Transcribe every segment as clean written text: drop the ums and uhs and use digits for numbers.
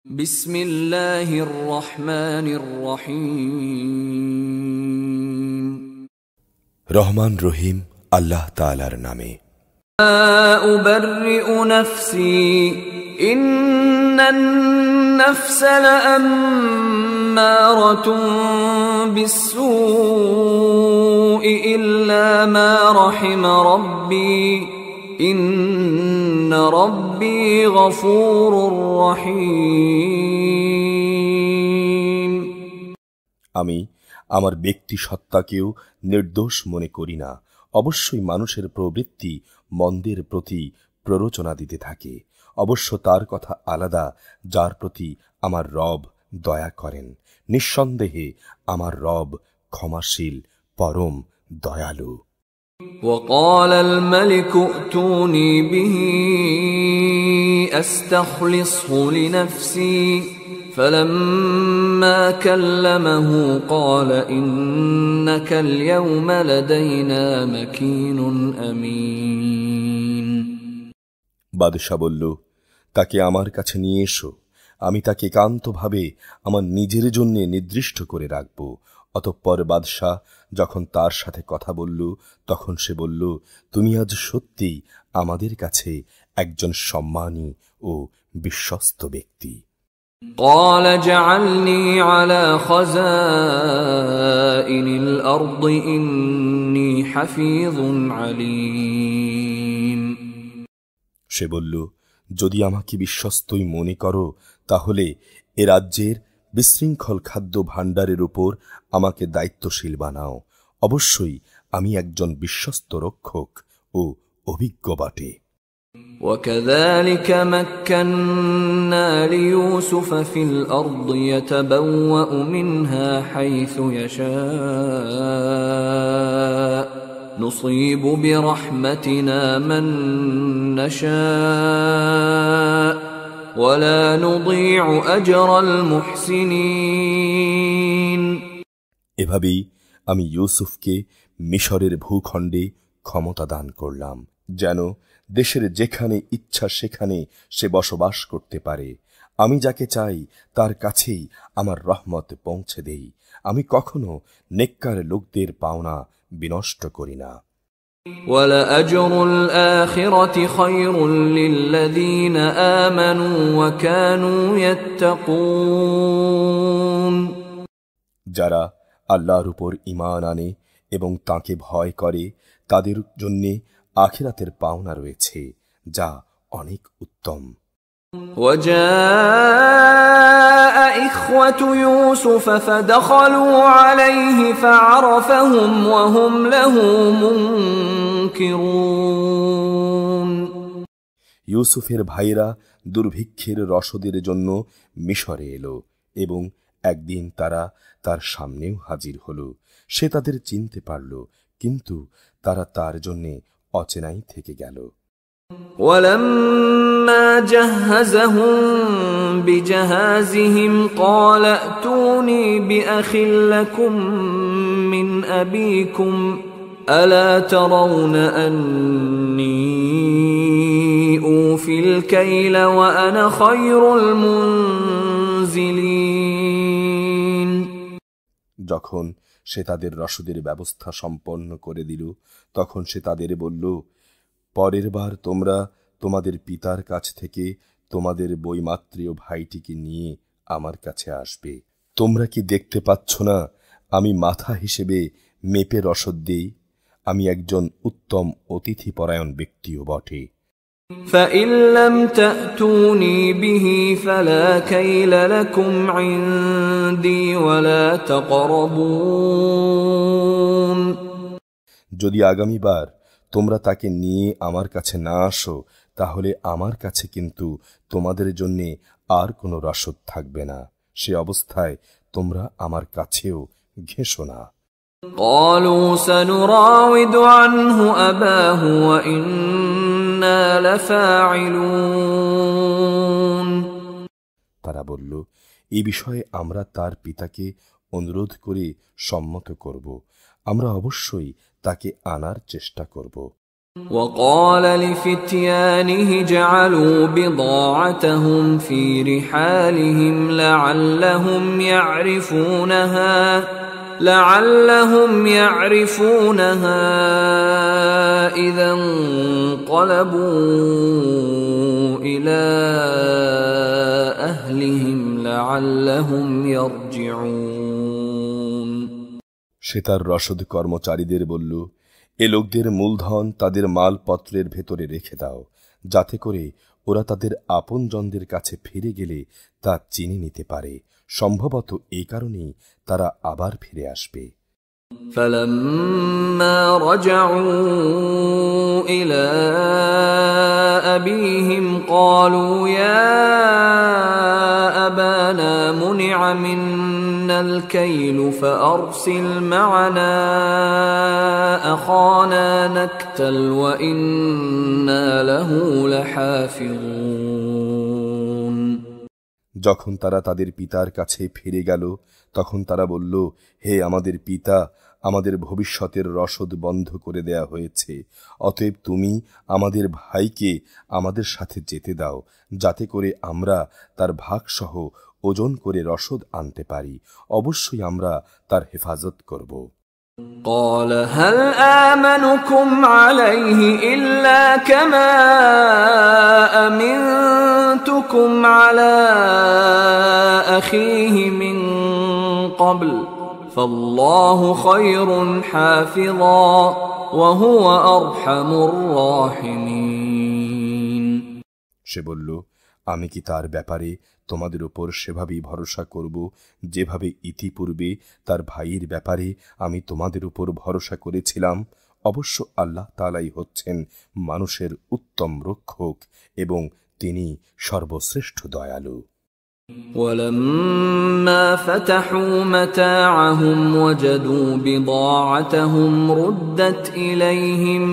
বিসমিল্লাহির রহমানির রহিম। রহমান রহিম আল্লাহ তাআলার নামে। উবাররিউ নাফসি ইন্নান নাফসা লাআম্মারাতুন বিসসূই ইল্লা মা রাহিমা রাব্বি ইন্না রাব্বি গফুরুর রহিম। আমি আমার ব্যক্তি সত্তাকেও নির্দোষ মনে করি না। অবশ্যই মানুষের প্রবৃত্তি মন্দের প্রতি প্ররোচনা দিতে থাকে। অবশ্য তার কথা আলাদা, যার প্রতি আমার রব দয়া করেন। নিঃসন্দেহে আমার রব ক্ষমাশীল, পরম দয়ালু। وقال الملك ائتوني به أستخلصه لنفسي فلما كلمه قال إنك اليوم لدينا مكين أمين। বাদশা বলল, তাকে আমার কাছে নিয়ে এসো, আমি তাকে একান্তভাবে আমার নিজের জন্য নির্দিষ্ট করে রাখব। অতঃপর বাদশাহ যখন তার সাথে কথা বলল, তখন সে বলল, তুমি আজ সত্যিই আমাদের কাছে একজন সম্মানী ও বিশ্বস্ত ব্যক্তি। قال اجعلني على خزائن الأرض إني حفيظ عليم। সে বলল, যদি আমাকে বিশ্বস্তই মনে করো, তাহলে এ রাজ্যের বিশৃঙ্খল খাদ্য ভাণ্ডারের উপর আমাকে দায়িত্বশীল বানাও। অবশ্যই আমি একজন বিশ্বস্ত রক্ষক ও অভিজ্ঞ বটে। وكذلك مكنا ليوسف في الأرض يتبوأ منها حيث يشاء نصيب برحمتنا من نشاء ولا نضيع أجر المحسنين। এভাবেই আমি ইউসুফকে মিশরের ভূখণ্ডে ক্ষমতা দান করলাম, যেন দেশের যেখানে ইচ্ছা সেখানে সে বসবাস করতে পারে। আমি যাকে চাই তার কাছেই আমার রহমত পৌঁছে দেই। আমি কখনো নেককার লোকদের পাওনা বিনষ্ট করি না। وَلَأَجْرُ الْآخِرَةِ خَيْرٌ لِّلَّذِينَ آمَنُوا وَكَانُوا يَتَّقُونَ। যারা আল্লাহর উপর ঈমান আনে এবং তাঁকে ভয় করে, তাদের জন্যে আখিরাতের পাওনা রয়েছে, যা অনেক উত্তম। وَجَاءَ إِخْوَةُ يُوسُفَ فَدَخَلُوا عَلَيْهِ فَعَرَفَهُمْ وَهُمْ لَهُ مُنكِرُونَ। ইউসুফের ভাইরা দুর্ভিক্ষের রসদের জন্য মিশরে এলো এবং একদিন তারা তার সামনেও হাজির হলো। সে তাদের চিনতে পারল, কিন্তু তারা তার জন্যে অচেনাই থেকে গেল। وَلَمَّا جَهَّزَهُم بِجَهَازِهِمْ قَالَ ائْتُونِي بِأَخٍ لَّكُم مِّنْ أَبِيكُمْ أَلَا تَرَوْنَ أَنِّي أُوفِي الْكَيْلَ وَأَنَا خَيْرُ الْمُنزِلِينَ। যখন সে তাদের রসদের ব্যবস্থা সম্পন্ন করে দিল, তখন সে তাদের বলল, পরের বার তোমরা তোমাদের পিতার কাছ থেকে তোমাদের বৈমাত্রীয় ভাইটিকে নিয়ে আমার কাছে আসবে। তোমরা কি দেখতে পাচ্ছ না আমি মাথা হিসেবে মেপে রসদ দেই? আমি একজন উত্তম অতিথিপরায়ণ ব্যক্তিও বটে। فَإِن لَّمْ تَأْتُونِي بِهِ فَلَا كَيْلَ لَكُمْ عِندِي وَلَا تَقْرَبُونَ। যদি আগামীবার তোমরা তাকে নিয়ে আমার কাছে না আসো, তাহলে আমার কাছে কিন্তু তোমাদের জন্যে আর কোনো রসদ থাকবে না। সে অবস্থায় তোমরা আমার কাছেও ঘেঁষো না। قالوا سنراود عنه أباه وإنا لفاعلون। তারা বলল, এই বিষয়ে আমরা তার পিতাকে অনুরোধ করে সম্মত করব। আমরা অবশ্যই তাকে আনার চেষ্টা করব। وقال لفتيانه جعلوا بضاعتهم في رحالهم لعلهم يعرفونها إذا انقلبوا إلى أهلهم لعلهم يرجعون। সে তার রসদ কর্মচারীদের বলল, এ লোকদের মূলধন তাদের মালপত্রের ভেতরে রেখে দাও, যাতে করে ওরা তাদের আপনজনদের কাছে ফিরে গেলে তা চিনে নিতে পারে। সম্ভবত এই কারণেই তারা আবার ফিরে আসবে। فلما رجعوا إلى أبيهم قالوا يا أبانا منع منا الكيل فأرسل معنا أخانا نكتل وإنا له لحافظون। যখন তারা তাদের পিতার কাছে ফিরে গেল, তখন তারা বলল, হে আমাদের পিতা, আমাদের ভবিষ্যতের রসদ বন্ধ করে দেয়া হয়েছে, অতএব তুমি আমাদের ভাইকে আমাদের সাথে যেতে দাও, যাতে করে আমরা তার ভাগসহ ওজন করে রসদ আনতে পারি। অবশ্যই আমরা তার হেফাজত করব। قال هل آمنكم عليه إلا كما أمنتكم على أخيه من قبل فالله خير حافظا وهو أرحم الراحمين। সে বলল, আমি কি তার ব্যাপারে তোমাদের উপর সেভাবেই ভরসা করব যেভাবে ইতিপূর্বে তার ভাইয়ের ব্যাপারে আমি তোমাদের উপর ভরসা করেছিলাম? অবশ্য আল্লাহ তাআলাই হচ্ছেন মানুষের উত্তম রক্ষক এবং তিনি সর্বশ্রেষ্ঠ দয়ালু। ولما فتحوا متاعهم وجدوا بضاعتهم ردت إليهم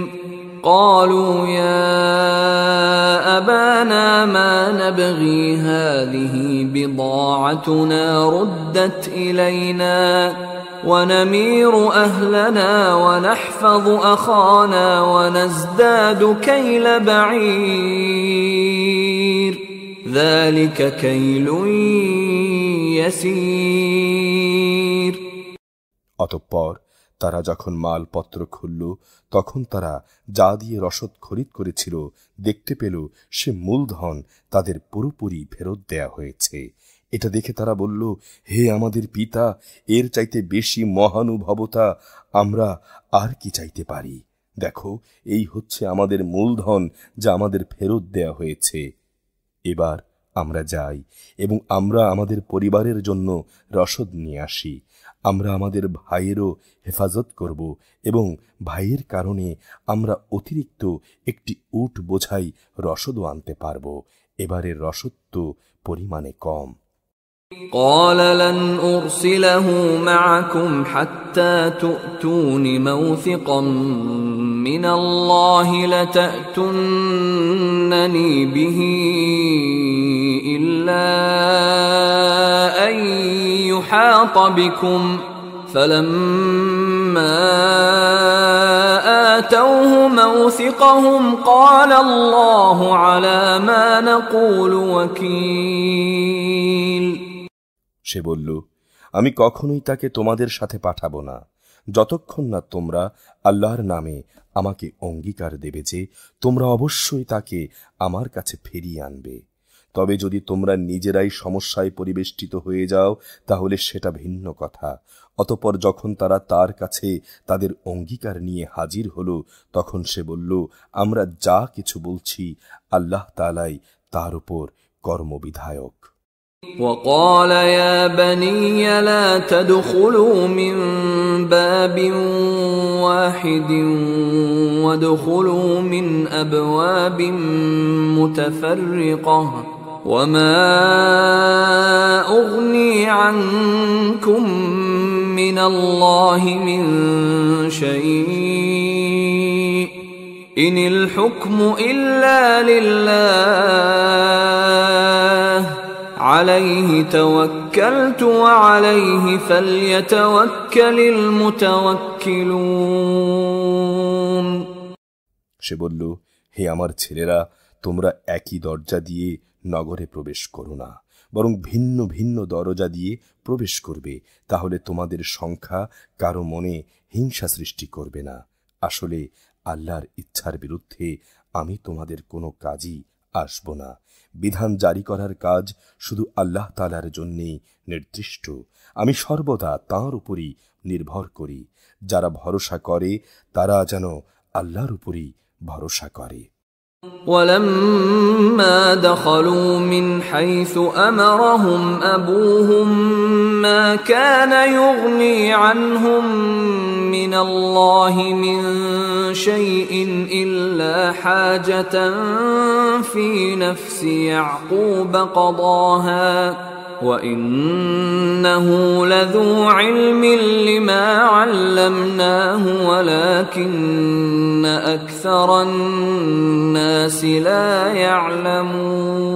قالوا يا أبانا ما نبغي هذه بضاعتنا ردت إلينا ونمير أهلنا ونحفظ أخانا ونزداد كيل بعير ذلك كيل يسير। অতঃপর তারা যখন মালপত্র খুলল, তখন তারা যা দিয়ে রসদ খরিদ করেছিল দেখতে পেল সে মূলধন তাদের পুরোপুরি ফেরত দেয়া হয়েছে। এটা দেখে তারা বলল, হে আমাদের পিতা, এর চাইতে বেশি মহানুভবতা আমরা আর কি চাইতে পারি? দেখো, এই হচ্ছে আমাদের মূলধন যা আমাদের ফেরত দেয়া হয়েছে। এবার আমরা যাই এবং আমরা আমাদের পরিবারের জন্য রসদ নিয়ে আসি। আমরা আমাদের ভাইয়েরও হেফাজত করব এবং ভাইয়ের কারণে আমরা অতিরিক্ত একটি উট বোঝাই রসদও আনতে পারব। এবারের রসদ তো পরিমাণে কম। قال لن أرسله معكم حتى تؤتون موثقا من الله لتأتونني به إلا أن يحاط بكم فلما آتوه موثقهم قال الله على ما نقول وكيل। সে বলল, আমি কখনোই তাকে তোমাদের সাথে পাঠাবো না, যতক্ষণ না তোমরা আল্লাহর নামে আমাকে অঙ্গীকার দেবে যে তোমরা অবশ্যই তাকে আমার কাছে ফিরিয়ে আনবে। তবে যদি তোমরা নিজেরাই সমস্যায় পরিবেষ্টিত হয়ে যাও তাহলে সেটা ভিন্ন কথা। অতঃপর যখন তারা তার কাছে তাদের অঙ্গীকার নিয়ে হাজির হলো, তখন সে বলল, আমরা যা কিছু বলছি আল্লাহ তাআলাই তার উপর কর্মবিধায়ক। وقال يا بني لا تدخلوا من باب واحد وادخلوا من أبواب متفرقة وما أغني عنكم من الله من شيء إن الحكم إلا لله عليه توكلت وعليه فليتوكل المتوكلون। সে বলল, হে আমার ছেলেরা, তোমরা একই দরজা দিয়ে নগরে প্রবেশ করো না, বরং ভিন্ন ভিন্ন দরজা দিয়ে প্রবেশ করবে, তাহলে তোমাদের সংখ্যা কারো মনে হিংসা সৃষ্টি করবে না। আসলে আল্লাহর ইচ্ছার বিরুদ্ধে আমি তোমাদের কোনো কাজই আসব না। বিধান জারি করার কাজ শুধু আল্লাহ তাআলার জন্যেই নির্দিষ্ট। আমি সর্বদা তাঁর উপরই নির্ভর করি। যারা ভরসা করে তারা যেন আল্লাহর উপরই ভরসা করে। ولما دخلوا من حيث أمرهم أبوهم ما كان يغني عنهم من الله من شيء إلا حاجة في نفس يعقوب قضاها وإنه لذو علم لما علمناه ولكن أكثر الناس لا يعلمون।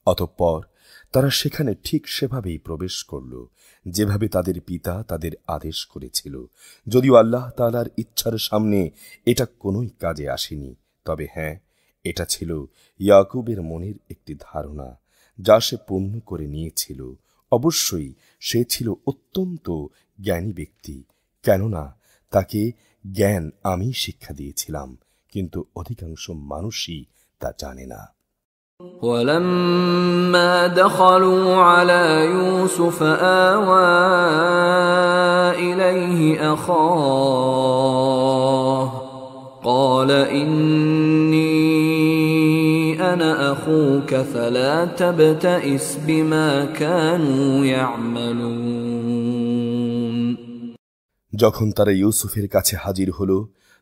অতঃপর তারা সেখানে ঠিক সেভাবেই প্রবেশ করল যেভাবে তাদের পিতা তাদের আদেশ করেছিল, যদিও আল্লাহ তাআলার ইচ্ছার সামনে এটা কোনোই কাজে আসেনি। তবে হ্যাঁ, এটা ছিল ইয়াকুবের মনের একটি ধারণা যা সে পূর্ণ করে নিয়েছিল। অবশ্যই সে ছিল অত্যন্ত জ্ঞানী ব্যক্তি, কেননা তাকে জ্ঞান আমি শিক্ষা দিয়েছিলাম, কিন্তু অধিকাংশ মানুষই তা জানে না। ولما دخلوا على يوسف آوى إليه أخاه قال إني أنا أخوك فلا تبتئس بما كانوا يعملون। যখন তারা ইউসুফের কাছে হাজির হলো,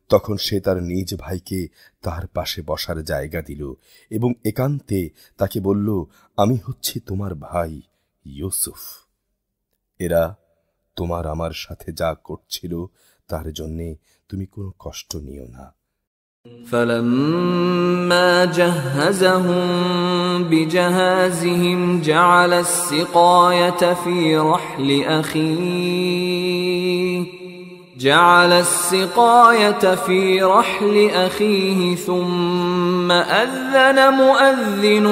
তখন সে তার নিজ ভাইকে তার পাশে বসার জায়গা দিল এবং একান্তে তাকে বলল, আমি হচ্ছি তোমার ভাই ইউসুফ। এরা তোমার আমার সাথে যা করছিল তার জন্যে তুমি কোনো কষ্ট নিও না। فلما جهزهم بجهازهم جعل السقاية في رحل أخيه ثم أذن مؤذن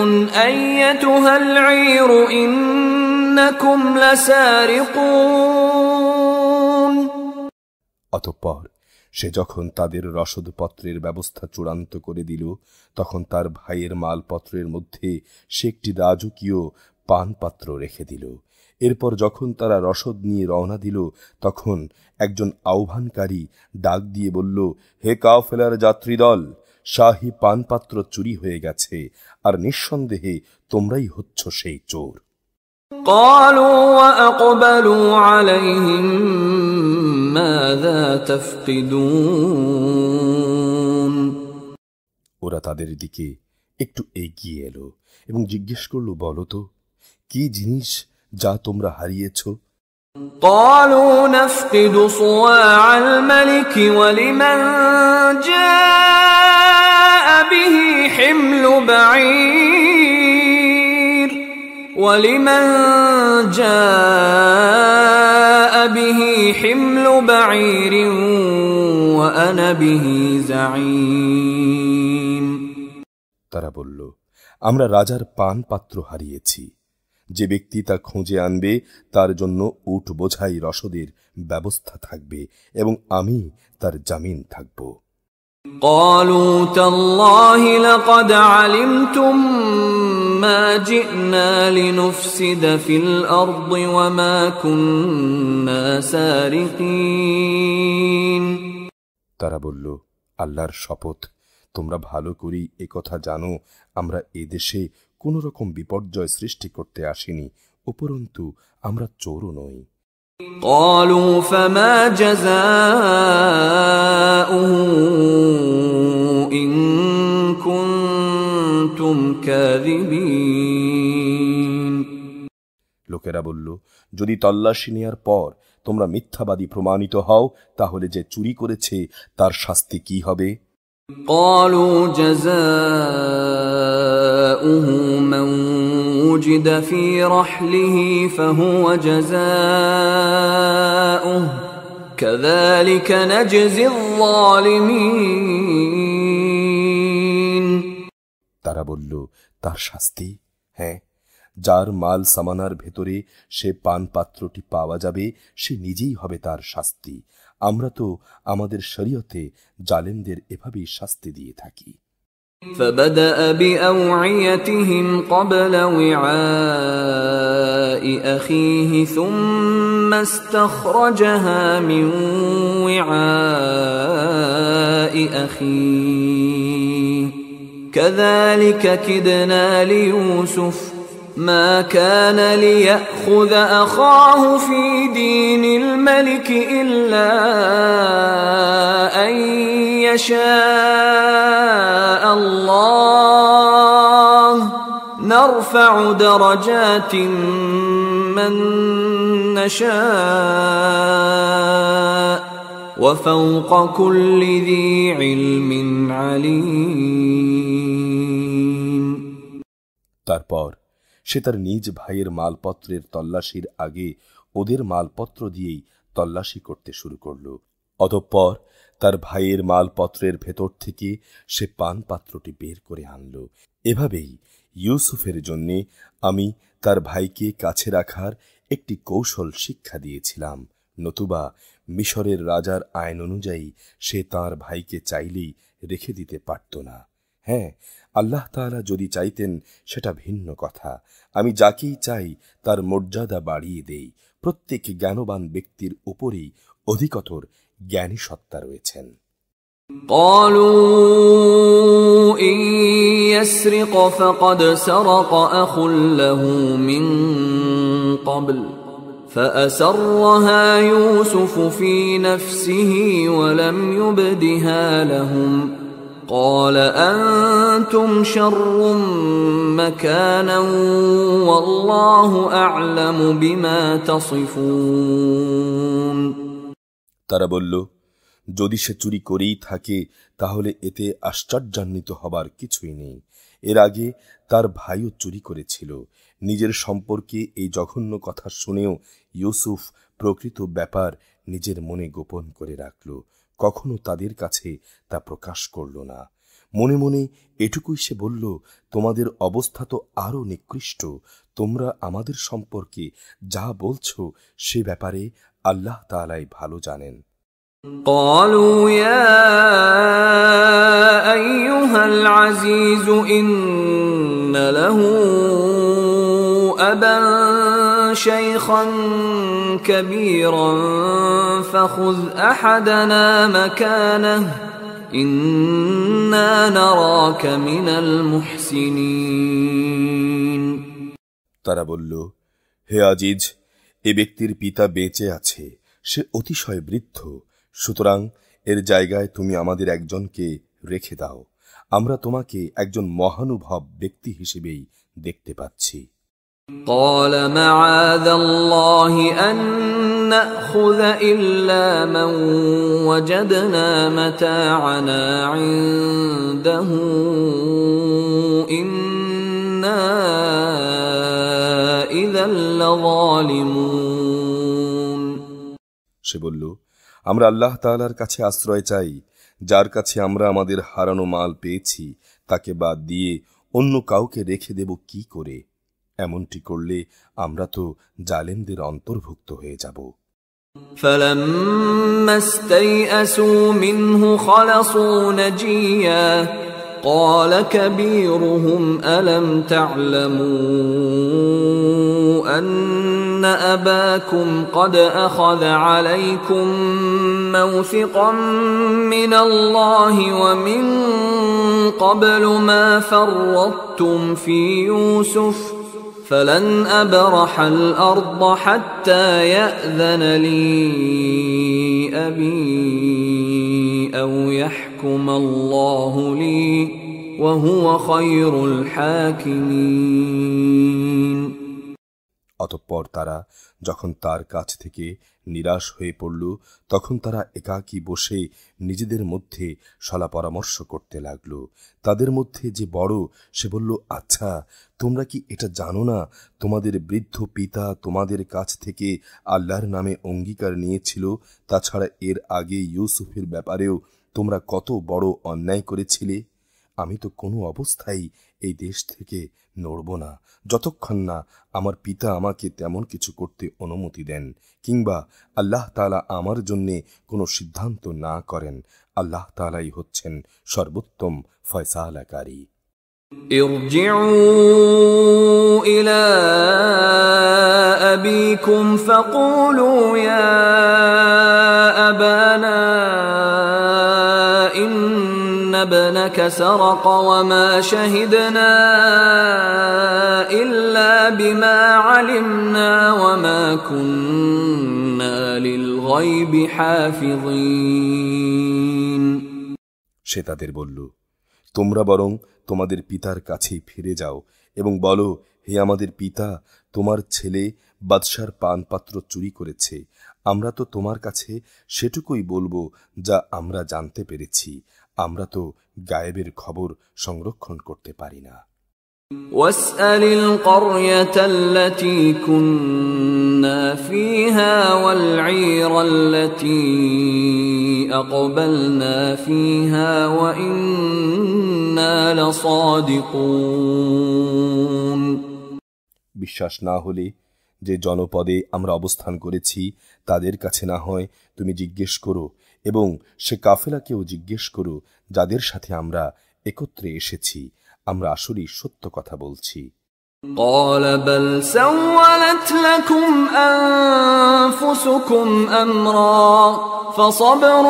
أيتها العير إنكم لسارقون। অতঃপর সে যখন তাদের রসদপত্রের ব্যবস্থা চূড়ান্ত করে দিল, তখন তার ভাইয়ের মালপত্রের মধ্যে সে একটি রাজকীয় পানপাত্র রেখে দিল। এরপর যখন তারা রসদ নিয়ে রওনা দিল, তখন একজন আহ্বানকারী ডাক দিয়ে বলল, হে কাফেলার যাত্রীদল, শাহী পানপাত্র চুরি হয়ে গেছে, আর নিঃসন্দেহে তোমরাই হচ্ছ সেই চোর। قالوا وأقبلوا عليهم ماذا تفقدون। ওরা তাদের দিকে একটু এগিয়ে এলো এবং জিজ্ঞেস করলো, বলো তো, কি জিনিস যা তোমরা হারিয়েছ? قالوا نفقد صواع الملك ولمن جاء به حمل بعير وأنا به زعيم। তারা বলল, আমরা রাজার পান পাত্র হারিয়েছি। যে ব্যক্তি তা খুঁজে আনবে তার জন্য উট বোঝাই রসদের ব্যবস্থা থাকবে এবং আমি তার জামিন থাকব। قالوا تالله لقد علمتم ما جئنا لنفسد في الأرض وما كنا سارقين। তারা বলল, আল্লাহর শপথ, তোমরা ভালো করেই একথা জানো, আমরা এদেশে কোন রকম বিপর্যয় সৃষ্টি করতে আসিনি, উপরন্তু আমরা চোরও নই। قالوا فما جزاؤه إن كنتم كاذبين। লোকেরা বলল, যদি তল্লাশি নেয়ার পর তোমরা মিথ্যাবাদী প্রমাণিত হও, তাহলে যে চুরি করেছে তার শাস্তি কি হবে? قالوا جزاؤه من وجد في رحله فهو جزاؤه كذلك نجزي الظالمين তারা বলল, তার শাস্তি? হ্যাঁ, যার মাল সামানার ভেতরে সে পান পাত্রটি পাওয়া যাবে সে নিজেই হবে তার শাস্তি। আমরা তো আমাদের শরীয়তে জালেমদের এভাবেই শাস্তি দিয়ে থাকি। فبدأ بأوعيتهم قبل وعاء أخيه ثم استخرجها من وعاء أخيه كذلك كدنا ليوسف ما كان ليأخذ أخاه في دين الملك إلا أن يشاء الله نرفع درجات من نشاء وفوق كل ذي علم عليم তারপর সে তার নিজ ভাইয়ের মালপত্রের তল্লাশির আগে ওদের মালপত্র দিয়েই তল্লাশি করতে শুরু করল। অতঃপর তার ভাইয়ের মালপত্রের ভেতর থেকে সে পান পাত্রটি বের করে আনল। এভাবেই ইউসুফের জন্যে আমি তার ভাইকে কাছে রাখার একটি কৌশল শিক্ষা দিয়েছিলাম, নতুবা মিশরের রাজার আইন অনুযায়ী সে তার ভাইকে চাইলেই রেখে দিতে পারত না। হ্যাঁ, আল্লাহ তাআলা যদি চাইতেন সেটা ভিন্ন কথা। আমি যাকেই চাই তার মর্যাদা বাড়িয়ে দেই। প্রত্যেক জ্ঞানবান ব্যক্তির উপরেই অধিকতর জ্ঞানী সত্তা রয়েছেন। قالوا إن يسرق فقد سرق أخ له من قبل فأسرها يوسف في نفسه ولم يبدها لهم قال أنتم شر مكانا والله أعلم بما تصفون তারা বলল, যদি সে চুরি করেই থাকে তাহলে এতে আশ্চর্যান্বিত হবার কিছুই নেই। এর আগে তার ভাইও চুরি করেছিল। নিজের সম্পর্কে এই জঘন্য কথা শুনেও ইউসুফ প্রকৃত ব্যাপার নিজের মনে গোপন করে রাখল, কখনো তাদের কাছে তা প্রকাশ করল না। মনে মনে এটুকুই সে বলল, তোমাদের অবস্থা তো আরো নিকৃষ্ট। তোমরা আমাদের সম্পর্কে যা বলছো সে ব্যাপারে আল্লাহ তাআলাই ভালো জানেন। قالوا يا أيها العزيز إن له أبا شيخا كبيرا فخذ أحدنا مكانه إنا نراك من المحسنين তারা বলল, হে আজিজ, এ ব্যক্তির পিতা বেঁচে আছে, সে অতিশয় বৃদ্ধ, সুতরাং এর জায়গায় তুমি আমাদের একজনকে রেখে দাও। আমরা তোমাকে একজন মহানুভব ব্যক্তি হিসেবেই দেখতে পাচ্ছি। قال معاذ الله أن نأخذ إلا من وجدنا متاعنا عنده إنا إذا لظالمون সে বলল, আমরা আল্লাহ তাআলার কাছে আশ্রয় চাই, যার কাছে আমরা আমাদের হারানো মাল পেয়েছি তাকে বাদ দিয়ে অন্য কাউকে রেখে দেব কি করে? এমনটি করলে আমরা তো জালেমদের অন্তর্ভুক্ত হয়ে যাব। فلما استيئسوا منه خلصوا نجيا قال كبيرهم ألم تعلموا أن أباكم قد أخذ عليكم موثقا من الله ومن قبل ما فرطتم في يوسف فلن أبرح الأرض حتى يأذن لي أبي أو يحكم الله لي وهو خير الحاكمين অতঃপর তারা যখন তার কাছ থেকে নিরাশ হয়ে পড়ল, তখন তারা একাকী বসে নিজেদের মধ্যে সলা পরামর্শ করতে লাগল। তাদের মধ্যে যে বড়, সে বলল, আচ্ছা, তোমরা কি এটা জানো না, তোমাদের বৃদ্ধ পিতা তোমাদের কাছ থেকে আল্লাহর নামে অঙ্গীকার নিয়েছিল? তাছাড়া এর আগে ইউসুফের ব্যাপারেও তোমরা কত বড় অন্যায় করেছিলে। আমি তো কোনো অবস্থায় এই দেশ থেকে নড়ব না, যতক্ষণ না আমার পিতা আমাকে তেমন কিছু করতে অনুমতি দেন, কিংবা আল্লাহ তাআলা আমার জন্যে কোনো সিদ্ধান্ত না করেন। আল্লাহ তাআলাই হচ্ছেন সর্বোত্তম ফয়সালাকারী। ارجعوا إلى أبيكم فقولوا يا أبانا إن ابنك سرق وما شهدنا إلا بما علمنا وما كنا للغيب حافظين। সে তাদের বলল, তোমরা বরং তোমাদের পিতার কাছেই ফিরে যাও এবং বলো, হে আমাদের পিতা, তোমার ছেলে বাদশার পানপাত্র চুরি করেছে। আমরা তো তোমার কাছে সেটুকুই বলবো যা আমরা জানতে পেরেছি। আমরা তো গায়েবের খবর সংরক্ষণ করতে পারি না। واسأل القرية التي كنا فيها والعير التي أقبلنا فيها وإنا لصادقون। বিশ্বাস না হলে যে জনপদে আমরা অবস্থান করেছি তাদের কাছে না হয় তুমি জিজ্ঞেস করো, এবং সে কাফেলাকেও জিজ্ঞেস করো যাদের সাথে আমরা একত্রে এসেছি। আমরা আসলেই সত্য কথা বলছি। قال بل سولت لكم أنفسكم أمرا فصبر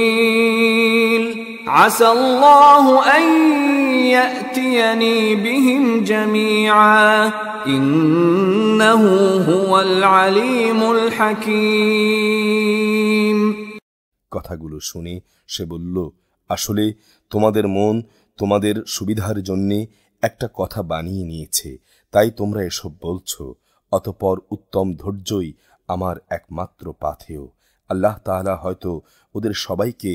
جميل عسى الله أن يأتيني بهم جميعا إنه هو العليم الحكيم। কথাগুলো শুনে সে বলল, আসলে তোমাদের মন তোমাদের সুবিধার জন্যে একটা কথা বানিয়ে নিয়েছে, তাই তোমরা এসব বলছো। অতঃপর উত্তম ধৈর্যই আমার একমাত্র পাথেয়। আল্লাহ তাআলা হয়তো ওদের সবাইকে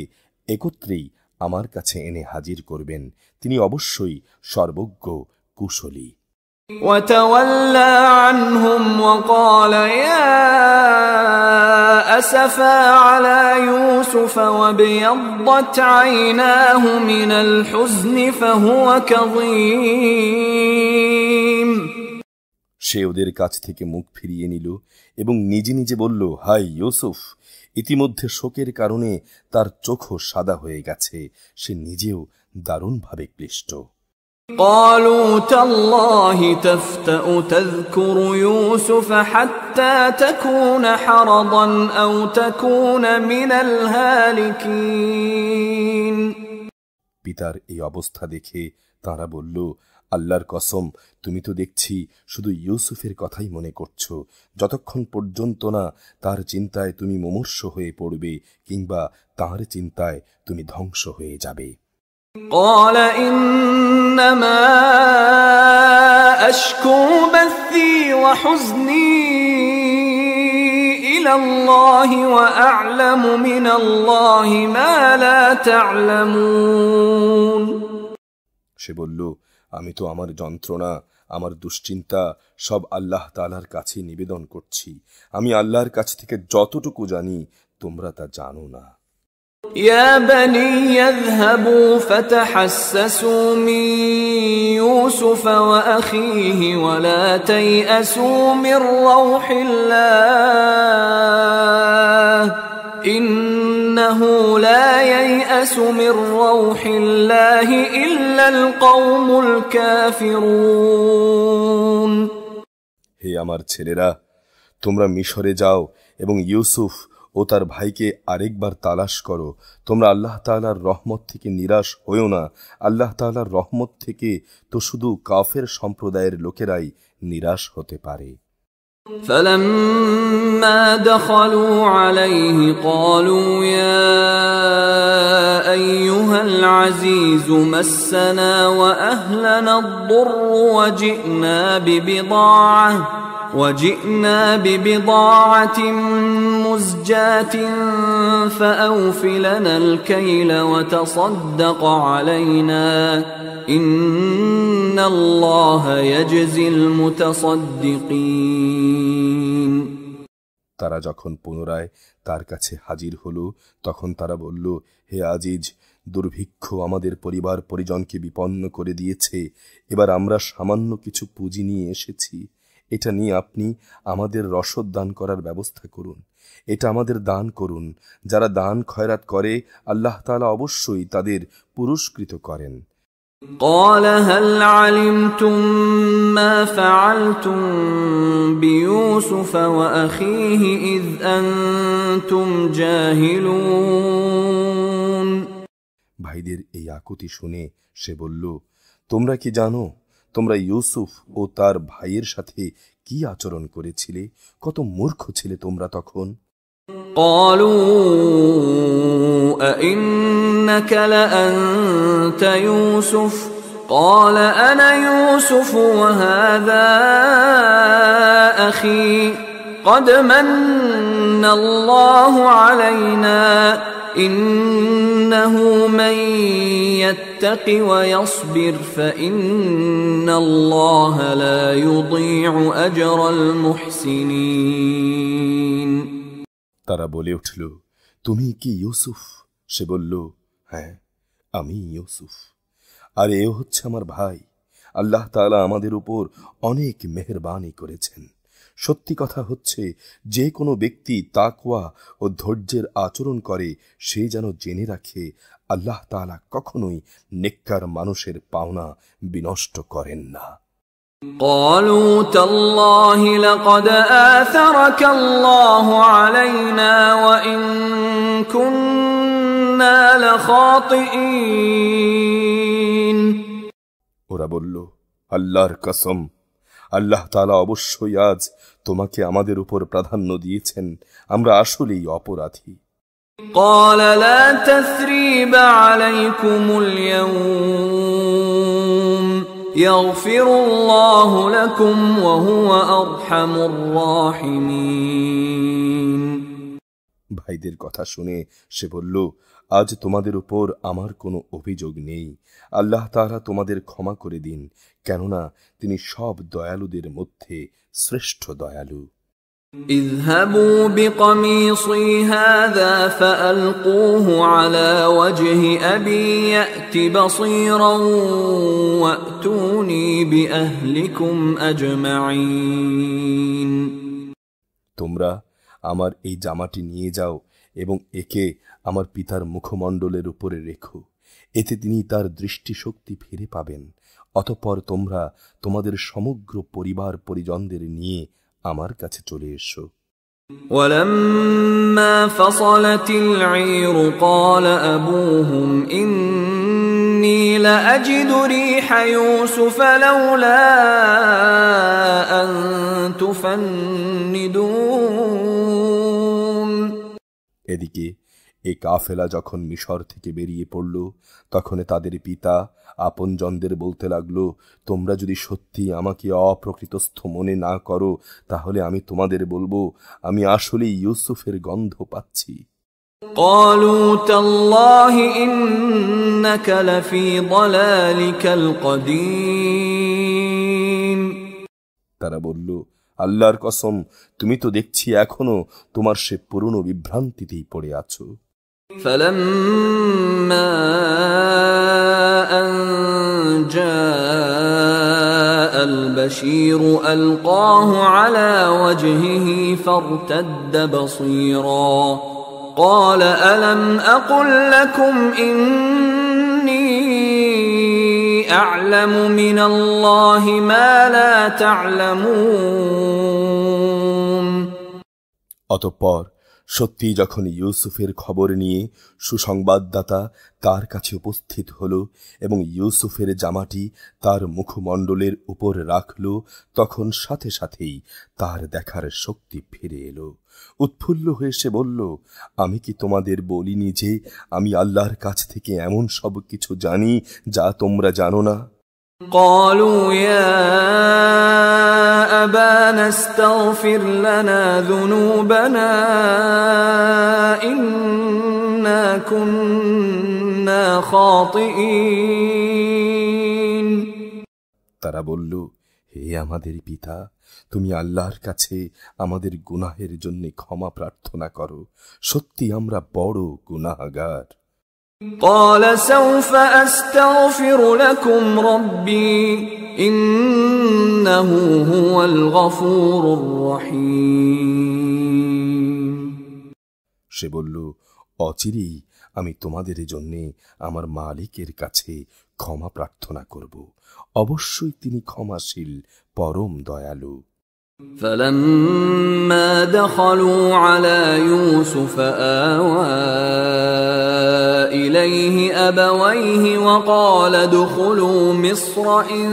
একত্রেই আমার কাছে এনে হাজির করবেন। তিনি অবশ্যই সর্বজ্ঞ, কুশলী। وتولى عنهم وقال يا أسفا على يوسف وابيضت عيناه من الحزن فهو كظيم। সে ওদের কাছ থেকে মুখ ফিরিয়ে নিল এবং নিজে নিজে বলল, হাই ইউসুফ! ইতিমধ্যে শোকের কারণে তার চোখও সাদা হয়ে গেছে, সে নিজেও দারুণভাবে ক্লিষ্ট। قالوا تالله تفتأ تذكر يوسف حتى تكون حرضا أو تكون من الهالكين। পিতার এই অবস্থা দেখে তারা বলল, আল্লাহর কসম, তুমি তো দেখছি শুধু ইউসুফের কথাই মনে করছো, যতক্ষণ পর্যন্ত না তার চিন্তায় তুমি মুমূর্ষ হয়ে পড়বে কিংবা তার চিন্তায় তুমি ধ্বংস হয়ে যাবে। قال إنما أشكو بثي وحزني إلى الله وأعلم من الله ما لا تعلمون। সে বলল, আমি তো আমার যন্ত্রণা, আমার দুশ্চিন্তা সব আল্লাহ তাআলার কাছে নিবেদন করছি। আমি আল্লাহর কাছ থেকে যতটুকু জানি তোমরা তা জানো না। يا بني يذهبوا فتحسسوا من يوسف وأخيه ولا تيأسوا من روح الله إنه لا ييأس من روح الله إلا القوم الكافرون। হে আমার ছেলেরা, তোমরা মিশরে যাও এবং ইউসুফ ও তার ভাইকে আরেকবার তালাশ করো। তোমরা আল্লাহ তাআলার রহমত থেকে নিরাশ হইও না। আল্লাহ তাআলার রহমত থেকে তো শুধু কাফের সম্প্রদায়ের লোকেরাই নিরাশ হতে পারে। فلما دخلوا عليه قالوا يا أيها العزيز مسنا وأهلنا الضر وجئنا ببضاعة مزجاة فأوف لنا الكيل وتصدق علينا إن الله يجزي المتصدقين। তারা যখন পুনরায় তার কাছে হাজির হলো তখন তারা বলল, হে আজিজ, দুর্ভিক্ষ আমাদের পরিবার পরিজনকে বিপন্ন করে দিয়েছে, এবার আমরা সামান্য কিছু পুঁজি নিয়ে এসেছি, এটা নিয়ে আপনি আমাদের রসদ দান করার ব্যবস্থা করুন, এটা আমাদের দান করুন। যারা দান খয়রাত করে আল্লাহ তাআলা অবশ্যই তাদের পুরস্কৃত করেন। قال هل علمتم ما فعلتم بيوسف وأخيه إذ أنتم جاهلون। ভাইদের এই আকুতি শুনে সে বলল, তোমরা কি জানো তোমরা ইউসুফ ও তার ভাইয়ের সাথে কি আচরণ করেছিলে? কত মূর্খ ছিলে তোমরা তখন। قالوا أئنك لأنت يوسف قال أنا يوسف وهذا أخي قد من الله علينا إنه من يتق ويصبر فإن الله لا يضيع أجر المحسنين। তারা বলে উঠল, তুমি কি ইউসুফ? সে বলল, হ্যাঁ, আমি ইউসুফ, আর এও হচ্ছে আমার ভাই। আল্লাহ তাআলা আমাদের উপর অনেক মেহেরবানি করেছেন। সত্যি কথা হচ্ছে, যে কোনো ব্যক্তি তাকওয়া ও ধৈর্যের আচরণ করে সে যেন জেনে রাখে আল্লাহ তাআলা কখনোই নেককার মানুষের পাওনা বিনষ্ট করেন না। قالوا تالله لقد آثرك الله علينا وإن كنا لخاطئين। ওরা বলল, আল্লাহর কসম, আল্লাহ তাআলা অবশ্যই আজ তোমাকে আমাদের উপর প্রাধান্য দিয়েছেন, আমরা আসলেই অপরাধী। قال لا تثريب عليكم اليوم يغفر الله لكم وهو أرحم الراحمين। ভাইদের কথা শুনে সে বলল, আজ তোমাদের উপর আমার কোনো অভিযোগ নেই, আল্লাহ তাআলা তোমাদের ক্ষমা করে দিন, কেননা তিনি সব দয়ালুদের মধ্যে শ্রেষ্ঠ দয়ালু। اذهبوا بقميصي هذا فألقوه على وجه أبي يأت بصيرا وأتوني بأهلكم أجمعين। তোমরা আমার এই জামাটি নিয়ে যাও এবং একে আমার পিতার মুখমণ্ডলের উপরে রেখো, এতে তিনি তার দৃষ্টিশক্তি ফিরে পাবেন। অতঃপর তোমরা তোমাদের সমগ্র পরিবার পরিজনদের নিয়ে আমার কাছে চলে এসো। ولما فصلت العير قال أبوهم إني لأجد ريح يوسف لولا أن تفندون। এদিকে এই কাফেলা যখন মিশর থেকে বেরিয়ে পড়ল তখন তাদের পিতা আপনজনদের বলতে লাগলো, তোমরা যদি সত্যি আমাকে অপ্রকৃতস্থ মনে না করো তাহলে আমি তোমাদের বলবো আমি আসলে ইউসুফের গন্ধ পাচ্ছি। قالوا تالله إنك لفي ضلالك القديم। তারা বলল, আল্লাহর কসম, তুমি তো দেখছি এখনো তোমার সে পুরনো বিভ্রান্তিতেই পড়ে আছো। فلما أن جاء البشير ألقاه على وجهه فارتد بصيرا قال ألم أقل لكم إني أعلم من الله ما لا تعلمون। অতঃপর সত্যি যখন ইউসুফের খবর নিয়ে সুসংবাদদাতা তার কাছে উপস্থিত হল এবং ইউসুফের জামাটি তার মুখমণ্ডলের উপর রাখল, তখন সাথে সাথেই তার দেখার শক্তি ফিরে এলো। উৎফুল্ল হয়ে সে বলল, আমি কি তোমাদের বলিনি যে আমি আল্লাহর কাছ থেকে এমন সব কিছু জানি যা তোমরা জানো না? قالوا يا أبانا استغفر لنا ذنوبنا إنا كنا خاطئين। তারা বলল, হে আমাদের পিতা, তুমি আল্লাহর কাছে আমাদের গুনাহের জন্য ক্ষমা প্রার্থনা করো, সত্যি আমরা বড় গুনাহগার। قال سوف أستغفر لكم ربي إنه هو الغفور الرحيم। সে বলল, অচিরেই আমি তোমাদের জন্যে আমার মালিকের কাছে ক্ষমা প্রার্থনা করব, অবশ্যই তিনি ক্ষমাশীল, পরম দয়ালু। فلما دخلوا على يوسف آوى إليه أبويه وقال ادخلوا مصر إن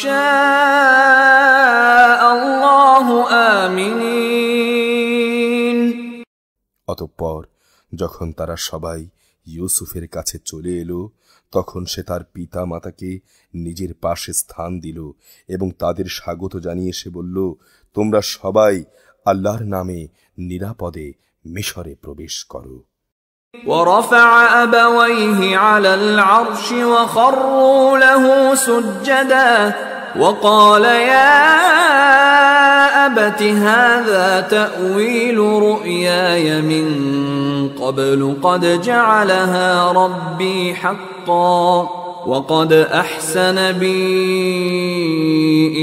شاء الله آمنين। অতঃপর যখন তারা সবাই ইউসুফের কাছে চলে এলো, তখন সে তার পিতা মাতাকে নিজের পাশে স্থান দিল এবং তাদের স্বাগত জানিয়ে সে বলল, তোমরা সবাই আল্লাহর নামে নিরাপদে মিশরে প্রবেশ করো। ورفع أبويه على العرش وخروا له سجدا وقال يا أبت هذا تأويل رؤياي من قبل قد جعلها ربي حقا وقد أحسن بي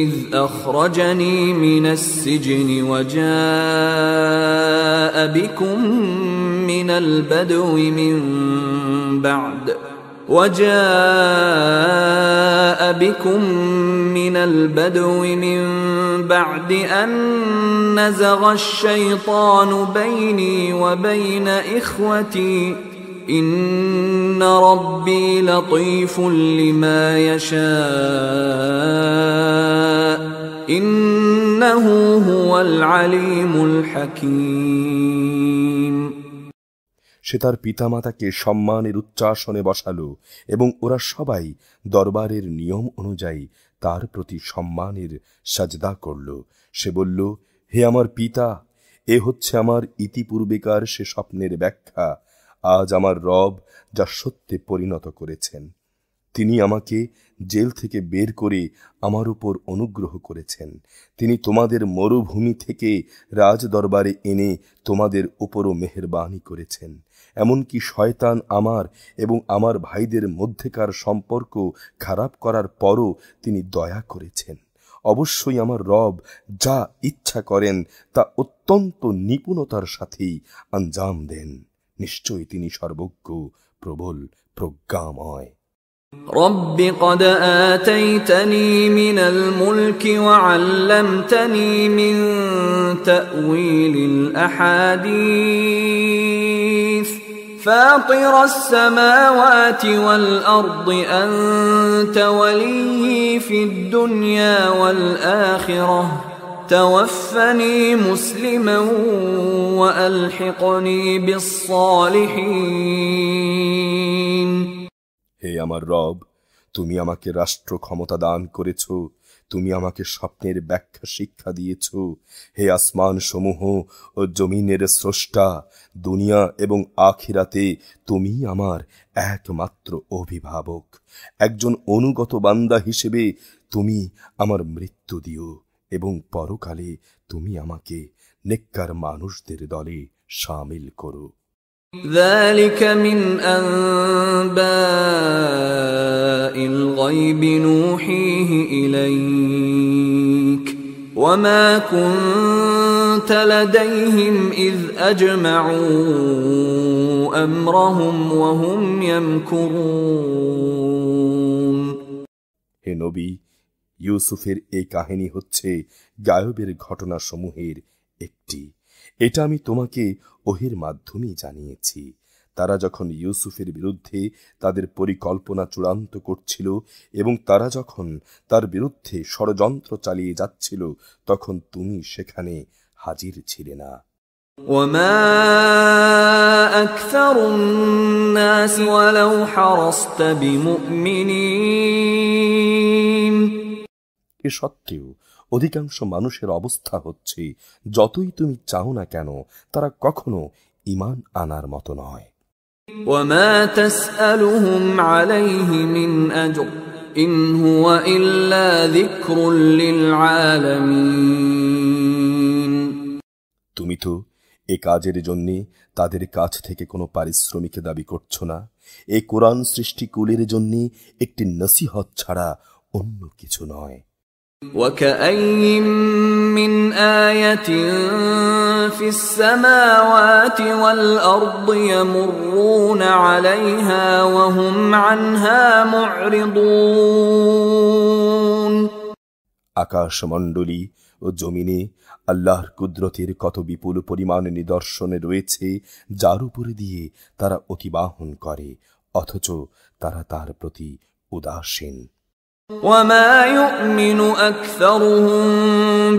إذ أخرجني من السجن وجاء بكم من البدو من بعد أن نزغ الشيطان بيني وبين إخوتي إن ربي لطيف لما يشاء إنه هو العليم الحكيم। সে তার পিতামাতাকে সম্মানের উচ্চাসনে বসালো এবং ওরা সবাই দরবারের নিয়ম অনুযায়ী তার প্রতি সম্মানের সাজদা করল। সে বলল, হে আমার পিতা, এ হচ্ছে আমার ইতিপূর্বেকার সে স্বপ্নের ব্যাখ্যা। আজ আমার রব যা সত্যে পরিণত করেছেন, তিনি আমাকে জেল থেকে বের করে আমার উপর অনুগ্রহ করেছেন। তিনি তোমাদের মরুভূমি থেকে রাজ দরবারে এনে তোমাদের উপরও মেহেরবানি করেছেন। এমনকি শয়তান আমার এবং আমার ভাইদের মধ্যেকার সম্পর্ক খারাপ করার পরও তিনি দয়া করেছেন। অবশ্যই আমার রব যা ইচ্ছা করেন তা অত্যন্ত নিপুণতার সাথেই আঞ্জাম দেন। নিশ্চয়ই তিনি সর্বজ্ঞ, প্রবল, প্রজ্ঞাময়। رب قد آتيتني من الملك وعلمتني من تأويل الأحاديث فاطر السماوات والأرض أنت ولي في الدنيا والآخرة توفني مسلما وألحقني بالصالحين। হে আমার রব, তুমি আমাকে রাষ্ট্র ক্ষমতা দান করেছ, তুমি আমাকে স্বপ্নের ব্যাখ্যা শিক্ষা দিয়েছ। হে আসমান সমূহ ও জমিনের স্রষ্টা, দুনিয়া এবং আখিরাতে তুমি আমার একমাত্র অভিভাবক। একজন অনুগত বান্দা হিসেবে তুমি আমার মৃত্যু দিও এবং পরকালে তুমি আমাকে নেককার মানুষদের দলে শামিল করো। ذلك من أنباء الغيب نوحيه إليك وما كنت لديهم إذ أجمعوا أمرهم وهم يمكرون। হে নবী, ইউসুফের এই কাহিনী হচ্ছে গায়বের ঘটনাসমূহের একটি। এটা আমি তোমাকে ওহির মাধ্যমেই জানিয়েছি। তারা যখন ইউসুফের বিরুদ্ধে তাদের পরিকল্পনা চূড়ান্ত করছিল এবং তারা যখন তার বিরুদ্ধে ষড়যন্ত্র চালিয়ে যাচ্ছিল, তখন তুমি সেখানে হাজির ছিলে না। وما أكثر الناس ولو حرصت بمؤمنين। এ সত্ত্বেও অধিকাংশ মানুষের অবস্থা হচ্ছে, যতই তুমি চাও না কেন, তারা কখনো ঈমান আনার মতো নয়। وما تسألهم عليه من أجر إن هو إلا ذكر للعالمين। তুমি তো এ কাজের জন্য তাদের কাছ থেকে কোনো পারিশ্রমিক দাবি করছো না। এই কোরআন সৃষ্টিকুলের জন্য একটি নসিহত ছাড়া অন্য কিছু নয়। وكأين من آية في السماوات والأرض يمرون عليها وهم عنها معرضون। আকাশমণ্ডলী ও জমিনে আল্লাহর কুদরতের কত বিপুল পরিমাণ নিদর্শনে রয়েছে, যার উপরে দিয়ে তারা অতিবাহন করে, অথচ তারা তার প্রতি উদাসীন। وما يؤمن أكثرهم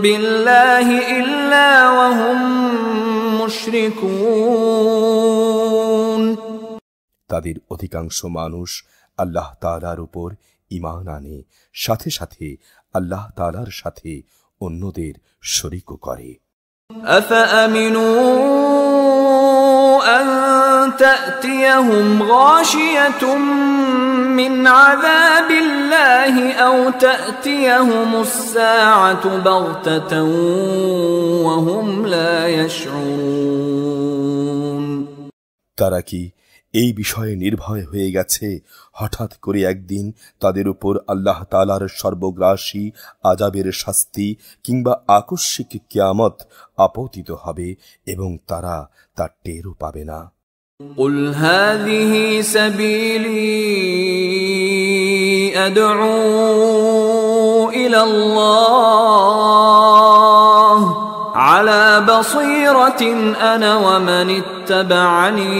بالله إلا وهم مشركون। তাদের অধিকাংশ মানুষ আল্লাহ তাআলার উপর ঈমান আনে, সাথে সাথে আল্লাহ তাআলার সাথে অন্যদের শরীকও করে। أفأمنوا أن تأتيهم غاشية من عذاب الله أو تأتيهم الساعة بغتة وهم لا يشعرون। তারা কি এই বিষয়ে নির্ভয় হয়ে গেছে হঠাৎ করে একদিন তাদের উপর আল্লাহ তাআলার সর্বগ্রাসী আযাবের শাস্তি কিংবা আকস্মিক কিয়ামত আপতিত হবে এবং তারা তা টেরও পাবে না? قل هذه سبيلي أدعو إلى الله على بصيرة أنا ومن اتبعني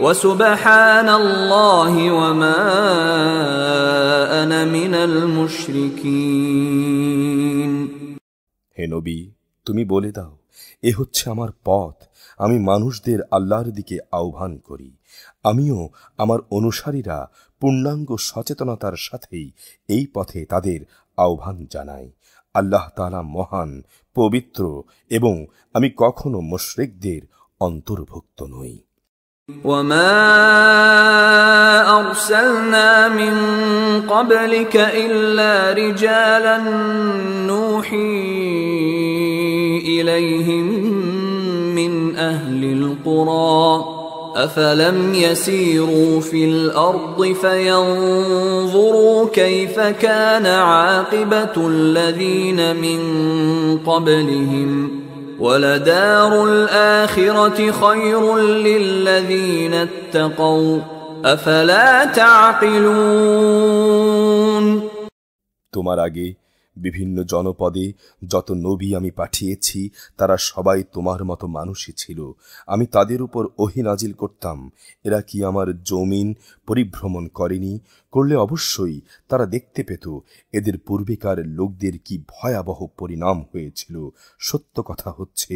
وسبحان الله وما أنا من المشركين। হে নবী, তুমি বলে দাও, এ হচ্ছে আমার পথ, আমি মানুষদের আল্লাহর দিকে আহ্বান করি। আমিও আমার অনুসারীরা পূর্ণাঙ্গ সচেতনতার সাথেই এই পথে তাদের আহ্বান জানাই। আল্লাহ তাআলা মহান, পবিত্র এবং আমি কখনো মুশরিকদের অন্তর্ভুক্ত নই। وما أرسلنا من قبلك إلا رجالا نوحي إليهم من أهل القرى أفلم يسيروا في الأرض فينظروا كيف كان عاقبة الذين من قبلهم ولدار الآخرة خير للذين اتقوا أفلا تعقلون। তোমার আগে বিভিন্ন জনপদে যত নবী আমি পাঠিয়েছি, তারা সবাই তোমার মতো মানুষই ছিল। আমি তাদের উপর ওহী নাজিল করতাম। এরা কি আমার জমিন পরিভ্রমণ করেনি? করলে অবশ্যই তারা দেখতে পেত এদের পূর্বেকার লোকদের কি ভয়াবহ পরিণাম হয়েছিল। সত্য কথা হচ্ছে,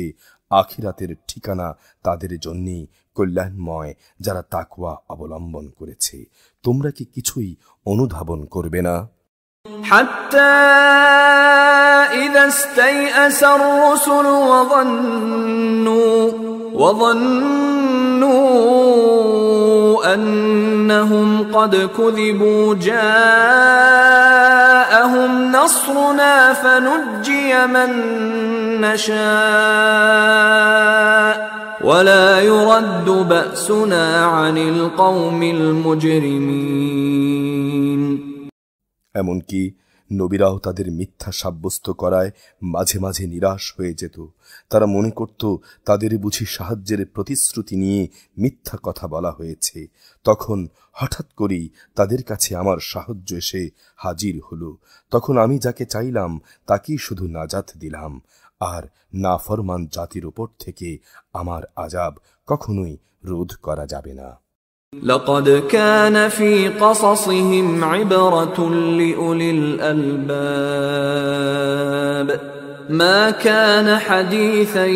আখিরাতের ঠিকানা তাদের জন্যেই কল্যাণময়, যারা তাকওয়া অবলম্বন করেছে। তোমরা কি কিছুই অনুধাবন করবে না? حتى إذا استيأس الرسل وظنوا أنهم قد كذبوا جاءهم نصرنا فنجي من نشاء ولا يرد بأسنا عن القوم المجرمين। এমনকি নবীরাও তাদের মিথ্যা সাব্যস্ত করায় মাঝে মাঝে নিরাশ হয়ে যেত। তারা মনে করত তাদের বুঝি সাহায্যের প্রতিশ্রুতি নিয়ে মিথ্যা কথা বলা হয়েছে। তখন হঠাৎ করেই তাদের কাছে আমার সাহায্য এসে হাজির হলো। তখন আমি যাকে চাইলাম তাকেই শুধু নাজাত দিলাম, আর নাফরমান জাতির উপর থেকে আমার আযাব কখনোই রোধ করা যাবে না। لقد كان في قصصهم عبرة لأولي الألباب ما كان حديثا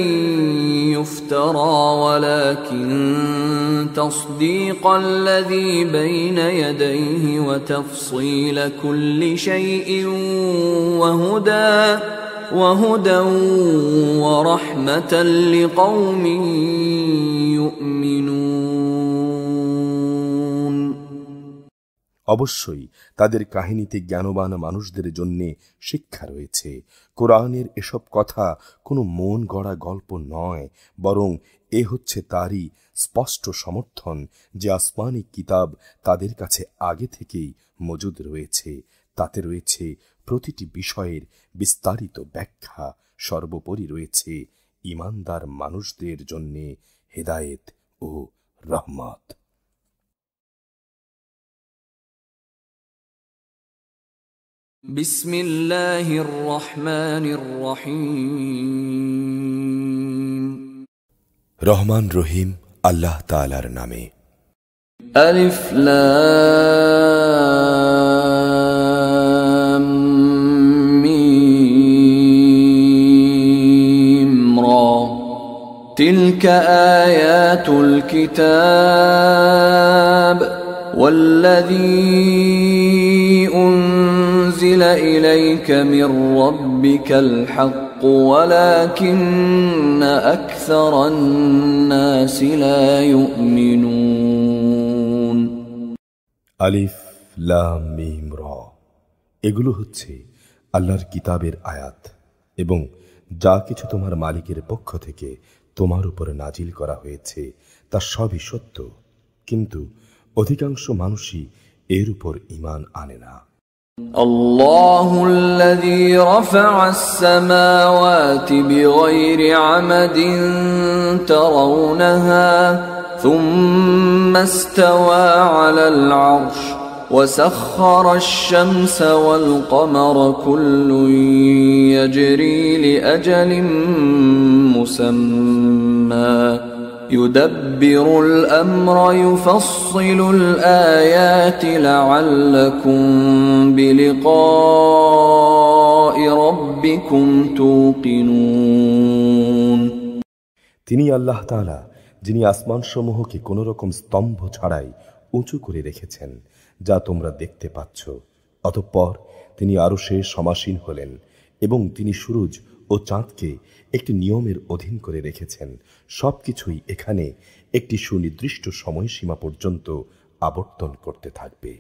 يفترى ولكن تصديق الذي بين يديه وتفصيل كل شيء وهدى ورحمة لقوم يؤمنون। অবশ্যই তাদের কাহিনীতে জ্ঞানবান মানুষদের জন্য শিক্ষা রয়েছে। কোরআনের এসব কথা কোনো মন গড়া গল্প নয়, বরং এ হচ্ছে তারই স্পষ্ট সমর্থন যে আসমানি কিতাব তাদের কাছে আগে থেকেই মজুদ রয়েছে। তাতে রয়েছে প্রতিটি বিষয়ের বিস্তারিত ব্যাখ্যা, সর্বোপরি রয়েছে ঈমানদার মানুষদের জন্য হেদায়েত ও রহমত। বিসমিল্লাহির রহমানির রহিম। রহমান রহিম আল্লাহ তাআলার নামে। আলিফ লাম মিম রা তিলকা আয়াতুল কিতাব ওয়াল্লাযী أنزل إليك من ربك الحق ولكن أكثر الناس لا يؤمنون। আলিফ লাম মিম রা, এগুলো হচ্ছে আল্লাহর কিতাবের আয়াত এবং যা কিছু তোমার মালিকের পক্ষ থেকে তোমার উপরে নাজিল করা হয়েছে তা সবই সত্য, কিন্তু অধিকাংশ মানুষই এর উপর ঈমান আনে না। الله الذي رفع السماوات بغير عمد ترونها ثم استوى على العرش وسخر الشمس والقمر كل يجري لأجل مسمى يدبر الأمر يفصل الآيات لعلكم بلقاء ربكم توقنون। তিনি আল্লাহ তাআলা যিনি আসমানসমূহকে কোনো রকম স্তম্ভ ছাড়াই উঁচু করে রেখেছেন যা তোমরা দেখতে পাচ্ছ। অতঃপর তিনি আরশে সমাসীন হলেন এবং তিনি সূরজ ও চাঁদকে একটি নিয়মের অধীন করে রেখেছেন। সবকিছুই এখানে একটি সুনির্দিষ্ট সময়সীমা পর্যন্ত আবর্তন করতে থাকবে।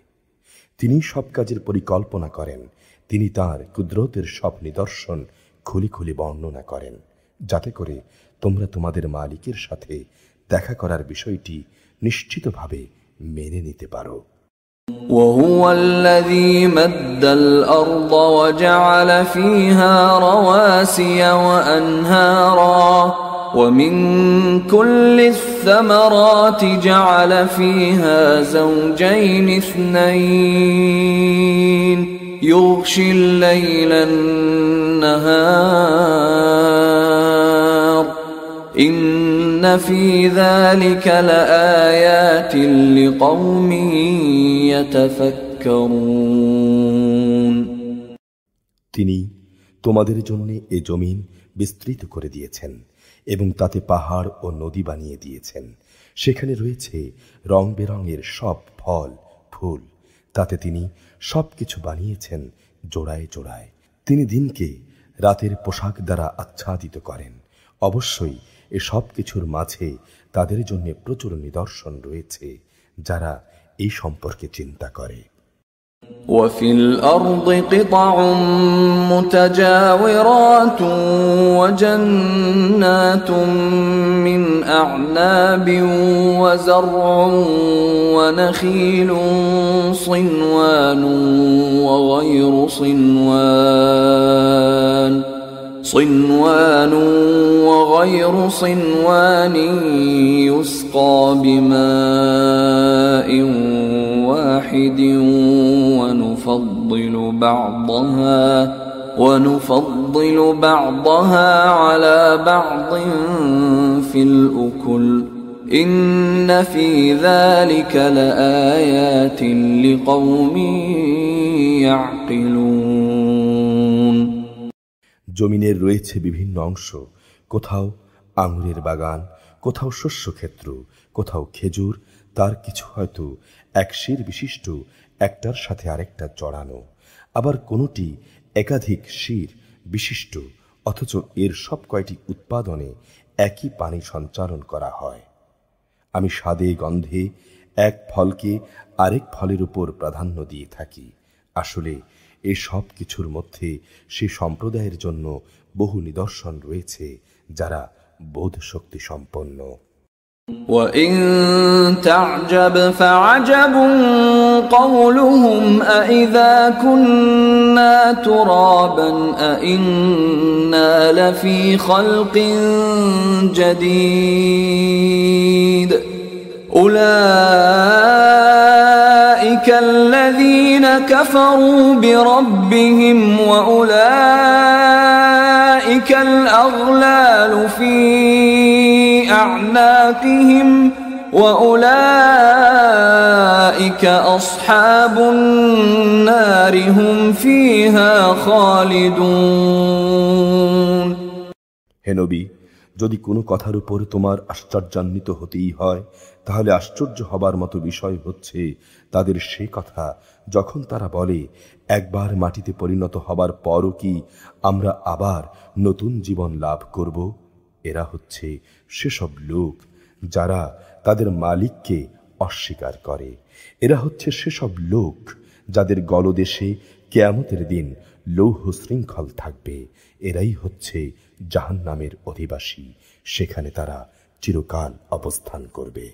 তিনি সব কাজের পরিকল্পনা করেন। তিনি তাঁর কুদরতের সব নিদর্শন খুলি খুলি বর্ণনা করেন, যাতে করে তোমরা তোমাদের মালিকের সাথে দেখা করার বিষয়টি নিশ্চিতভাবে মেনে নিতে পারো। وهو الذي مد الأرض وجعل فيها رواسي وأنهارا ومن كل الثمرات جعل فيها زوجين اثنين يغشي الليل النهار إن في ذلك لآيات لقوم يتفكرون। তিনি তোমাদের জন্য এ জমিন বিস্তৃত করে দিয়েছেন এবং তাতে পাহাড় ও নদী বানিয়ে দিয়েছেন। সেখানে রয়েছে রং বেরঙের সব ফল ফুল। তাতে তিনি সবকিছু বানিয়েছেন জোড়ায় জোড়ায়। তিনি দিনকে রাতের পোশাক দ্বারা আচ্ছাদিত করেন। অবশ্যই এ সব কিছুর মাঝে তাদের জন্য প্রচুর নিদর্শন রয়েছে যারা এই সম্পর্কে চিন্তা করে। وفي الأرض قطع متجاورات وجنات من أعناب وزرع ونخيل صنوان وغير صنوان يسقى بماء واحد ونفضل ونفضل بعضها على بعض في الأكل إن في ذلك لآيات لقوم يعقلون। জমিনের রয়েছে বিভিন্ন অংশ, কোথাও আঙুরের বাগান, কোথাও শস্যক্ষেত্র, কোথাও খেজুর, তার কিছু হয়তো এক শির বিশিষ্ট, একটার সাথে আরেকটা জড়ানো, আবার কোনোটি একাধিক শির বিশিষ্ট, অথচ এর সব কয়টি উৎপাদনে একই পানি সঞ্চালন করা হয়। আমি স্বাদে গন্ধে এক ফলকে আরেক ফলের উপর প্রাধান্য দিয়ে থাকি। আসলে এই সব কিছুর মধ্যে সে সম্প্রদায়ের জন্য বহু নিদর্শন রয়েছে যারা বোধ শক্তি সম্পন্ন। وَإِن تَعْجَبْ فَعَجَبٌ قَوْلُهُمْ أَإِذَا كُنَّا تُرَابًا أَإِنَّا لَفِي خَلْقٍ جَدِيدٍ أُولَئِكَ الَّذِينَ كَفَرُوا بِرَبِّهِمْ وَأُولَئِكَ الْأَغْلَالُ فِي أعناقهم وأولئك أصحاب النار هم فيها خالدون। হে নবী, যদি কোনো কথার উপর তোমার আশ্চর্যান্বিত হতেই হয়, তাহলে আশ্চর্য হবার মতো বিষয় হচ্ছে তাদের সে কথা যখন তারা বলে, একবার মাটিতে পরিণত হবার পরও কি আমরা আবার নতুন জীবন লাভ করব? এরা হচ্ছে সেসব লোক যারা তাদের মালিককে অস্বীকার করে। এরা হচ্ছে সেসব লোক যাদের গলদেশে কিয়ামতের দিন লৌহ শৃঙ্খল থাকবে। এরাই হচ্ছে জাহান্নামের অধিবাসী, সেখানে তারা চিরকাল অবস্থান করবে।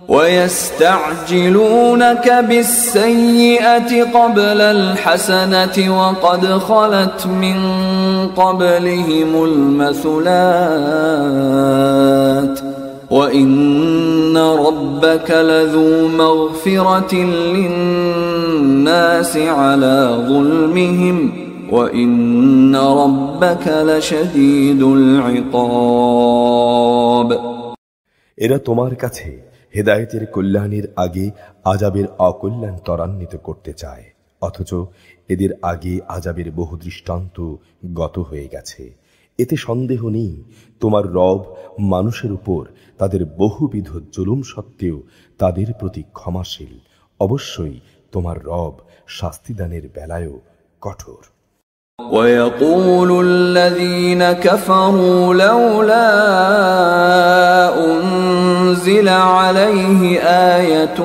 وَيَسْتَعْجِلُونَكَ بِالسَّيِّئَةِ قَبْلَ الْحَسَنَةِ وَقَدْ خَلَتْ مِنْ قَبْلِهِمُ الْمَثُلَاتُ وَإِنَّ رَبَّكَ لَذُو مَغْفِرَةٍ لِلنَّاسِ عَلَى ظُلْمِهِمْ وَإِنَّ رَبَّكَ لَشَدِيدُ الْعِقَابِ। এরা তোমার কাছে হেদায়েতের কল্যাণের আগে আযাবের অকল্যাণ ত্বরান্বিত করতে চায়, অথচ এদের আগে আযাবের বহু দৃষ্টান্ত গত হয়ে গেছে। এতে সন্দেহ নেই তোমার রব মানুষের উপর তাদের বহুবিধ জুলুম সত্ত্বেও তাদের প্রতি ক্ষমাশীল। অবশ্যই তোমার রব শাস্তিদানের বেলায়ও কঠোর। وَيَقُولُ الَّذِينَ كَفَرُوا لَوْلَا أُنْزِلَ عَلَيْهِ آيَةٌ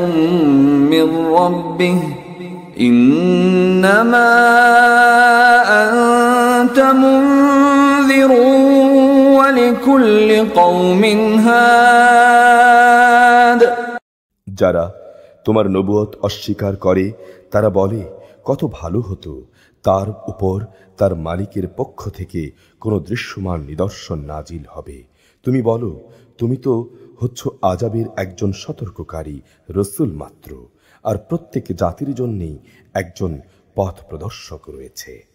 مِّن رَّبِّهِ إِنَّمَا أَنْتَ مُنذِرٌ وَلِكُلِّ قَوْمٍ هَادٍ। যারা তোমার নবুয়ত অস্বীকার করে তারা বলে, কত ভালো হতো তার উপর তার মালিকের পক্ষ থেকে কোনো দৃশ্যমান নিদর্শন নাজিল হবে। তুমি বলো, তুমি তো হচ্ছ আযাবের একজন সতর্ককারী রসুল মাত্র, আর প্রত্যেক জাতির জন্যই একজন পথ প্রদর্শক রয়েছে।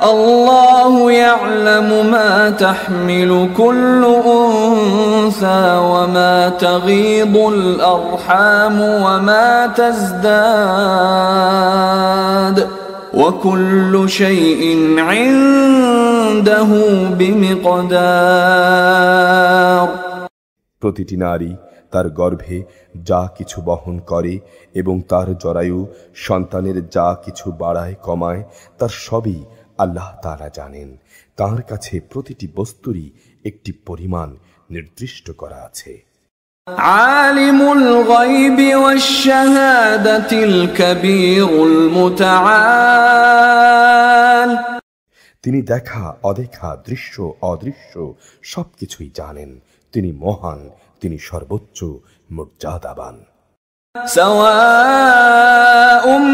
আল্লাহু ইয়ালামু মা তাহমিলু কুল্লু উনসা ওয়া মা তাগীদুল আরহাম ওয়া মা তাজদাদ وَكُلُّ شَيْءٍ عِندَهُ بِمِقْدَارٍ। প্রতিটি নারী তার গর্ভে যা কিছু বহন করে এবং তার জরায়ু সন্তানের যা কিছু বাড়ায় কমায়, তার সবই আল্লাহ তাআলা জানেন। তার কাছে প্রতিটি বস্তুরই একটি পরিমাণ নির্দিষ্ট করা আছে। আলিমুল গায়বি ওয়াশ শাহাদাতিল কাবীরুল মুতাআল। তিনি দেখা অদেখা, দৃশ্য অদৃশ্য সবকিছুই জানেন। তিনি মহান, তিনি সর্বোচ্চ মর্যাদাবান। সাওয়াউম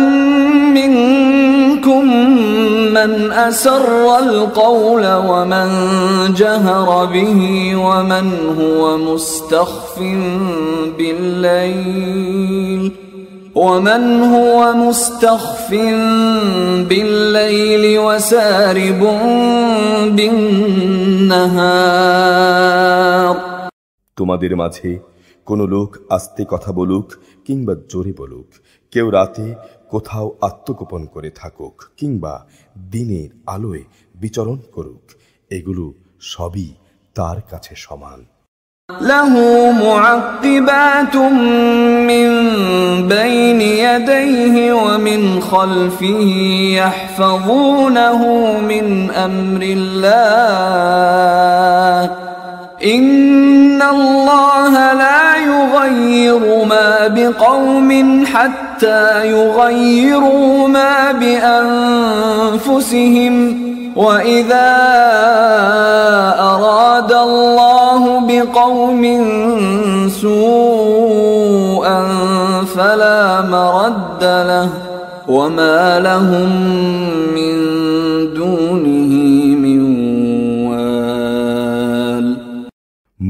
মিনকুম মান আসররাল কওলা ওয়া মান জাহারা বিহি ওয়া মান হুয়া মুস্তাখফিন বিল লাইল ومن هو مستخف بالليل وسارب بالنهار। তোমাদের মাঝে কোনো লোক আস্তে কথা বলুক কিংবা জোরে বলুক, কেউ রাতে কোথাও আত্মগোপন করে থাকুক কিংবা দিনের আলোয় বিচরণ করুক, এগুলো সবই তার কাছে সমান। له معقبات من بين يديه ومن خلفه يحفظونه من أمر الله إن الله لا يغير ما بقوم حتى يغيروا ما بأنفسهم وإذا أراد الله بقوم سوءا فلا مرد له وما لهم من دونه من وال।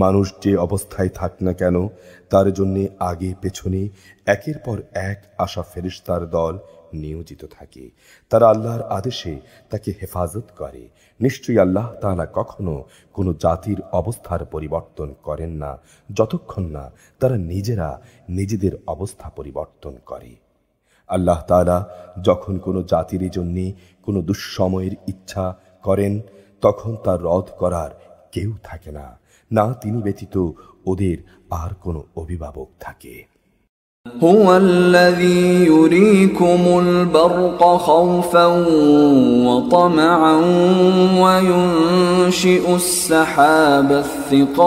মানুষ যে অবস্থায় থাক না কেন, তার জন্য আগে পেছনে একের পর এক আসা ফেরেশতার দল নিয়োজিত থাকে। তারা আল্লাহর আদেশে তাকে হেফাজত করে। নিশ্চয়ই আল্লাহ তাআলা কখনো কোনো জাতির অবস্থার পরিবর্তন করেন না যতক্ষণ না তারা নিজেরা নিজেদের অবস্থা পরিবর্তন করে। আল্লাহ তাআলা যখন কোনো জাতির জন্য কোনো দুঃসময়ের ইচ্ছা করেন, তখন তা রদ করার কেউ থাকে না, না তিনি ব্যতীত ওদের আর কোনো অভিভাবক থাকে। هو الذي يريكم البرق خوفا وطمعا وينشئ السحاب الثقال।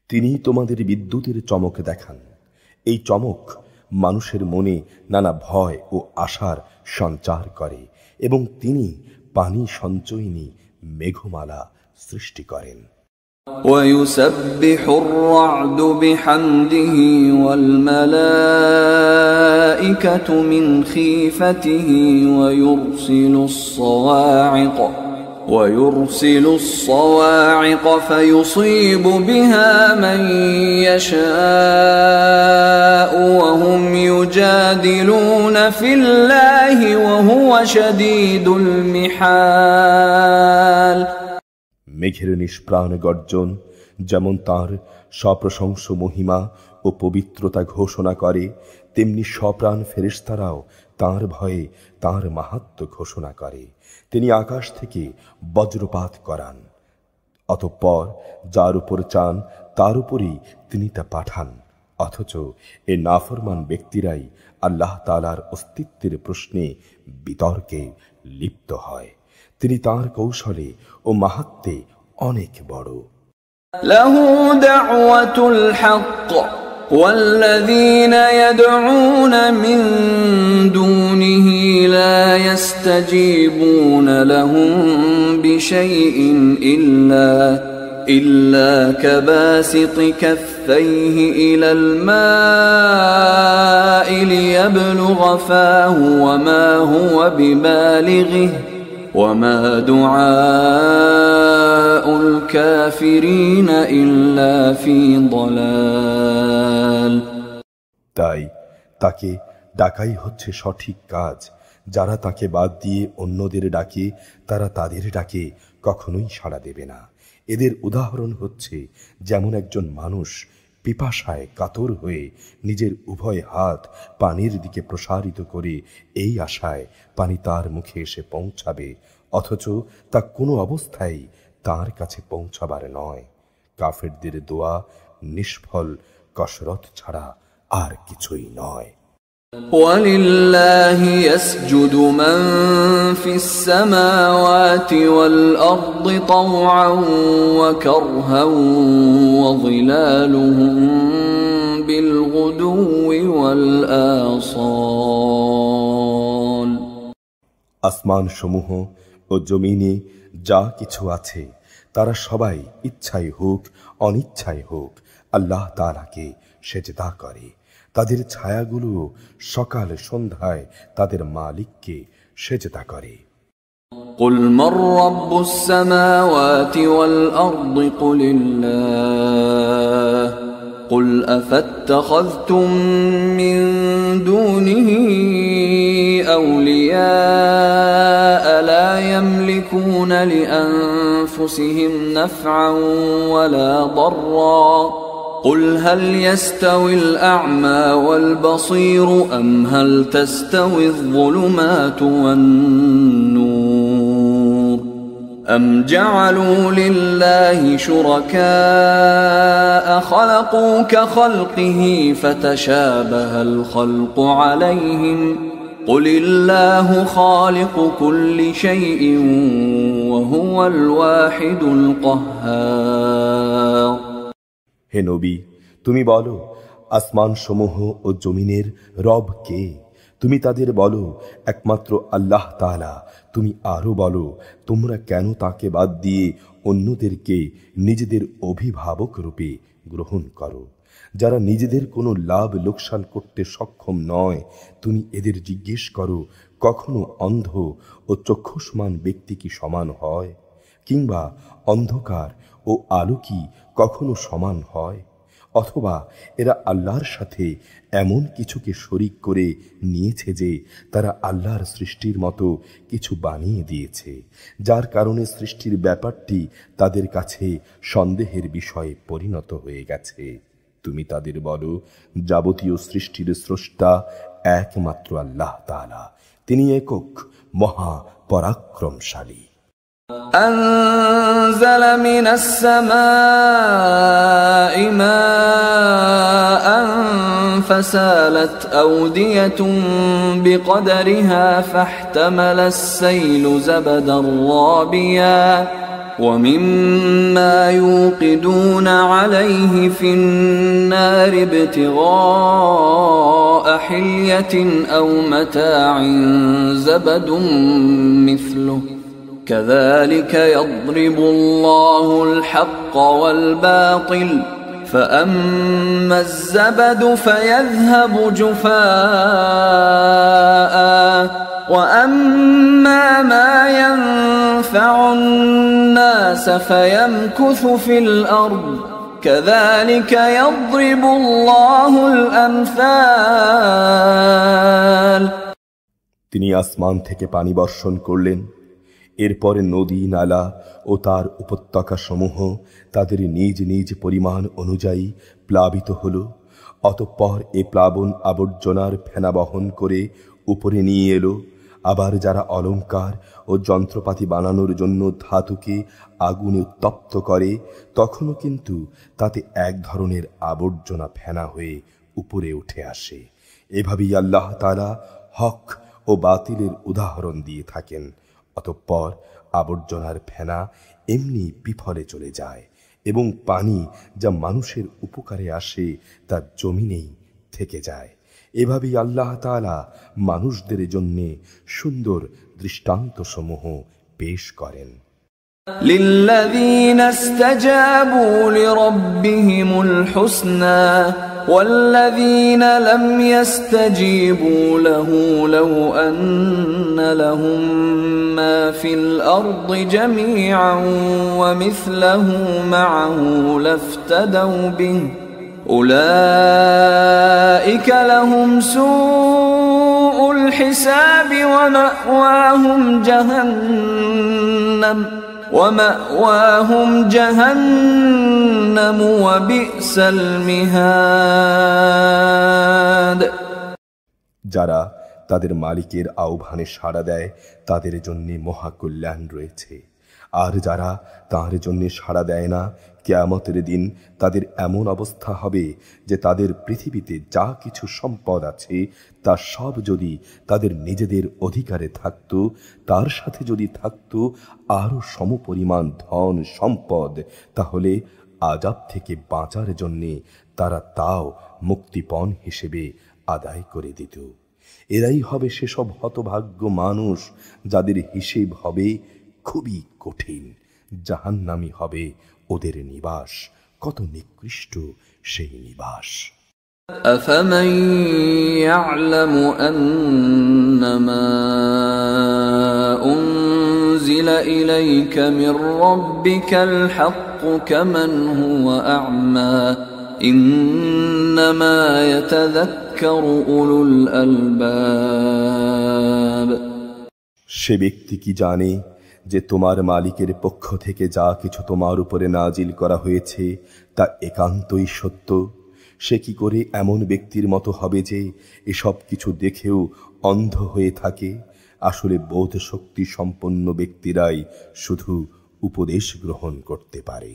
তিনি তোমাদের বিদ্যুতের চমক দেখান। এই চমক মানুষের মনে নানা ভয় ও আশার সঞ্চার করে এবং তিনি পানি সঞ্চয়িনী মেঘমালা সৃষ্টি করেন। ويسبح الرعد بحمده والملائكة من خيفته ويرسل الصواعق فيصيب بها من يشاء وهم يجادلون في الله وهو شديد المحال। মেঘের নিষ্প্রাণ গর্জন যেমন তার সপ্রশংস মহিমা ও পবিত্রতা ঘোষণা করে, তেমনি সপ্রাণ ফেরেশতারাও তার ভয়ে তার মাহাত্ম্য ঘোষণা করে। তিনি আকাশ থেকে বজ্রপাত করান, অতঃপর যার উপর চান তার উপরই তিনি তা পাঠান, অথচ এ নাফরমান ব্যক্তিরাই আল্লাহ তাআলার অস্তিত্বের প্রশ্নে বিতর্কে লিপ্ত হয়। তিনি তার কৌশলে ও মাহাত্ম্যে অনেক বড়। লাহু দাওয়াতুল হক والذين يدعون من دونه لا يستجيبون لهم بشيء إلا كباسط كفيه إلى الماء ليبلغ فاه وما هو ببالغه وما دعاء الكافرين إلا في ضلال। তাই তাকে ডাকাই হচ্ছে সঠিক কাজ। যারা তাকে বাদ দিয়ে অন্যদের ডাকে, তারা তাদের ডাকে কখনোই সাড়া দেবে না। এদের উদাহরণ হচ্ছে যেমন একজন মানুষ পিপাসায় কাতর হয়ে নিজের উভয় হাত পানির দিকে প্রসারিত করে এই আশায় পানি তার মুখে এসে পৌঁছাবে, অথচ তা কোনো অবস্থায় তার কাছে পৌঁছাবার নয়। কাফেরদের দোয়া নিষ্ফল কসরত ছাড়া আর কিছুই নয়। وَلِلَّهِ يَسْجُدُ مَن فِي السَّمَاوَاتِ وَالْأَرْضِ طَوْعًا وَكَرْهًا وَظِلَالُهُم بِالْغُدُوِّ وَالْآصَالِ। আসমান সমূহ ও জমিনে যা কিছু আছে তারা সবাই ইচ্ছাই হোক অনিচ্ছাই হোক আল্লাহ তাআলাকে সেজদা করে। তাদের ছায়াগুলো সকাল সন্ধ্যায় তাদের মালিককে সেজদা করে। قُلْ مَنْ رَبُّ السَّمَاوَاتِ وَالْأَرْضِ قُلِ اللَّهُ قل أفاتخذتم من دونه أولياء لا يملكون لأنفسهم نفعا ولا ضرا قل هل يستوي الأعمى والبصير أم هل تستوي الظلمات والنور أم جعلوا لله شركاء خلقوا كخلقه فتشابه الخلق عليهم قل الله خالق كل شيء وهو الواحد القهار হে নবী, তুমি বলো, আসমান সমূহ ও জমিনের রব কে? তুমি তাদের বলো, একমাত্র আল্লাহ তাআলা। তুমি আরো বলো, তোমরা কেন তাকে বাদ দিয়ে অন্যদেরকে নিজেদের অভিভাবক রূপে গ্রহণ করো, যারা নিজেদের কোনো লাভ লোকসান করতে সক্ষম নয়? তুমি এদের জিজ্ঞেস করো, কখনো অন্ধ ও চক্ষুষ্মান ব্যক্তি কি সমান হয়? কিংবা অন্ধকার ও আলো কি কখনো সমান হয়? অথবা এরা আল্লাহর সাথে এমন কিছুকে শরিক করে নিয়েছে যে তারা আল্লাহর সৃষ্টির মতো কিছু বানিয়ে দিয়েছে, যার কারণে সৃষ্টির ব্যাপারটি তাদের কাছে সন্দেহের বিষয়ে পরিণত হয়ে গেছে। তুমি তাদের বলো, যাবতীয় সৃষ্টির স্রষ্টা একমাত্র আল্লাহ তাআলা, তিনি একক, মহা পরাক্রমশালী। أنزل من السماء ماء فسالت أودية بقدرها فاحتمل السيل زبدا رابيا ومما يوقدون عليه في النار ابتغاء حلية أو متاع زبد مثله كذلك يضرب الله الحق والباطل فأما الزبد فيذهب جفاء وأما ما ينفع الناس فيمكث في الأرض كذلك يضرب الله الأمثال তিনি আসমান থেকে পানি বর্ষণ করলেন, এরপরে নদী নালা ও তার উপত্যকা সমূহ তাদের নিজ নিজ পরিমাণ অনুযায়ী প্লাবিত হল। অতঃপর এ প্লাবন আবর্জনার ফেনা বহন করে উপরে নিয়ে এলো। আবার যারা অলংকার ও যন্ত্রপাতি বানানোর জন্য ধাতুকে আগুনে উত্তপ্ত করে, তখনও কিন্তু তাতে এক ধরনের আবর্জনা ফেনা হয়ে উপরে উঠে আসে। এভাবেই আল্লাহ তাআলা হক ও বাতিলের উদাহরণ দিয়ে থাকেন। অতঃপর আবর্জনার ফেনা এমনি বিফলে চলে যায় এবং পানি যা মানুষের উপকারে আসে তা জমিনেই থেকে যায়। এভাবেই আল্লাহ তাআলা মানুষদের জন্য সুন্দর দৃষ্টান্তসমূহ পেশ করেন। للذين استجابوا لربهم الحسنى والذين لم يستجيبوا له لو أن لهم ما في الأرض جميعا ومثله معه لافتدوا به أولئك لهم سوء الحساب ومأواهم جهنم وبئس المهاد যারা তাদের মালিকের আহ্বানে সাড়া দেয় তাদের জন্য মহাকল্যাণ রয়েছে, আর যারা তাঁর জন্য সাড়া দেয় না, কিয়ামতের দিন তাদের এমন অবস্থা হবে যে তাদের পৃথিবীতে যা কিছু সম্পদ আছে তা সব যদি তাদের নিজেদের অধিকারে থাকত, তার সাথে যদি থাকত আরও সমপরিমাণ ধন সম্পদ, তাহলে আযাব থেকে বাঁচার জন্যে তারা তাও মুক্তিপণ হিসেবে আদায় করে দিত। এরাই হবে সেসব হতভাগ্য মানুষ যাদের হিসেব হবে খুবই কঠিন। জাহান্নামী হবে ওদের নিবাস, কত নিকৃষ্ট সেই নিবাস। أفمن يعلم أنما أنزل إليك من ربك الحق كمن هو أعمى إنما يتذكر أولو الألباب সে ব্যক্তি কি জানে যে তোমার মালিকের পক্ষ থেকে যা কিছু তোমার উপরে নাজিল করা হয়েছে তা একান্তই সত্য। সে কি করে এমন ব্যক্তির মতো হবে যে এসব কিছু দেখেও অন্ধ হয়ে থাকে? আসলে বোধ শক্তি সম্পন্ন ব্যক্তিরাই শুধু উপদেশ গ্রহণ করতে পারে।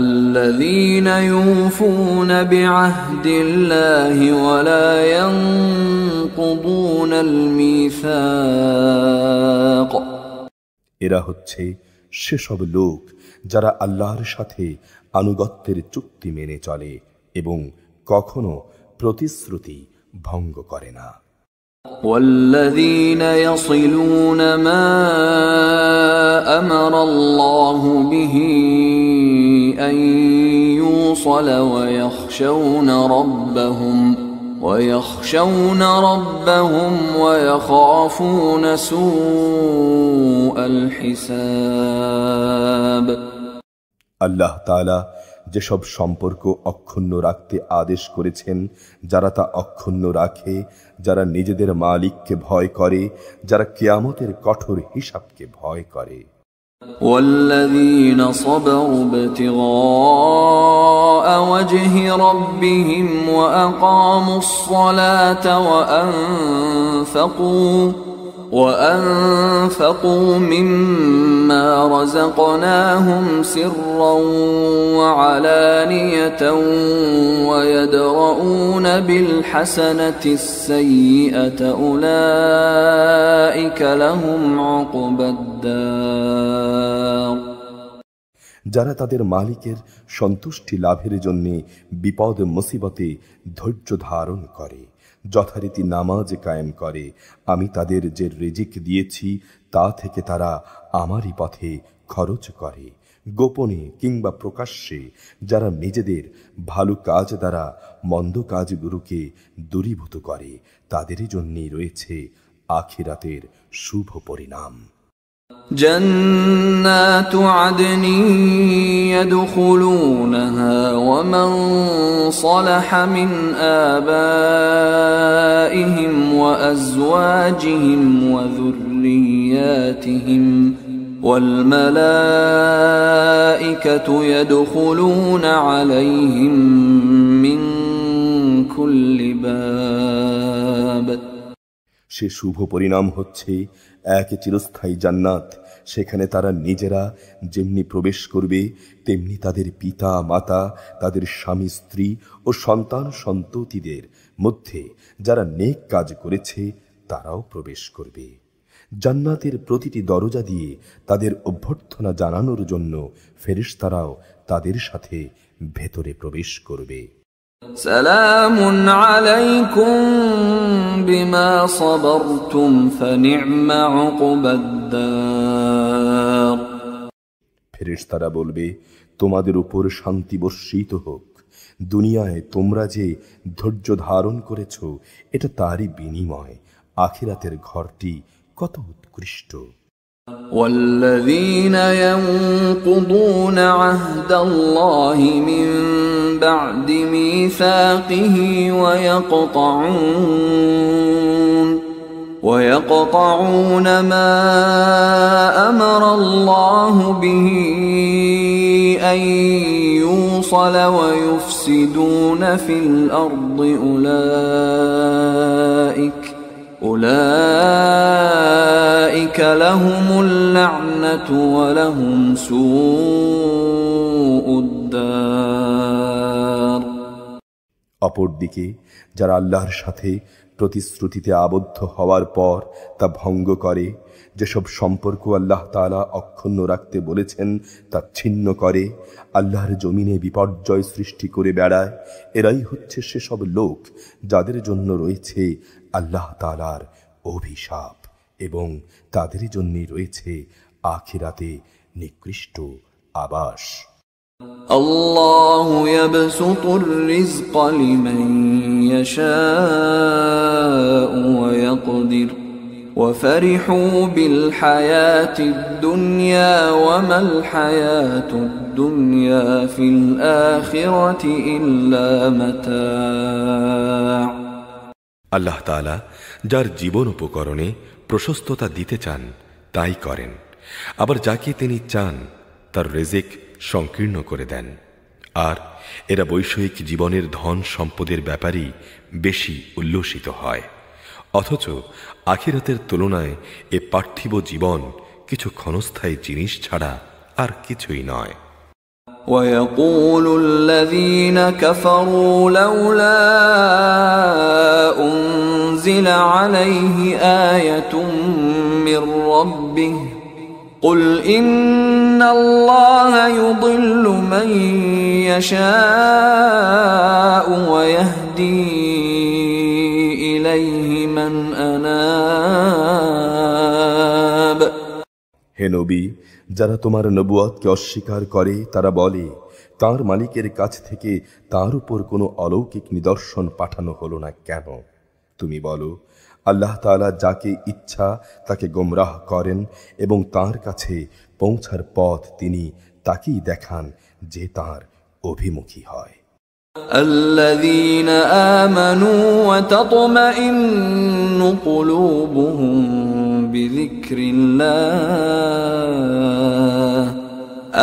الذين يوفون بعهد الله ولا ينقضون الميثاق এরা হচ্ছে সেসব লোক যারা আল্লাহর সাথে আনুগত্যের চুক্তি মেনে চলে এবং কখনো প্রতিশ্রুতি ভঙ্গ করে না। والذين يصلون ما أمر الله به أن يوصل ويخشون ربهم ويخافون سوء الحساب আল্লাহ তাআলা যেসব সম্পর্ক অক্ষুণ্ণ রাখতে আদেশ করেছেন, যারা তা অক্ষুণ্ণ রাখে, যারা নিজেদের মালিককে ভয় করে, যারা কিয়ামতের কঠোর হিসাবকে ভয় করে। والذين صبروا ابتغاء وجه ربهم وأقاموا الصلاة وأنفقوا مما رزقناهم سرا وعلانية ويدرؤون بالحسنة السيئة أولئك لهم عقبى الدار যারা তাদের মালিকের সন্তুষ্টি লাভের জন্য বিপদ মুসিবতে ধৈর্য ধারণ করে, যথারীতি নামাজ কায়েম করে, আমি তাদের যে রিজিক দিয়েছি তা থেকে তারা আমারই পথে খরচ করে, গোপনে কিংবা প্রকাশ্যে, যারা নিজেদের ভালো কাজ দ্বারা মন্দ কাজগুলোকে দূরীভূত করে, তাদেরই জন্যই রয়েছে আখিরাতের শুভ পরিণাম। جنات عدن يدخلونها ومن صلح من آبائهم وأزواجهم وذرياتهم والملائكة يدخلون عليهم من كل باب সে শুভ পরিণাম হচ্ছে এক চিরস্থায়ী জান্নাত। সেখানে তারা নিজেরা যেমনি প্রবেশ করবে, তেমনি তাদের পিতা মাতা, তাদের স্বামী স্ত্রী ও সন্তান সন্ততিদের মধ্যে যারা নেক কাজ করেছে তারাও প্রবেশ করবে। জান্নাতের প্রতিটি দরজা দিয়ে তাদের অভ্যর্থনা জানানোর জন্য ফেরেশতারাও তাদের সাথে ভেতরে প্রবেশ করবে। سلام عليكم بما صبرتم فنعم عقبى الدار ফেরেশতারা বলবে, তোমাদের উপর শান্তি বর্ষিত হোক। দুনিয়ায় তোমরা যে ধৈর্য ধারণ করেছ এটা তারই বিনিময়। আখিরাতের ঘরটি কত উৎকৃষ্ট। والذين ينقضون عهد الله من بعد ميثاقه ويقطعون ما أمر الله به أن يوصل ويفسدون في الأرض أولئك لهم اللعنة ولهم سوء الدار অপরদিকে যারা আল্লাহর সাথে প্রতিশ্রুতিতে আবদ্ধ হওয়ার পর তা ভঙ্গ করে, যেসব সম্পর্ক আল্লাহ তাআলা অক্ষুণ্ণ রাখতে বলেছেন তা ছিন্ন করে, আল্লাহর জমিনে বিপর্যয় সৃষ্টি করে বেড়ায়, এরাই হচ্ছে সেসব লোক যাদের জন্য রয়েছে আল্লাহ তাআলার অভিশাপ এবং তাদের জন্যই রয়েছে আখিরাতে নিকৃষ্ট আবাস। الله يبسط الرزق لمن يشاء ويقدر وفرحوا بالحياة الدنيا وما الحياة الدنيا في الآخرة إلا متاع। আল্লাহ তাআলা যার জীবন উপকরণে প্রশস্ততা দিতে চান তাই করেন, আবার যাকে তিনি চান তার রিজিক সংকীর্ণ করে দেন। আর এরা বৈষয়িক জীবনের ধন সম্পদের ব্যাপারেই বেশি উল্লসিত হয়, অথচ আখিরাতের তুলনায় এ পার্থিব জীবন কিছু ক্ষণস্থায়ী জিনিস ছাড়া আর কিছুই নয়। ويقول الذين كفروا لولا أنزل عليه آية من ربه قل إن الله يضل من يشاء ويهدي إليه من أناب। হে নবী, যারা তোমার নবুয়তকে অস্বীকার করে তারা বলে, তার মালিকের কাছ থেকে তার উপর কোনো অলৌকিক নিদর্শন পাঠানো হলো না কেন? তুমি বলো, আল্লাহ তাআলা যাকে ইচ্ছা তাকে গোমরাহ করেন এবং তার কাছে পৌঁছার পথ তিনি তাকেই দেখান যে তার অভিমুখী হয়। الذين آمنوا وتطمئن قلوبهم بذكر الله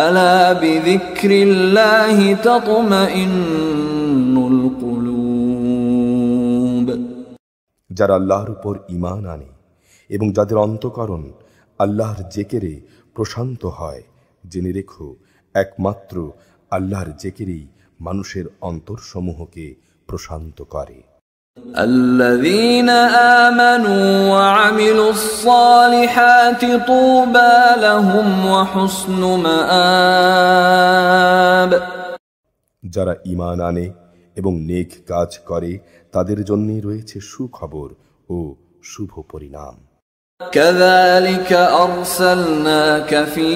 ألا بذكر الله تطمئن القلوب। যারা আল্লাহর উপর ঈমান আনে এবং যাদের অন্তঃকরণ আল্লাহর জিকিরে প্রশান্ত হয়, জেনে রেখো একমাত্র আল্লাহর জিকিরই মানুষের অন্তরসমূহকে প্রশান্ত করে। الذين آمنوا وعملوا الصالحات طوبى لهم وحسن مآب। যারা ঈমান আনে এবং নেক কাজ করে তাদের জন্যই রয়েছে সুখবর ও শুভ পরিণাম। كذلك أرسلناك في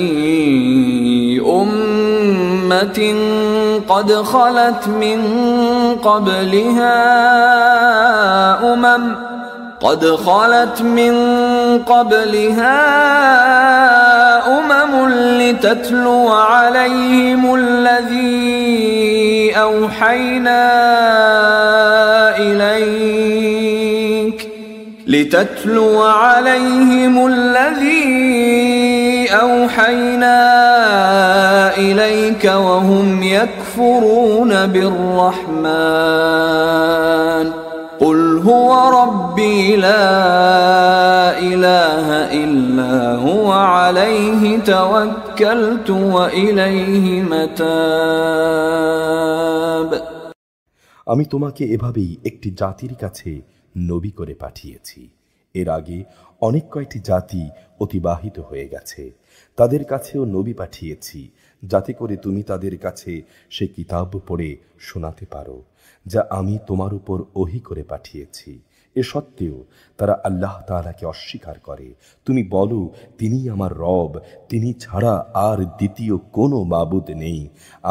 أمة قد خلت من قبلها أمم لتتلو عليهم الذي أوحينا إليك وهم يكفرون بالرحمن قل هو ربي لا إله إلا هو عليه توكلت وإليه متاب। আমি তোমাকে এভাবেই একটি জাতির কাছে নবী করে পাঠিয়েছি। এর আগে অনেক কয়টি জাতি অতিবাহিত হয়ে গেছে, তাদের কাছেও নবী পাঠিয়েছি যাতে করে তুমি তাদের কাছে সে কিতাব পড়ে শোনাতে পারো যা আমি তোমার উপর ওহী করে পাঠিয়েছি। এ সত্ত্বেও তারা আল্লাহ তাআলাকে অস্বীকার করে। তুমি বলো, তিনি আমার রব, তিনি ছাড়া আর দ্বিতীয় কোনো মাবুদ নেই,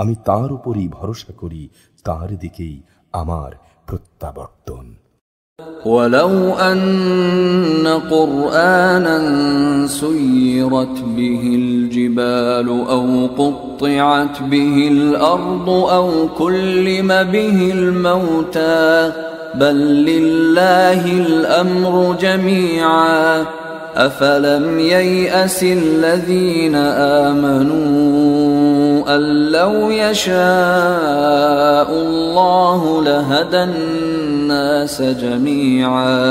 আমি তার উপরই ভরসা করি, তার দিকেই আমার প্রত্যাবর্তন। ولو أن قرآنا سيرت به الجبال أو قطعت به الأرض أو كلم به الموتى بل لله الأمر جميعا أفلم ييأس الذين آمنوا أن لو يشاء الله لهدى الناس جميعا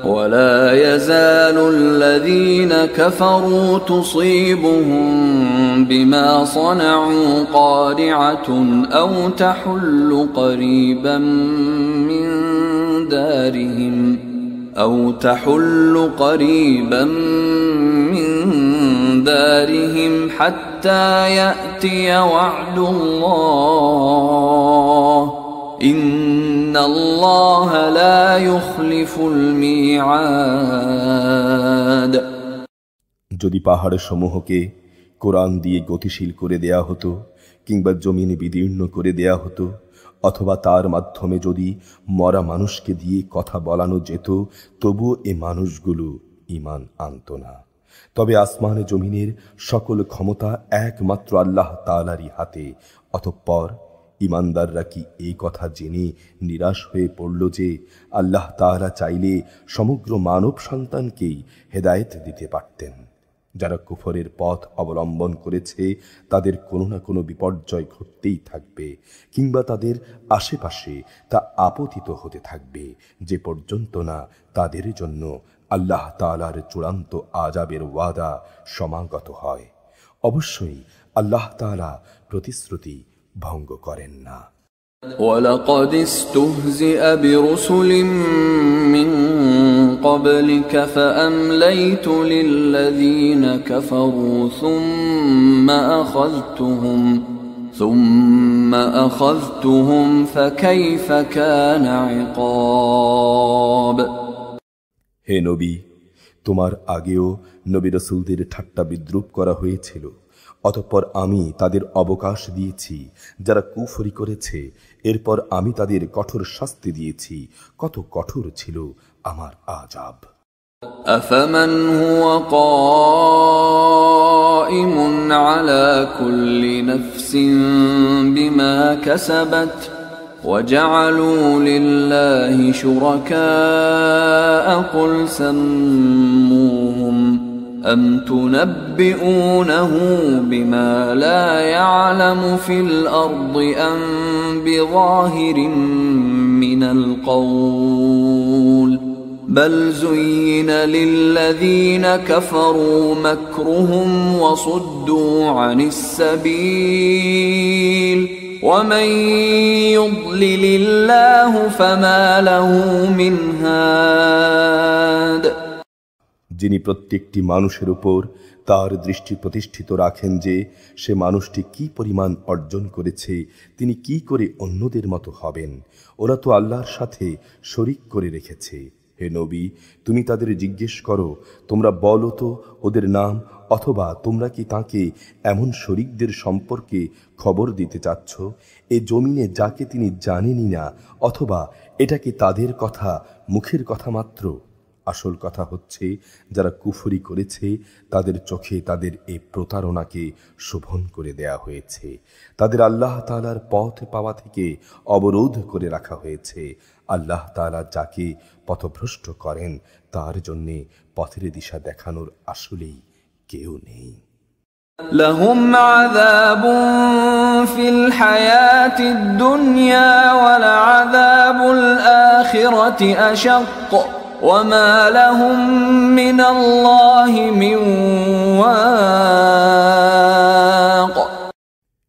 ولا يزال الذين كفروا تصيبهم بما صنعوا قارعة أو تحل قريبا من دارهم حتى يأتي وعد الله إن الله لا يخلف الميعاد। যদি পাহাড় সমূহকে কোরআন দিয়ে গতিশীল করে দেয়া হতো কিংবা জমিনে বিদীর্ণ করে দেয়া হতো, অথবা তার মাধ্যমে যদি মরা মানুষকে দিয়ে কথা বলানো যেত, তবুও এ মানুষগুলো ঈমান আনত না। তবে আসমান জমিনের সকল ক্ষমতা একমাত্র আল্লাহ তাআলারই হাতে। অতঃপর ঈমানদাররা কি এই কথা জেনে নিরাশ হয়ে পড়ল যে আল্লাহ তাআলা চাইলে সমগ্র মানব সন্তানকেই হেদায়েত দিতে পারতেন? যারা কুফরের পথ অবলম্বন করেছে তাদের কোনো না কোনো বিপর্যয় ঘটতেই থাকবে, কিংবা তাদের আশেপাশে তা আপতিত হতে থাকবে, যে পর্যন্ত না তাদের জন্য আল্লাহ তাআলার চূড়ান্ত আযাবের ওয়াদা সমাগত হয়। অবশ্যই আল্লাহ তাআলা প্রতিশ্রুতি ভঙ্গ করেন না। وَلَقَدِ اسْتُهْزِئَ بِرُسُلٍ مِّن قَبْلِكَ فَأَمْلَيْتُ لِلَّذِينَ كَفَرُوا ثُمَّ أَخَذْتُهُمْ فَكَيْفَ كَانَ عِقَابِ। হে নবী, তোমার আগেও নবী রাসূলদের ঠাট্টা বিদ্রূপ করা হয়েছিল। অতঃপর আমি তাদের অবকাশ দিয়েছি যারা কুফরি করেছে, এরপর আমি তাদের কঠোর শাস্তি দিয়েছি। কত কঠোর ছিল আমার আযাব। أَفَمَنْ هُوَ قَائِمٌ عَلَى كُلِّ نَفْسٍ بِمَا كَسَبَتْ وَجَعَلُوا لِلَّهِ شُرَكَاءَ قُلْ سَمُّوهُمْ أَمْ تُنَبِّئُونَهُ بِمَا لَا يَعْلَمُ فِي الْأَرْضِ أَمْ بِظَاهِرٍ مِّنَ الْقَوْلِ بَلْ زُيِّنَ لِلَّذِينَ كَفَرُوا مَكْرُهُمْ وَصُدُّوا عَنِ السَّبِيلِ وَمَن يُضْلِلِ اللَّهُ فَمَا لَهُ مِنْ هَادٍ। যিনি প্রত্যেকটি মানুষের উপর তার দৃষ্টি প্রতিষ্ঠিত রাখেন যে সে মানুষটি কি পরিমাণ অর্জন করেছে, তিনি কি করে অন্যদের মতো হবেন? ওরা তো আল্লাহর সাথে শরীক করে রেখেছে। হে নবী, তুমি তাদের জিজ্ঞেস করো, তোমরা বলো তো ওদের নাম, অথবা তোমরা কি তাকে এমন শরীকদের সম্পর্কে খবর দিতে চাচ্ছ এ জমিনে যাকে তিনি জানেনই না, অথবা এটা কি তাদের কথা, মুখের কথা মাত্র? আসল কথা হচ্ছে, যারা কুফরি করেছে তাদের চোখে তাদের এই প্রতারণাকে শোভন করে দেয়া হয়েছে। তাদের আল্লাহ তাআলার পথ পাওয়া থেকে অবরোধ করে রাখা হয়েছে। আল্লাহ তাআলা যাকে পথভ্রষ্ট করেন তার জন্যে পথের দিশা দেখানোর আসলেই কেউ নেই। لهم عذاب في الحياة الدنيا ولعذاب الآخرة أشق وما لهم من الله من واق।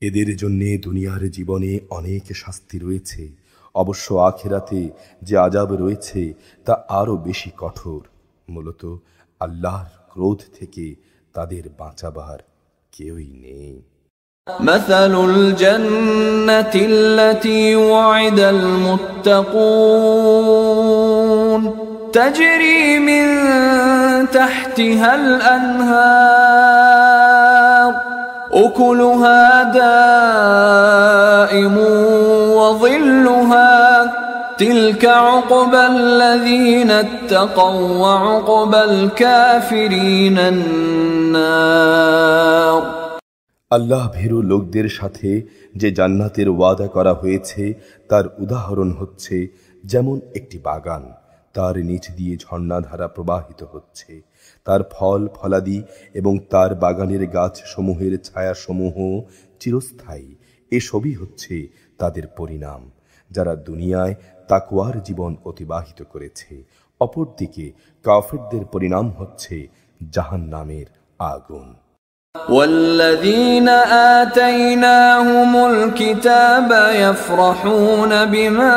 এদের জন্যে দুনিয়ার জীবনে অনেক শাস্তি রয়েছে, অবশ্য আখিরাতে যে আযাব রয়েছে তা আরো বেশি কঠোর। মূলত আল্লাহর ক্রোধ থেকে তাদের বাঁচাবার কেউই নেই। مثل الجنة التي وعد المتقون تجري من تحتها الأنهار أكلها دائم وظلها تلك عقبى الذين اتقوا وعقبى الكافرين النار। আল্লাহ ভীরু লোকদের সাথে যে জান্নাতের ওয়াদা করা হয়েছে তার উদাহরণ হচ্ছে যেমন একটি বাগান, তার নিচ দিয়ে ঝর্ণাধারা প্রবাহিত হচ্ছে, তার ফল ফলাদি এবং তার বাগানের গাছসমূহের ছায়াসমূহ চিরস্থায়ী। এসবই হচ্ছে তাদের পরিণাম যারা দুনিয়ায় তাকওয়ার জীবন অতিবাহিত করেছে। অপরদিকে কাফিরদের পরিণাম হচ্ছে জাহান্নামের আগুন। والذين آتيناهم الكتاب يفرحون بما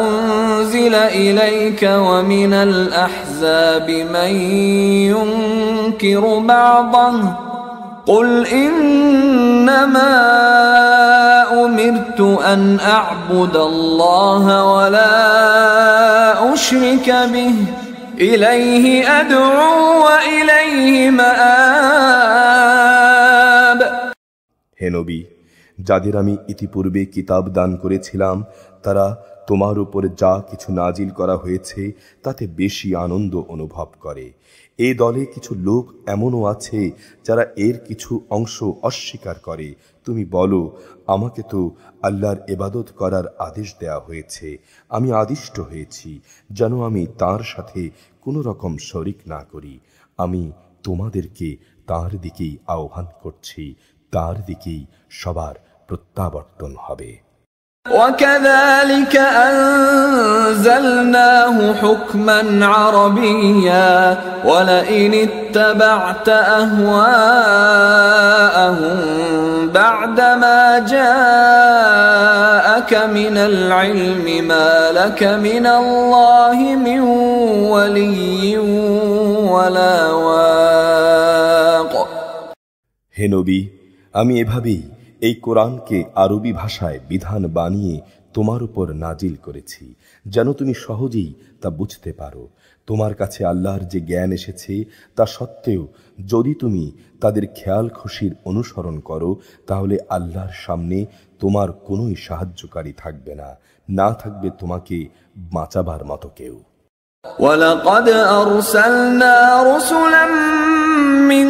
أنزل إليك ومن الأحزاب من ينكر بعضه قل إنما أمرت أن أعبد الله ولا أشرك به إليه أدعو وإليه مآب। হে নবী, যাদের আমি ইতিপূর্বে কিতাব দান করেছিলাম তারা তোমার উপরে যা কিছু নাজিল করা হয়েছে তাতে বেশি আনন্দ অনুভব করে। এ দলে কিছু লোক এমনও আছে যারা এর কিছু অংশ অস্বীকার করে। তুমি বলো, আমাকে তো আল্লাহর ইবাদত করার আদেশ দেয়া হয়েছে, আমি আদিষ্ট হয়েছি যেন আমি তার সাথে কোনো রকম শরিক না করি। আমি তোমাদেরকে তার দিকেই আহ্বান করছি, তার দিকেই সবার প্রত্যাবর্তন হবে। وكذلك أنزلناه حكما عربيا ولئن اتبعت أهواءهم بعدما جاءك من العلم ما لك من الله من ولي ولا واق। হে নবী, আমি এভাবেই এই কোরআনকে আরবি ভাষায় বিধান বানিয়ে তোমার উপর নাজিল করেছি যেন তুমি সহজেই তা বুঝতে পারো। তোমার কাছে আল্লাহর যে জ্ঞান এসেছে তা সত্ত্বেও যদি তুমি তাদের খেয়াল খুশির অনুসরণ করো তাহলে আল্লাহর সামনে তোমার কোনোই সাহায্যকারী থাকবে না, না থাকবে তোমাকে বাঁচাবার মতো কেউ। وَلَقَدْ أَرْسَلْنَا رُسُلًا مِّن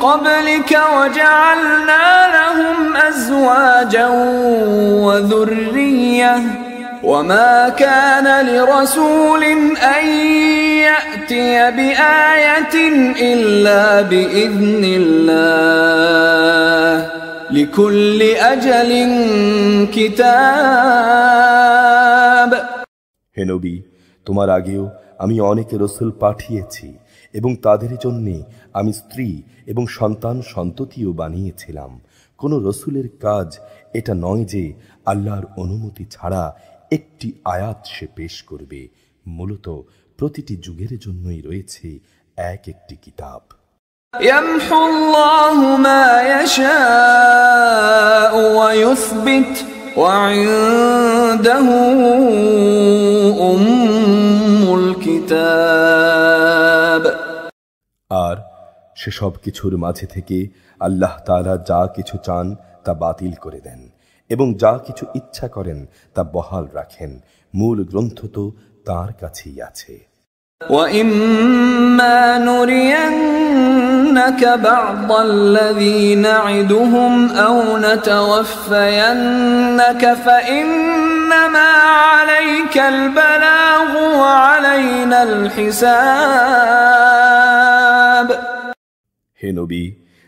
قَبْلِكَ وَجَعَلْنَا لَهُمْ أَزْوَاجًا وَذُرِّيَّةً وَمَا كَانَ لِرَسُولٍ أَن يَأْتِيَ بِآيَةٍ إِلَّا بِإِذْنِ اللَّهِ لِكُلِّ أَجَلٍ كِتَابٌ। হে নবী, তোমার আগেও আমি অনেক রাসূল পাঠিয়েছি এবং তাদের জন্যে আমি স্ত্রী এবং সন্তান সন্ততিও বানিয়েছিলাম। কোন রাসূলের কাজ এটা নয় যে আল্লাহর অনুমতি ছাড়া একটি আয়াত সে পেশ করবে। মূলত প্রতিটি যুগের জন্যই রয়েছে এক একটি কিতাব। يمحو الله ما يشاء ويثبت وعنده أم الكتاب। আর সেসব কিছুর মাঝে থেকে আল্লাহ তাআলা যা কিছু চান তা বাতিল করে দেন এবং যা কিছু ইচ্ছা করেন তা বহাল রাখেন। মূল গ্রন্থ তো তার কাছেই আছে। وَإِمَّا نُرِيَنَّكَ بَعْضَ الَّذِي نَعِدُهُمْ أَوْ نَتَوَفَّيَنَّكَ فَإِنَّمَا عَلَيْكَ الْبَلَاغُ وَعَلَيْنَا الْحِسَابُ। হে নবী,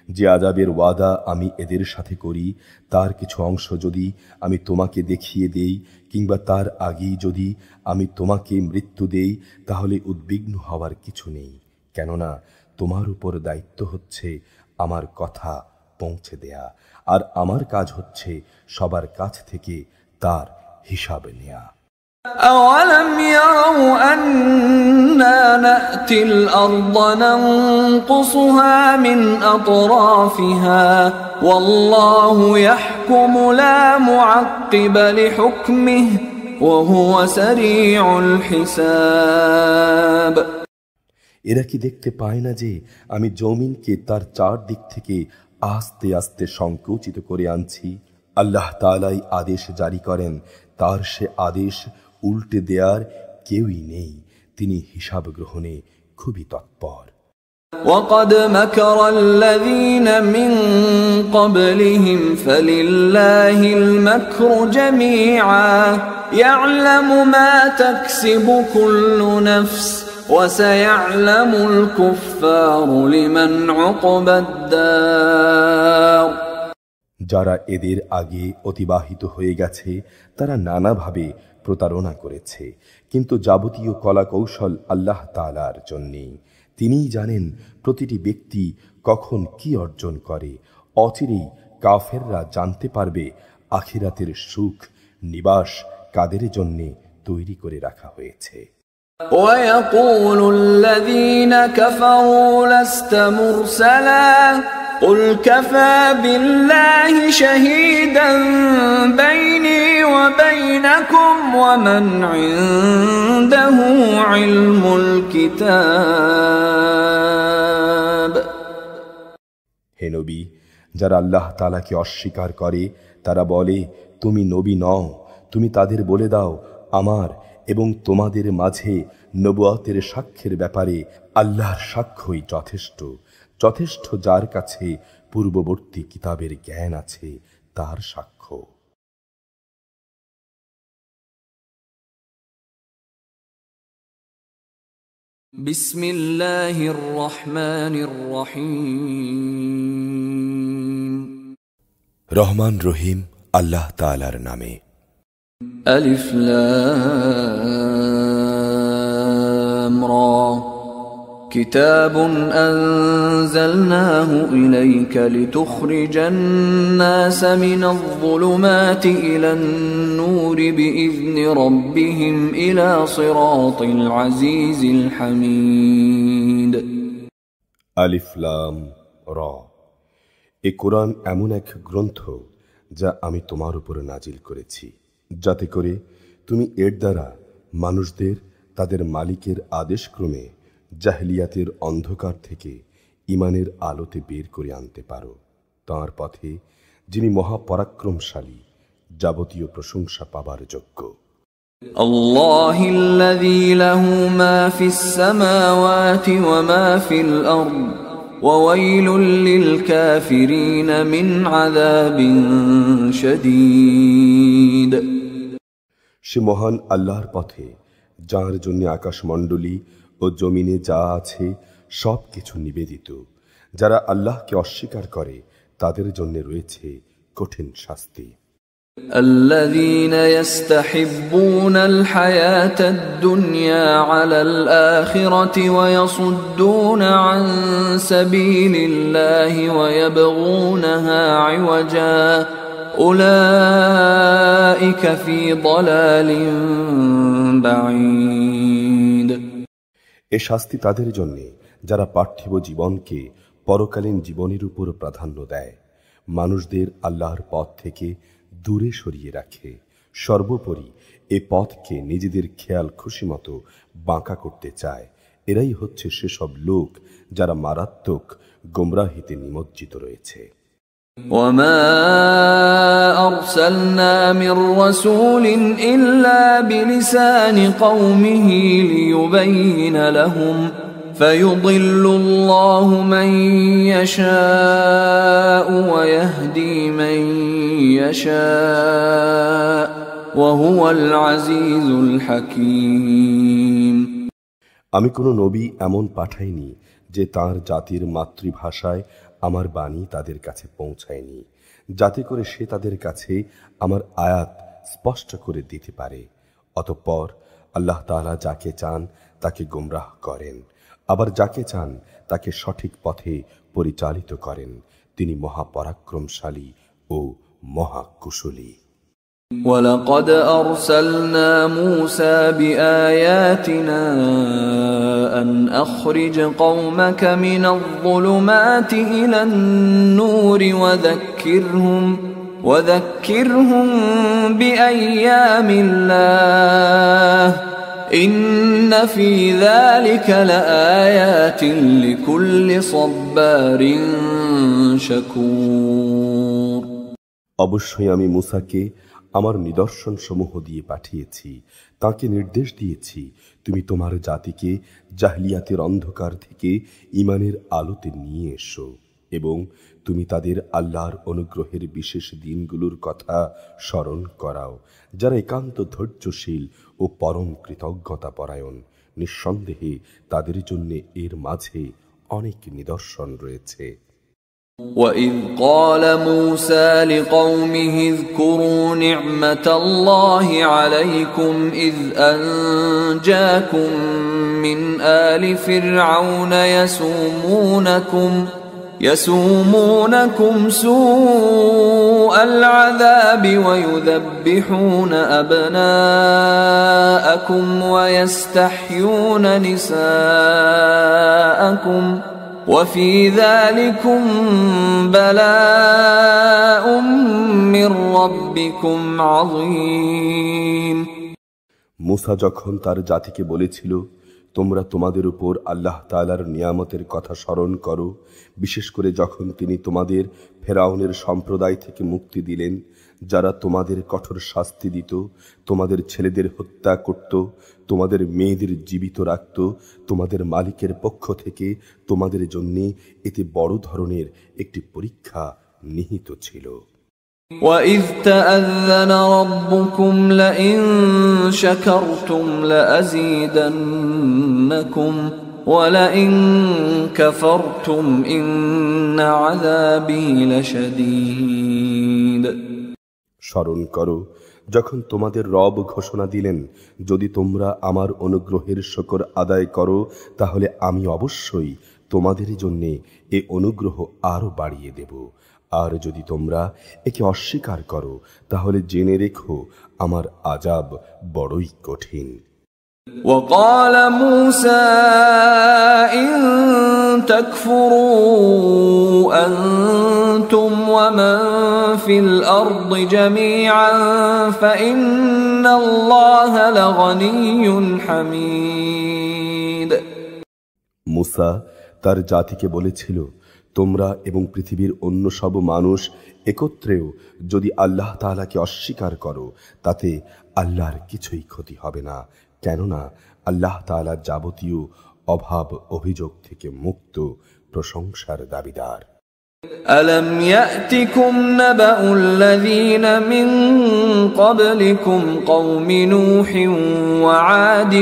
যে আযাবের ওয়াদা আমি এদের সাথে করি তার কিছু অংশ যদি আমি তোমাকে দেখিয়ে দেই কিংবা তার আগেই যদি আমি তোমাকে মৃত্যু দেই তাহলে উদ্বিগ্ন হওয়ার কিছু নেই, কেননা তোমার উপর দায়িত্ব হচ্ছে আমার কথা পৌঁছে দেয়া, আর আমার কাজ হচ্ছে সবার কাছ থেকে তার হিসাব নেয়া। أَوَلَمْ يَرَوْا أَنَّا نَأْتِي الْأَرْضَ نَنقُصُهَا مِنْ أَطْرَافِهَا وَاللَّهُ يَحْكُمُ لَا مُعَقِّبَ لِحُكْمِهِ وَهُوَ سَرِيعُ الْحِسَابِ। এরা কি দেখতে পায় না যে আমি জমিনকে তার চার দিক থেকে আস্তে আস্তে সংকুচিত করে আনছি? আল্লাহ তাআলাই আদেশ জারি করেন, তার সে আদেশ উল্টে দেয়ার কেউই নেই, তিনি হিসাব গ্রহণে খুবই তৎপর। وَقَدْ مَكَرَ الَّذِينَ مِنْ قَبْلِهِمْ فَلِلَّهِ الْمَكْرُ جَمِيعًا يَعْلَمُ مَا تَكْسِبُ كُلُّ نَفْسٍ وَسَيَعْلَمُ الْكُفَّارُ لِمَنْ عُقْبَى الدَّارِ। যারা এদের আগে অতিবাহিত হয়ে গেছে তারা নানাভাবে প্রতারণা করেছে, কিন্তু যাবতীয় কলা কৌশল আল্লাহ তাআলার জন্যেই। তিনিই জানেন প্রতিটি ব্যক্তি কখন কি অর্জন করে। অচিরেই কাফেররা জানতে পারবে আখিরাতের সুখ নিবাস কাদের জন্যে তৈরি করে রাখা হয়েছে। وَيَقُولُ الَّذِينَ كَفَرُوا لَسْتَ مُرْسَلًا قُلْ كَفَى بِاللَّهِ شَهِيدًا بَيْنِي وَبَيْنَكُمْ وَمَنْ عِندَهُ عِلْمُ الْكِتَابِ। হে নবী, যারা আল্লাহ তাআলাকে অস্বীকার করে তারা বলে তুমি নবী নও। তুমি তাদের বলে দাও, আমার এবং তোমাদের মাঝে নবুয়তের সাক্ষ্যের ব্যাপারে আল্লাহর সাক্ষ্যই যথেষ্ট, যথেষ্ট যার কাছে পূর্ববর্তী কিতাবের জ্ঞান আছে তার সাক্ষ্য। বিসমিল্লাহির রহমানির রহিম। রহমান রহিম আল্লাহ তাআলার নামে। আলিফ লাম রা কিতাবুন আনজালনাহু ইলাইকা লিতুখরিজান নাস মিনাল যুলুমাতি ইলান নূরি বিইذনি রাব্বিহিম ইলা সিরাতিল আজিজিল হামিদ। আলিফ লাম রা। এ কোরআন এমন এক গ্রন্থ যা আমি তোমার উপরে নাজিল করেছি, যাতে করে তুমি এর দ্বারা মানুষদের তাদের মালিকের আদেশক্রমে জাহেলিয়াতের অন্ধকার থেকে ঈমানের আলোতে বের করে আনতে পারো, তাঁর পথে যিনি মহাপরাক্রমশালী, যাবতীয় প্রশংসা পাবার যোগ্য। আল্লাহিল্লাযী লাহু মা ফিস সামাওয়াতি ওয়া মা ফিল আরদ ওয়া ওয়াইলুল লিল কাফিরিন মিন আযাবিন শাদীদ। সে মহান আল্লাহর পথে যার জন্য আকাশমণ্ডলী ও জমিনে যা আছে সব কিছু নিবেদিত, যারা আল্লাহকে অস্বীকার করে তাদের জন্য রয়েছে কঠিন শাস্তি। الذين يستحبون الحياة الدنيا على الآخرة ويصدون عن سبيل الله ويبغونها عوجا أولئك في ضلال بعيد। এ শাস্তি তাদের জন্য যারা পার্থিব জীবনকে পরকালীন জীবনের উপর প্রাধান্য দেয়, মানুষদের আল্লাহর পথ থেকে দূরে সরিয়ে রাখে, সর্বোপরি এ পথকে নিজেদের খেয়াল খুশি মতো বাঁকা করতে চায়। এরাই হচ্ছে সেসব লোক যারা মারাত্মক গোমরাহিতে নিমজ্জিত রয়েছে। وما أرسلنا من رسول إلا بلسان قومه ليبين لهم فيضل الله من يشاء ويهدي من يشاء وهو العزيز الحكيم। আমি কোনো নবী এমন পাঠাইনি যে তার জাতির মাতৃভাষায় আমার বাণী তাদের কাছে পৌঁছায়নি, যাতে করে সে তাদের কাছে আমার আয়াত স্পষ্ট করে দিতে পারে। অতঃপর আল্লাহ তাআলা যাকে চান তাকে গোমরাহ করেন, আবার যাকে চান তাকে সঠিক পথে পরিচালিত করেন। তিনি মহাপরাক্রমশালী ও মহাকুশলী। ولقد أرسلنا موسى بآياتنا أن أخرج قومك من الظلمات إلى النور وذكرهم بأيام الله إن في ذلك لآيات لكل صبار شكور। অবশ্যই আমি মুসাকে আমার নিদর্শন সমূহ দিয়ে পাঠিয়েছি, তাকে নির্দেশ দিয়েছি, তুমি তোমার জাতিকে জাহলিয়াতের অন্ধকার থেকে ঈমানের আলোতে নিয়ে এসো, এবং তুমি তাদের আল্লাহর অনুগ্রহের বিশেষ দিনগুলোর কথা স্মরণ করাও, যারা একান্ত ধৈর্যশীল ও পরম কৃতজ্ঞতা পরায়ণ। নিঃসন্দেহে তাদের জন্য এর মাঝে অনেক নিদর্শন রয়েছে। وَإِذْ قَالَ مُوسَى لِقَوْمِهِ اذْكُرُوا نِعْمَةَ اللَّهِ عَلَيْكُمْ إِذْ أَنْجَاكُمْ مِنْ آلِ فِرْعَوْنَ يَسُومُونَكُمْ سُوءَ الْعَذَابِ وَيُذَبِّحُونَ أَبْنَاءَكُمْ وَيَسْتَحْيُونَ نِسَاءَكُمْ وفي ذلكم بلاء من ربكم عظيم। মুসা যখন তার জাতিকে বলেছিল, তোমরা তোমাদের উপর আল্লাহ তাআলার নিয়ামতের কথা স্মরণ করো, বিশেষ করে যখন তিনি তোমাদের ফেরাউনের সম্প্রদায় থেকে মুক্তি দিলেন, যারা তোমাদের কঠোর শাস্তি দিত, তোমাদের ছেলেদের হত্যা করত, তোমাদের মেয়েদের জীবিত রাখত, তোমাদের মালিকের পক্ষ থেকে তোমাদের জন্য এতে বড় ধরনের একটি পরীক্ষা নিহিত ছিল। وَإِذْ تَأَذَّنَ رَبُّكُمْ لَئِن شَكَرْتُمْ لَأَزِيدَنَّكُمْ وَلَئِن كَفَرْتُمْ إِنَّ عَذَابِي لَشَدِيدٌ। স্মরণ করো যখন তোমাদের রব ঘোষণা দিলেন, যদি তোমরা আমার অনুগ্রহের শুকর আদায় করো তাহলে আমি অবশ্যই তোমাদের জন্য এ অনুগ্রহ আরো বাড়িয়ে দেব, আর যদি তোমরা একে অস্বীকার করো তাহলে জেনে রেখো আমার আযাব বড়ই কঠিন। وقال موسى إن تكفروا أنتم ومن في الأرض جميعا فإن الله لغني حميد। মুসা তার জাতিকে বলেছিল, তোমরা এবং পৃথিবীর অন্য সব মানুষ একত্রেও যদি আল্লাহ তাআলাকে অস্বীকার করো তাতে আল্লাহর কিছুই ক্ষতি হবে না, কেননা আল্লাহ তাআলা যাবতীয় অভাব অভিযোগ থেকে মুক্ত, প্রশংসার দাবিদার। ألم يأتكم نبأ الذين من قبلكم قوم نوح وعاد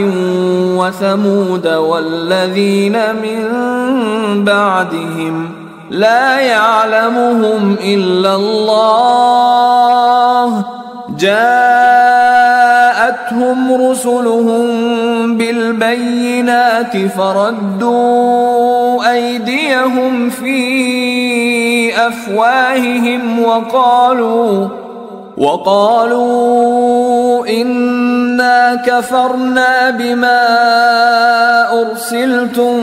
وثمود والذين من بعدهم لا يعلمهم إلا الله جاءتهم رسلهم بالبينات فردوا أيديهم في أفواههم وقالوا إنا كفرنا بما أرسلتم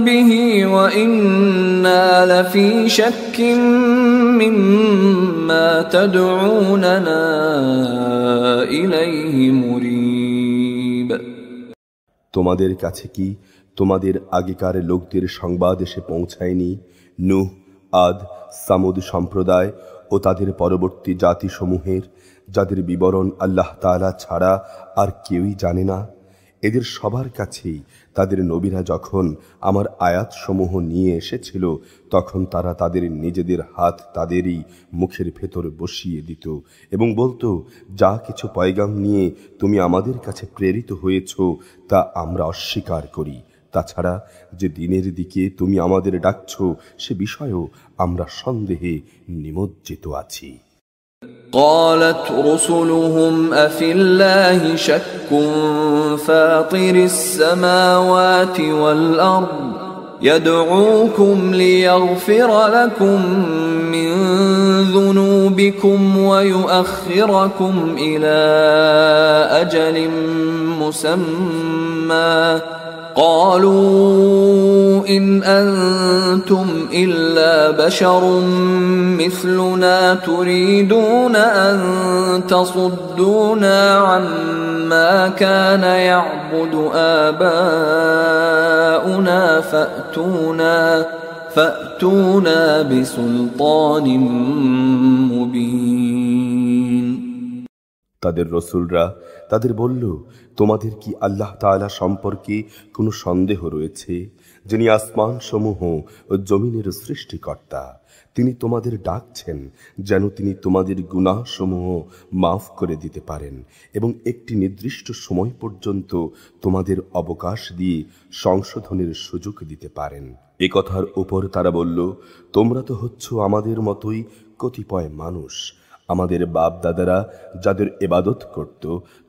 به وإنا لفي شك مما تدعوننا إليه مريب। তোমাদের কাছে কি তোমাদের আগেকার লোকদের সংবাদ এসে পৌঁছায়নি? নূহ, আদ, সামুদ সম্প্রদায় ও তাদের পরবর্তী জাতিসমূহের, যাদের বিবরণ আল্লাহ তাআলা ছাড়া আর কেউই জানে না। এদের সবার কাছেই তাদের নবীরা যখন আমার আয়াতসমূহ নিয়ে এসেছিল তখন তারা তাদের নিজেদের হাত তাদেরই মুখের ভেতর বসিয়ে দিত এবং বলতো, যা কিছু পয়গাম নিয়ে তুমি আমাদের কাছে প্রেরিত হয়েছ তা আমরা অস্বীকার করি। তাছাড়া যে দিনের দিকে তুমি আমাদের ডাকছ সে বিষয়েও আমরা সন্দেহে নিমজ্জিত আছি। قالت رسلهم أفي الله شك فاطر السماوات والأرض يدعوكم ليغفر لكم من ذنوبكم ويؤخركم إلى أجل مسمى قالوا إن أنتم إلا بشر مثلنا تريدون أن تصدونا عما كان يعبد آباؤنا فأتونا بسلطان مبين। তাদের রসুলরা তাদের বলল, তোমাদের কি আল্লাহ তাআলা সম্পর্কে কোনো সন্দেহ রয়েছে, যিনি আসমান সমূহ ও জমিনের সৃষ্টিকর্তা? তিনি তোমাদের ডাকছেন যেন তিনি তোমাদের গুনাহ সমূহ মাফ করে দিতে পারেন এবং একটি নির্দিষ্ট সময় পর্যন্ত তোমাদের অবকাশ দিয়ে সংশোধনের সুযোগ দিতে পারেন। এ কথার উপর তারা বলল, তোমরা তো হচ্ছ আমাদের মতোই কতিপয় মানুষ, আমাদের বাপ দাদারা যাদের ইবাদত করত,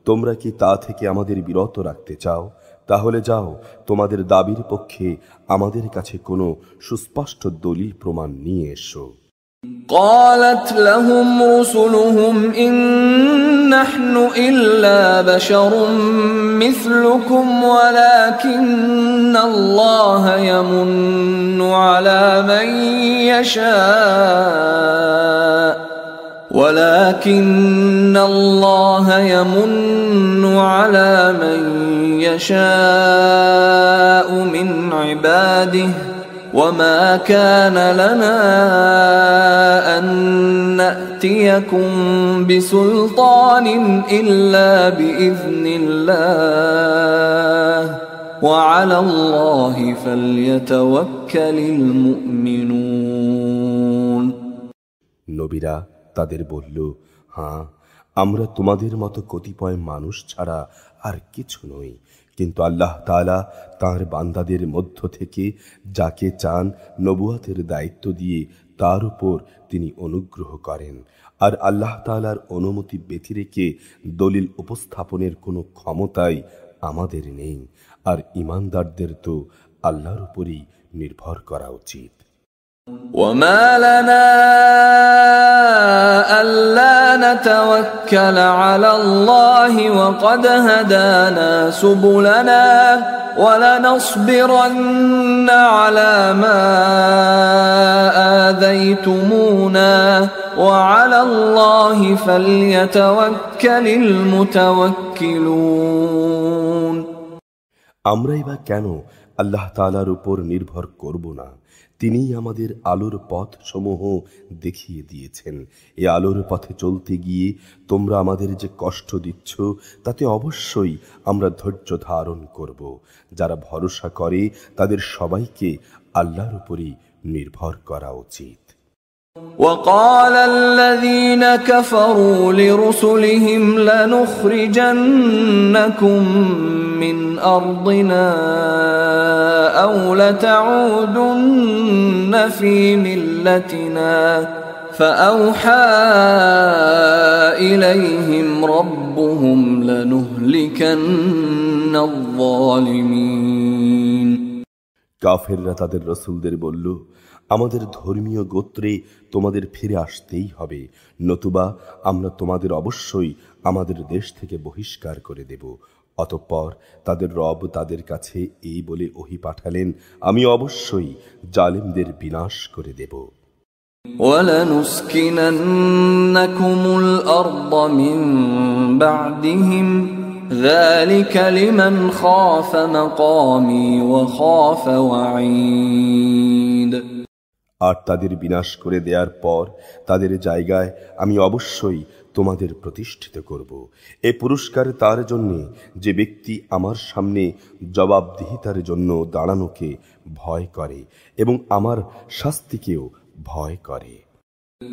তোমরা কি তা থেকে আমাদের বিরত রাখতে চাও? তাহলে যাও, তোমাদের দাবির পক্ষে আমাদের কাছে কোনো সুস্পষ্ট দলিল প্রমাণ নিয়ে এসো। قالت لهم رسلهم إن نحن إلا بشر مثلكم ولكن الله يمن على من يشاء ولكن الله يمن على من يشاء من عباده وما كان لنا أن نأتيكم بسلطان إلا بإذن الله وعلى الله فليتوكل المؤمنون নবীরা তাদের বলল, হ্যাঁ, আমরা তোমাদের মতো কতিপয় মানুষ ছাড়া আর কিছু নই, কিন্তু আল্লাহ তাআলা তাঁর বান্দাদের মধ্য থেকে যাকে চান নবুয়তের দায়িত্ব দিয়ে তার উপর তিনি অনুগ্রহ করেন। আর আল্লাহ তাআলার অনুমতি ব্যতি রেখে দলিল উপস্থাপনের কোনো ক্ষমতাই আমাদের নেই। আর ঈমানদারদের তো আল্লাহর উপরই নির্ভর করা উচিত। وما لنا ألا نتوكل على الله وقد هدانا سبلنا ولنصبرن على ما آذيتمونا وعلى الله فليتوكل المتوكلون। আমরাই বা কেন আল্লাহ তাআলার উপর নির্ভর করব না? তিনিই আমাদের আলোর পথ সমূহ দেখিয়ে দিয়েছেন। এ আলোর পথে চলতে গিয়ে তোমরা আমাদের যে কষ্ট দিচ্ছ তাতে অবশ্যই আমরা ধৈর্য ধারণ করব। যারা ভরসা করে তাদের সবাইকে আল্লাহর উপরই নির্ভর করা উচিত। وقال الذين كفروا لرسلهم لنخرجنكم من أرضنا أو لتعودن في ملتنا فأوحى إليهم ربهم لنهلكن الظالمين। কাফেররা তাদের রাসূলদের বলল, আমাদের ধর্মীয় গোত্রে তোমাদের ফিরে আসতেই হবে, নতুবা আমরা তোমাদের অবশ্যই আমাদের দেশ থেকে বহিষ্কার করে দেব। অতঃপর তাদের রব তাদের কাছে এই বলে ওহী পাঠালেন, আমি অবশ্যই জালিমদের বিনাশ করে দেব। وَلَنُسْكِنَنَّكُمُ الْأَرْضَ مِنْ بَعْدِهِمْ ذَلِكَ لِمَنْ خَافَ مَقَامِي وَخَافَ وَعِيدِ। আর তাদের বিনাশ করে দেওয়ার পর তাদের জায়গায় আমি অবশ্যই তোমাদের প্রতিষ্ঠিত করব। এ পুরস্কার তার জন্য যে ব্যক্তি আমার সামনে জবাবদিহিতার জন্য দাঁড়ানোকে ভয় করে এবং আমার শাস্তিকেও ভয় করে।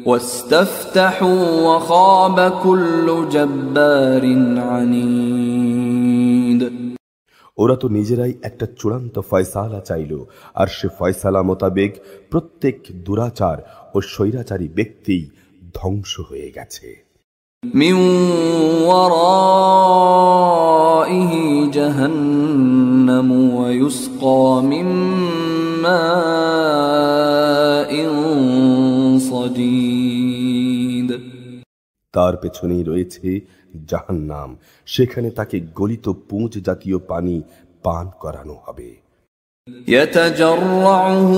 وَاسْتَفْتَحُوا وَخَابَ كُلُّ جَبَّارٍ عَنِيدٍ। ওরা তো নিজেরাই একটা চূড়ান্ত ফয়সালা চাইল, আর সে ফয়সালা মোতাবেক প্রত্যেক দুরাচার ও স্বৈরাচারী ব্যক্তি ধ্বংস হয়ে গেছে। মিন ওয়ারাইহি জাহান্নাম ওয়া ইউসকা মিন মাইন সাদীদ। তার পেছনেই রয়েছে জাহান্নাম, সেখানে তাকে গলিত পুঁজ জাতীয় পানি পান করানো হবে। يتجرعه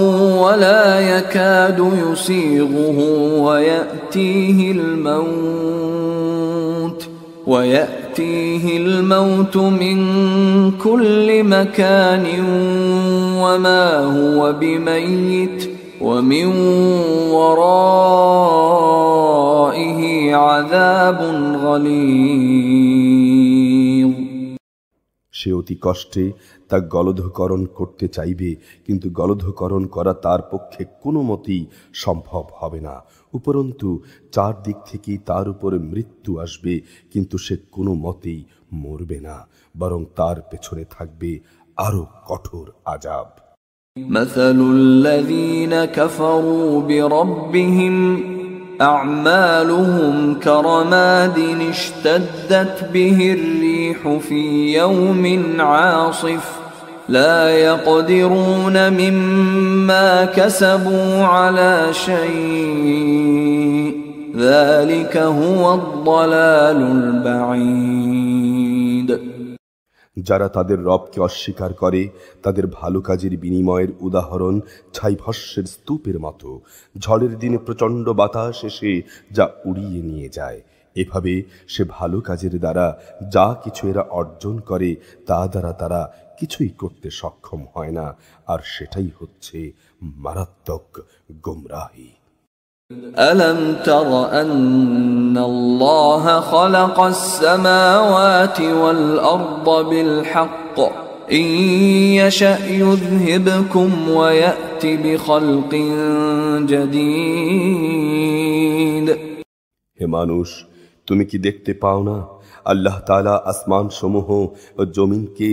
ولا يكاد يسيغه ويأتيه الموت من كل مكان وما هو بميت ومن ورائه عذاب غليظ। সে অতি কষ্টে তা গলধকরণ করতে চাইবে, কিন্তু গলধকরণ করা তার পক্ষে কোনো মতেই সম্ভব হবে না। উপরন্তু চারদিক থেকেই তার উপরে মৃত্যু আসবে, কিন্তু সে কোনো মতেই মরবে না, বরং তার পেছনে থাকবে আরো কঠোর আযাব। مثل الذين كفروا بربهم أعمالهم كرماد اشتدت به الريح في يوم عاصف لا يقدرون مما كسبوا على شيء ذلك هو الضلال البعيد। যারা তাদের রবকে অস্বীকার করে তাদের ভালো কাজের বিনিময়ের উদাহরণ ছাইভস্মের স্তূপের মতো। ঝড়ের দিনে প্রচণ্ড বাতাস এসে যা উড়িয়ে নিয়ে যায়, এভাবে সে ভালো কাজের দ্বারা যা কিছু এরা অর্জন করে তা দ্বারা তারা কিছুই করতে সক্ষম হয় না, আর সেটাই হচ্ছে মারাত্মক গোমরাহি। ألم تر أن الله خلق السماوات والأرض بالحق إن يشأ يذهبكم ويأت بخلق جديد। হে মানুষ, তুমি কি দেখতে পাও না আল্লাহ তাআলা আসমান সমূহ ও জমিনকে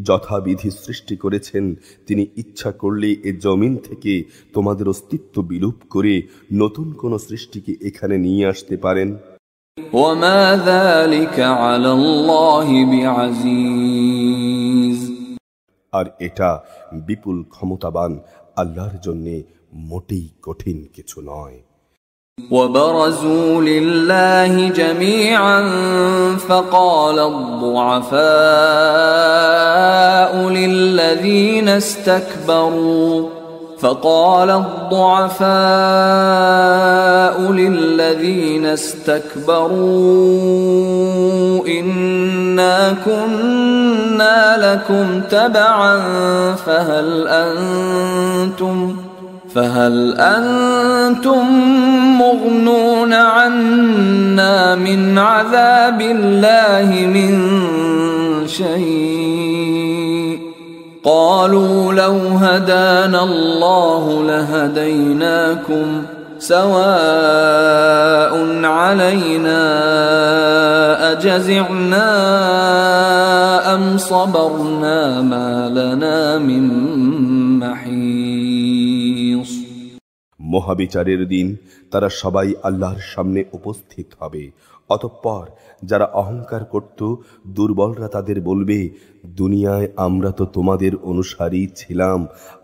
যথাবিধি সৃষ্টি করেছেন। তিনি ইচ্ছা করলে এ জমিন থেকে তোমাদের অস্তিত্ব বিলুপ করে নতুন কোন সৃষ্টিকে এখানে নিয়ে আসতে পারেন। ওয়ামা যালিকা আলাল্লাহি বিআযীজ। আর এটা বিপুল ক্ষমতাবান আল্লাহর জন্য মোটেই কঠিন কিছু নয়। وبرزوا لله جميعا فقال الضعفاء للذين استكبروا إنا كنا لكم تبعا فهل أنتم مغنون عنا من عذاب الله من شيء قالوا لو هدانا الله لهديناكم سواء علينا أجزعنا أم صبرنا ما لنا من محيص। মহাবিচারের দিন তারা সবাই আল্লাহর সামনে উপস্থিত হবে। অতঃপর যারা অহংকার করত, দুর্বলরা তাদের বলবে, দুনিয়ায় আমরা তো তোমাদের অনুসারী ছিলাম,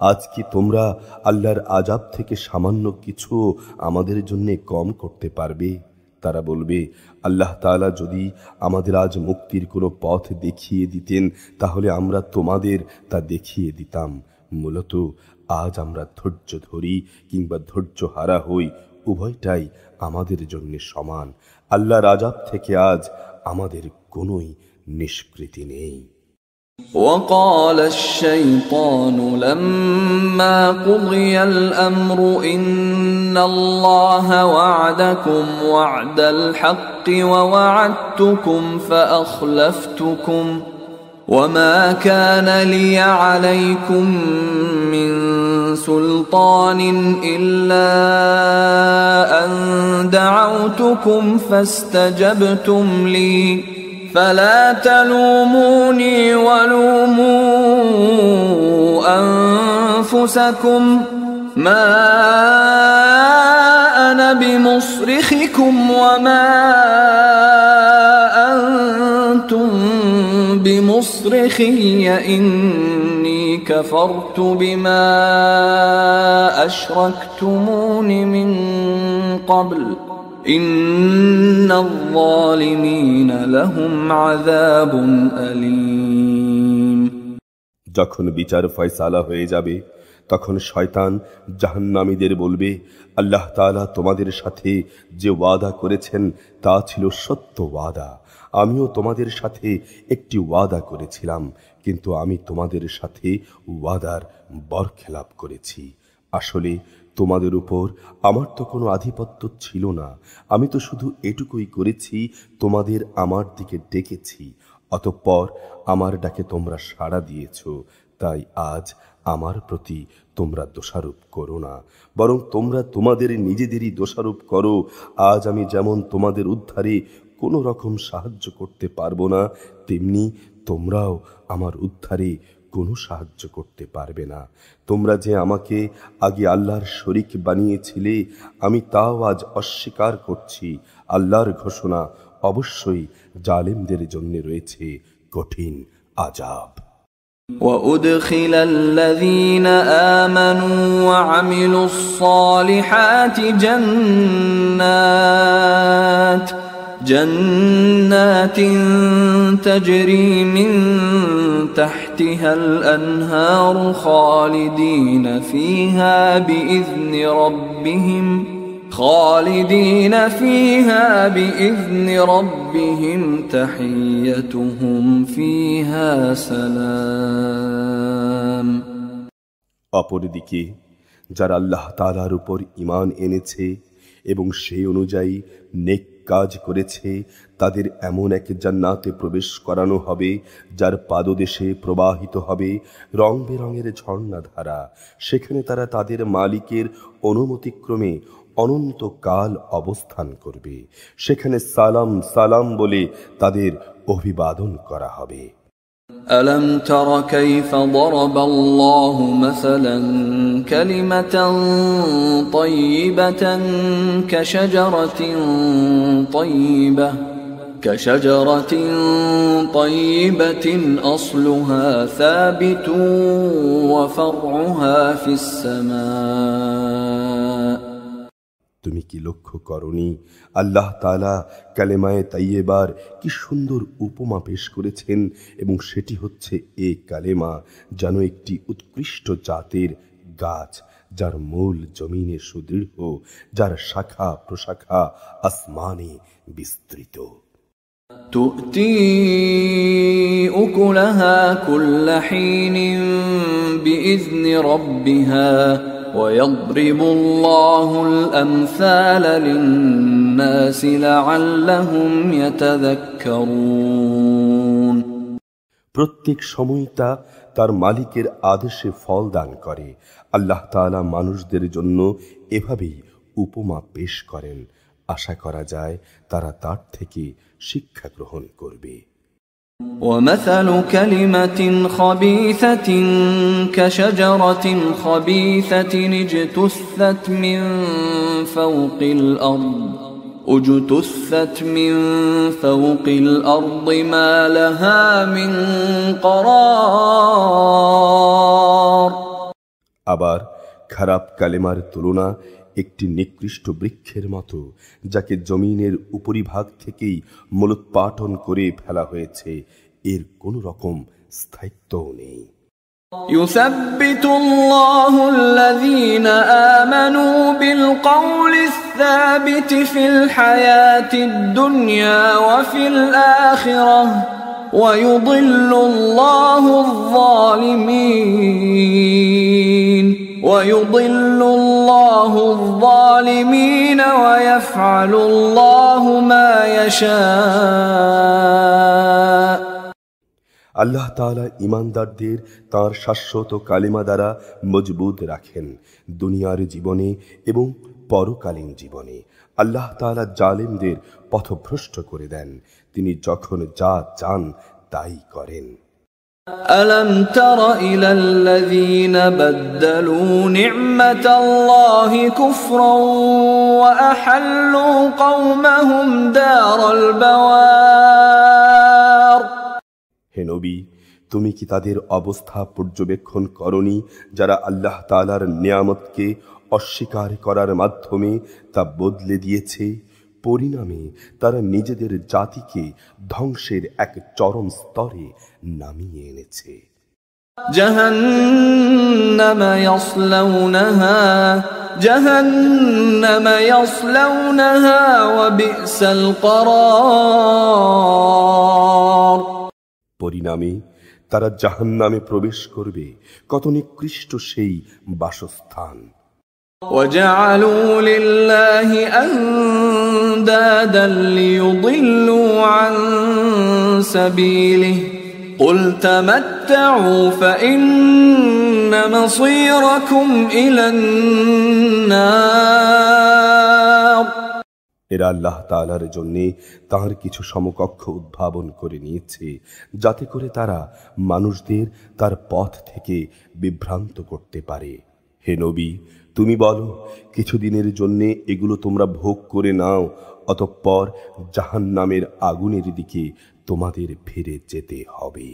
আজ কি তোমরা আল্লাহর আযাব থেকে সামান্য কিছু আমাদের জন্য কম করতে পারবে? তারা বলবে, আল্লাহ তাআলা যদি আমাদের আজ মুক্তির কোনো পথ দেখিয়ে দিতেন তাহলে আমরা তোমাদের তা দেখিয়ে দিতাম। মূলত আজ আমরা ধৈর্য ধরি কিংবা ধৈর্য হারা হই, উভয়টাই আমাদের জন্য সমান। আল্লাহর আযাব থেকে আজ আমাদের কোনোই নিষ্কৃতি নেই। وقال الشيطان لما قضي الأمر إن الله وعدكم وعد الحق ووعدتكم فأخلفتكم وما كان لي عليكم من سلطان إلا أن دعوتكم فاستجبتم لي فلا تلوموني ولوموا أنفسكم ما أنا بمصرخكم وما أنتم بمصرخي إني كفرت بما أشركتمون من قبل إن الظالمين لهم عذاب أليم। যখন বিচার ফয়সালা হয়ে যাবে তখন শয়তান জাহান্নামীদের বলবে, আল্লাহ তাআলা তোমাদের সাথে যে ওয়াদা করেছেন তা ছিল সত্য ওয়াদা। আমিও তোমাদের সাথে একটি ওয়াদা করেছিলাম, কিন্তু আমি তোমাদের সাথে ওয়াদার বরখেলাপ করেছি। আসলে তোমাদের উপর আমার তো কোনো আধিপত্য ছিল না, আমি তো শুধু এটুকুই করেছি, তোমাদের আমার দিকে ডেকেছি, অতঃপর আমার ডাকে তোমরা সাড়া দিয়েছ। তাই আজ আমার প্রতি তোমরা দোষারোপ করো না, বরং তোমরা তোমাদের নিজেদেরই দোষারোপ করো। আজ আমি যেমন তোমাদের উদ্ধারে কোনো রকম সাহায্য করতে পারবো না, তেমনি তোমরাও আমার উদ্ধারে কোনো সাহায্য করতে পারবে না। তোমরা যে আমাকে আগে আল্লাহর শরীক বানিয়েছিলে, আমি তাও আজ অস্বীকার করছি। আল্লাহর ঘোষণা, অবশ্যই জালেমদের জন্য রয়েছে কঠিন আযাব। وأدخل الذين آمنوا وعملوا الصالحات جنات تجري من تحتها الأنهار خالدين فيها بإذن ربهم تحيتهم فيها سلام। অপরদিকে যারা আল্লাহ তাআলার উপর ঈমান এনেছে এবং সেই অনুযায়ী নেক কাজ করেছে, তাদের এমন এক জান্নাতে প্রবেশ করানো হবে যার পাদদেশে প্রবাহিত হবে রং বেরঙের ঝর্ণাধারা। সেখানে তারা তাদের মালিকের অনুমতিক্রমে অনন্তকাল অবস্থান করবে। সেখানে সালাম সালাম বলে তাদের অভিবাদন করা হবে। ألم تر كيف ضرب الله مثلا كلمة طيبة كشجرة طيبة أصلها ثابت وفرعها في السماء। তুমি কি লক্ষ্য করনি আল্লাহ তাআলা কালেমায়ে তাইয়্যিবার কি সুন্দর উপমা পেশ করেছেন, এবং সেটি হচ্ছে এই কালেমা যেন একটি উৎকৃষ্ট জাতের গাছ, যার মূল জমিনে সুদৃঢ়, যার শাখা প্রশাখা আসমানে বিস্তৃত। تؤتي أكلها كل حين بإذن ربها ويضرب الله الأمثال للناس لعلهم يتذكرون। প্রত্যেক সময় তা তার মালিকের আদেশে ফল দান করে। আল্লাহ তাআলা মানুষদের জন্য এভাবেই উপমা পেশ করেন, আশা করা যায় তারা তার থেকে শিক্ষা গ্রহণ করবে। ومثل كلمة خبيثة كشجرة خبيثة اجتثت من فوق الأرض ما لها من قرار। আবার খারাপ কালেমার তুলনা একটি নিকৃষ্ট বৃক্ষের মতো, যাকে জমিনের উপরিভাগ থেকেই মূলোৎপাটন করে ফেলা হয়েছে, এর কোনো রকম স্থায়িত্বও নেই। يثبت الله الذين آمنوا بالقول الثابت في الحياة الدنيا وفي الآخرة ويضل الله الظالمين ويفعل الله ما يشاء। আল্লাহ তাআলা ঈমানদারদের তাঁর শাশ্বত কালিমা দ্বারা মজবুত রাখেন দুনিয়ার জীবনে এবং পরকালীন জীবনে। আল্লাহ তাআলা জালেমদের পথভ্রষ্ট করে দেন, তিনি যখন যা চান তাই করেন। ألم تر إلى الذين بدلوا نعمة الله كفرا وأحلوا قومهم دار البوار। হে নবী, তুমি কি তাদের অবস্থা পর্যবেক্ষণ করনি যারা আল্লাহ তাআলার নিয়ামতকে অস্বীকার করার মাধ্যমে তা বদলে দিয়েছে? পরিণামে তারা নিজেদের জাতিকে ধ্বংসের এক চরম স্তরে নামিয়ে এনেছে। জাহান্নাম ইয়াসলাউনাহা ওয়া বি'সাল করার। পরিণামে তারা জাহান্নামে প্রবেশ করবে, কত নিকৃষ্ট সেই বাসস্থান। وجعلوا لله أندادا ليضلوا عن سبيله قل تمتعوا فإن مصيركم إلى النار। এরা আল্লাহ তাআলার জন্যে তাঁর কিছু সমকক্ষ উদ্ভাবন করে নিয়েছে, যাতে করে তারা মানুষদের তার পথ থেকে বিভ্রান্ত করতে পারে। হে নবী, তুমি বলো, কিছুদিনের জন্য এগুলো তোমরা ভোগ করে নাও, অতঃপর জাহান্নামের আগুনের দিকে তোমাদের ফিরে যেতে হবে।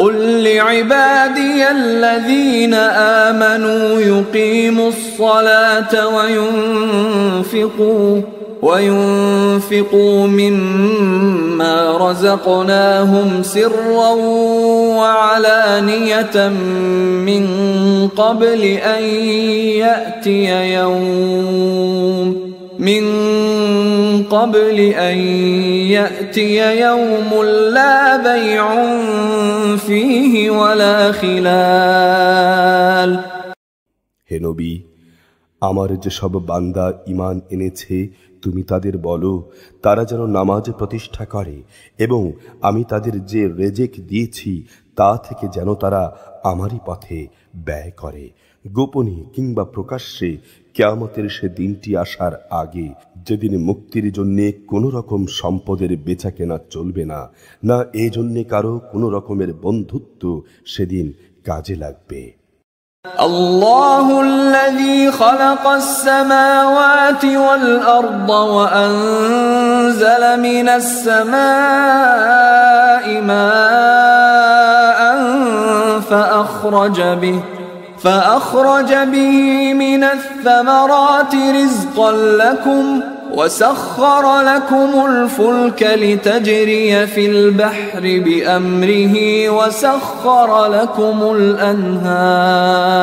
قل لعبادي الذين آمنوا يقيموا الصلاة وينفقوا مما رزقناهم سرا وعلانية من قبل أن يأتي يوم لا بيع فيه ولا خلال। হে নবী, আমার যেসব বান্দা ঈমান এনেছে তুমি তাদের বলো তারা যেন নামাজ প্রতিষ্ঠা করে এবং আমি তাদের যে রেজেক দিয়েছি তা থেকে যেন তারা আমারই পথে ব্যয় করে, গোপনে কিংবা প্রকাশ্যে, কিয়ামতের সে দিনটি আসার আগে যেদিন মুক্তির জন্যে কোনো রকম সম্পদের বেচাকেনা চলবে না, না এই জন্যে কারো কোনো রকমের বন্ধুত্ব সেদিন কাজে লাগবে। الله الذي خلق السماوات والأرض وأنزل من السماء ماء فأخرج به من الثمرات رزقا لكم وسخر لكم الفلك لتجري في البحر بأمره وسخر لكم الأنهار।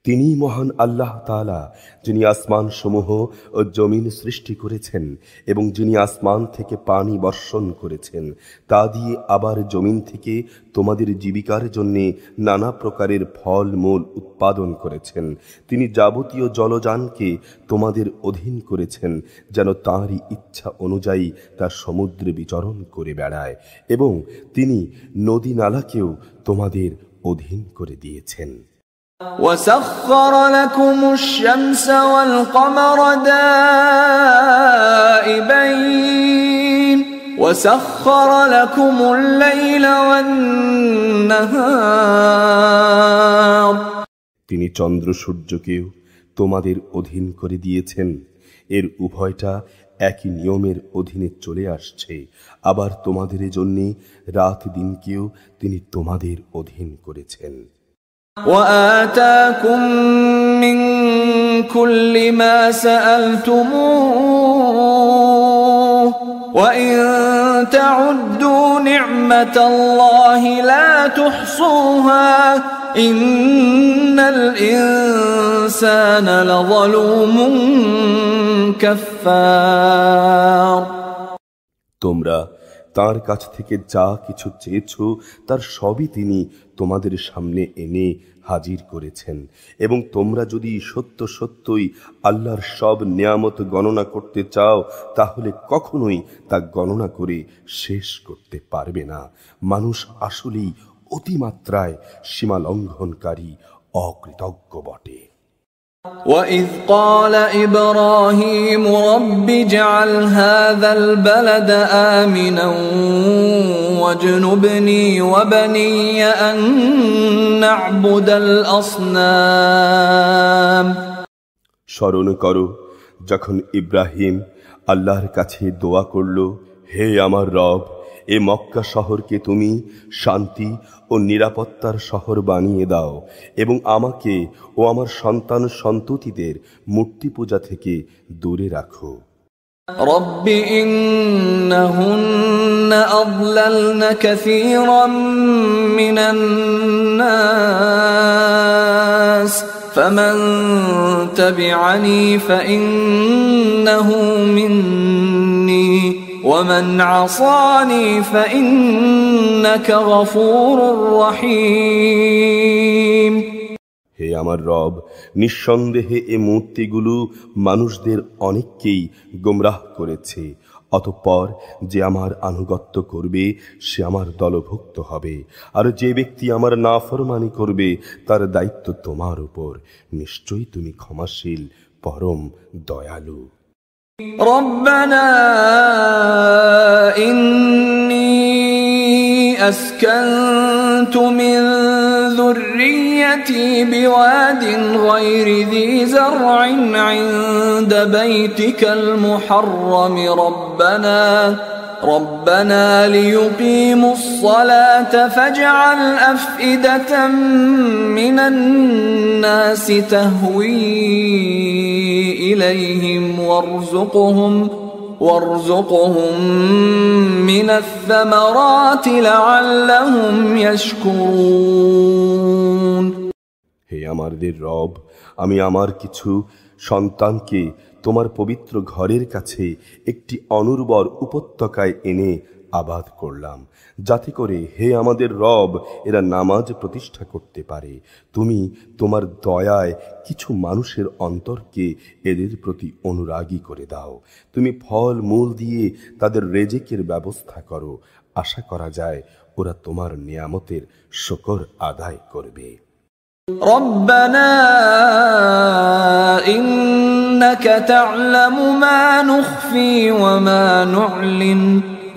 তিনি মহান আল্লাহ তাআলা, যিনি আসমান সমূহ ও জমিন সৃষ্টি করেছেন এবং যিনি আসমান থেকে পানি বর্ষণ করেছেন, তা দিয়ে আবার জমিন থেকে তোমাদের জীবিকার জন্য নানা প্রকারের ফল মূল উৎপাদন করেছেন। তিনি যাবতীয় জলযানকে তোমাদের অধীন করেছেন যেন তাঁরই ইচ্ছা অনুযায়ী তা সমুদ্রে বিচরণ করে বেড়ায়, এবং তিনি নদী নালাকেও তোমাদের অধীন করে দিয়েছেন। وسخر لكم الشمس والقمر دائبين وسخر لكم الليل والنهار। তিনি চন্দ্র সূর্যকেও তোমাদের অধীন করে দিয়েছেন। এর উভয়টা একই নিয়মের অধীনে চলে আসছে। আবার তোমাদের জন্য রাত দিনকেও তিনি তোমাদের অধীন করেছেন। وآتاكم من كل ما سألتموه وإن تعدوا نعمة الله لا تحصوها إن الإنسان لظلوم كفار। তোমরা তাঁর কাছ থেকে যা কিছু চেয়েছ তার সবই তিনি তোমাদের সামনে এনে হাজির করেছেন, এবং তোমরা যদি সত্য সত্যই আল্লাহর সব নিয়ামত গণনা করতে চাও তাহলে কখনোই তা গণনা করে শেষ করতে পারবে না। মানুষ আসলেই অতিমাত্রায় সীমা লঙ্ঘনকারী, অকৃতজ্ঞ বটে। وَإِذْ قَالَ إِبْرَاهِيمُ رَبِّ اجْعَلْ هَذَا الْبَلَدَ آمِنًا وَاجْنُبْنِي وَبَنِيَّ أَن نَّعْبُدَ الْأَصْنَامَ। স্মরণ করো যখন ইব্রাহিম আল্লাহর কাছে দোয়া করল, হে আমার রব, এ মক্কা শহরকে তুমি শান্তি ও নিরাপত্তার শহর বানিয়ে দাও এবং আমাকে ও আমার সন্তান সন্ততিদের মূর্তি পূজা থেকে দূরে রাখো। رب إنهن أضللن كثيرا من الناس فمن تبعني فإنه مني ومن عصاني فإنك غفور رحيم। হে আমার রব, নিঃসন্দেহে এ মূর্তিগুলো মানুষদের অনেককেই গোমরাহ করেছে। অতঃপর যে আমার আনুগত্য করবে সে আমার দলভুক্ত হবে, আর যে ব্যক্তি আমার নাফরমানি করবে তার দায়িত্ব তোমার উপর। নিশ্চয়ই তুমি ক্ষমাশীল, পরম দয়ালু। ربنا إني أسكنت من ذريتي بواد غير ذي زرع عند بيتك المحرم ربنا ليقيموا الصلاة فاجعل أفئدة من الناس تهوي إليهم وارزقهم من الثمرات لعلهم يشكرون। হে আমাদের রব, আমি আমার কিছু সন্তানকে তোমার পবিত্র ঘরের কাছে একটি অনুর্বর উপত্যকায় এনে আবাদ করলাম, যাতে করে হে আমাদের রব এরা নামাজ প্রতিষ্ঠা করতে পারে। তুমি তোমার দয়ায় কিছু মানুষের অন্তরকে এদের প্রতি অনুরাগী করে দাও। তুমি ফল মূল দিয়ে তাদের রেজেকের ব্যবস্থা করো। আশা করা যায় ওরা তোমার নিয়ামতের শুকর আদায় করবে। ربنا إنك تعلم ما نخفي وما نعلن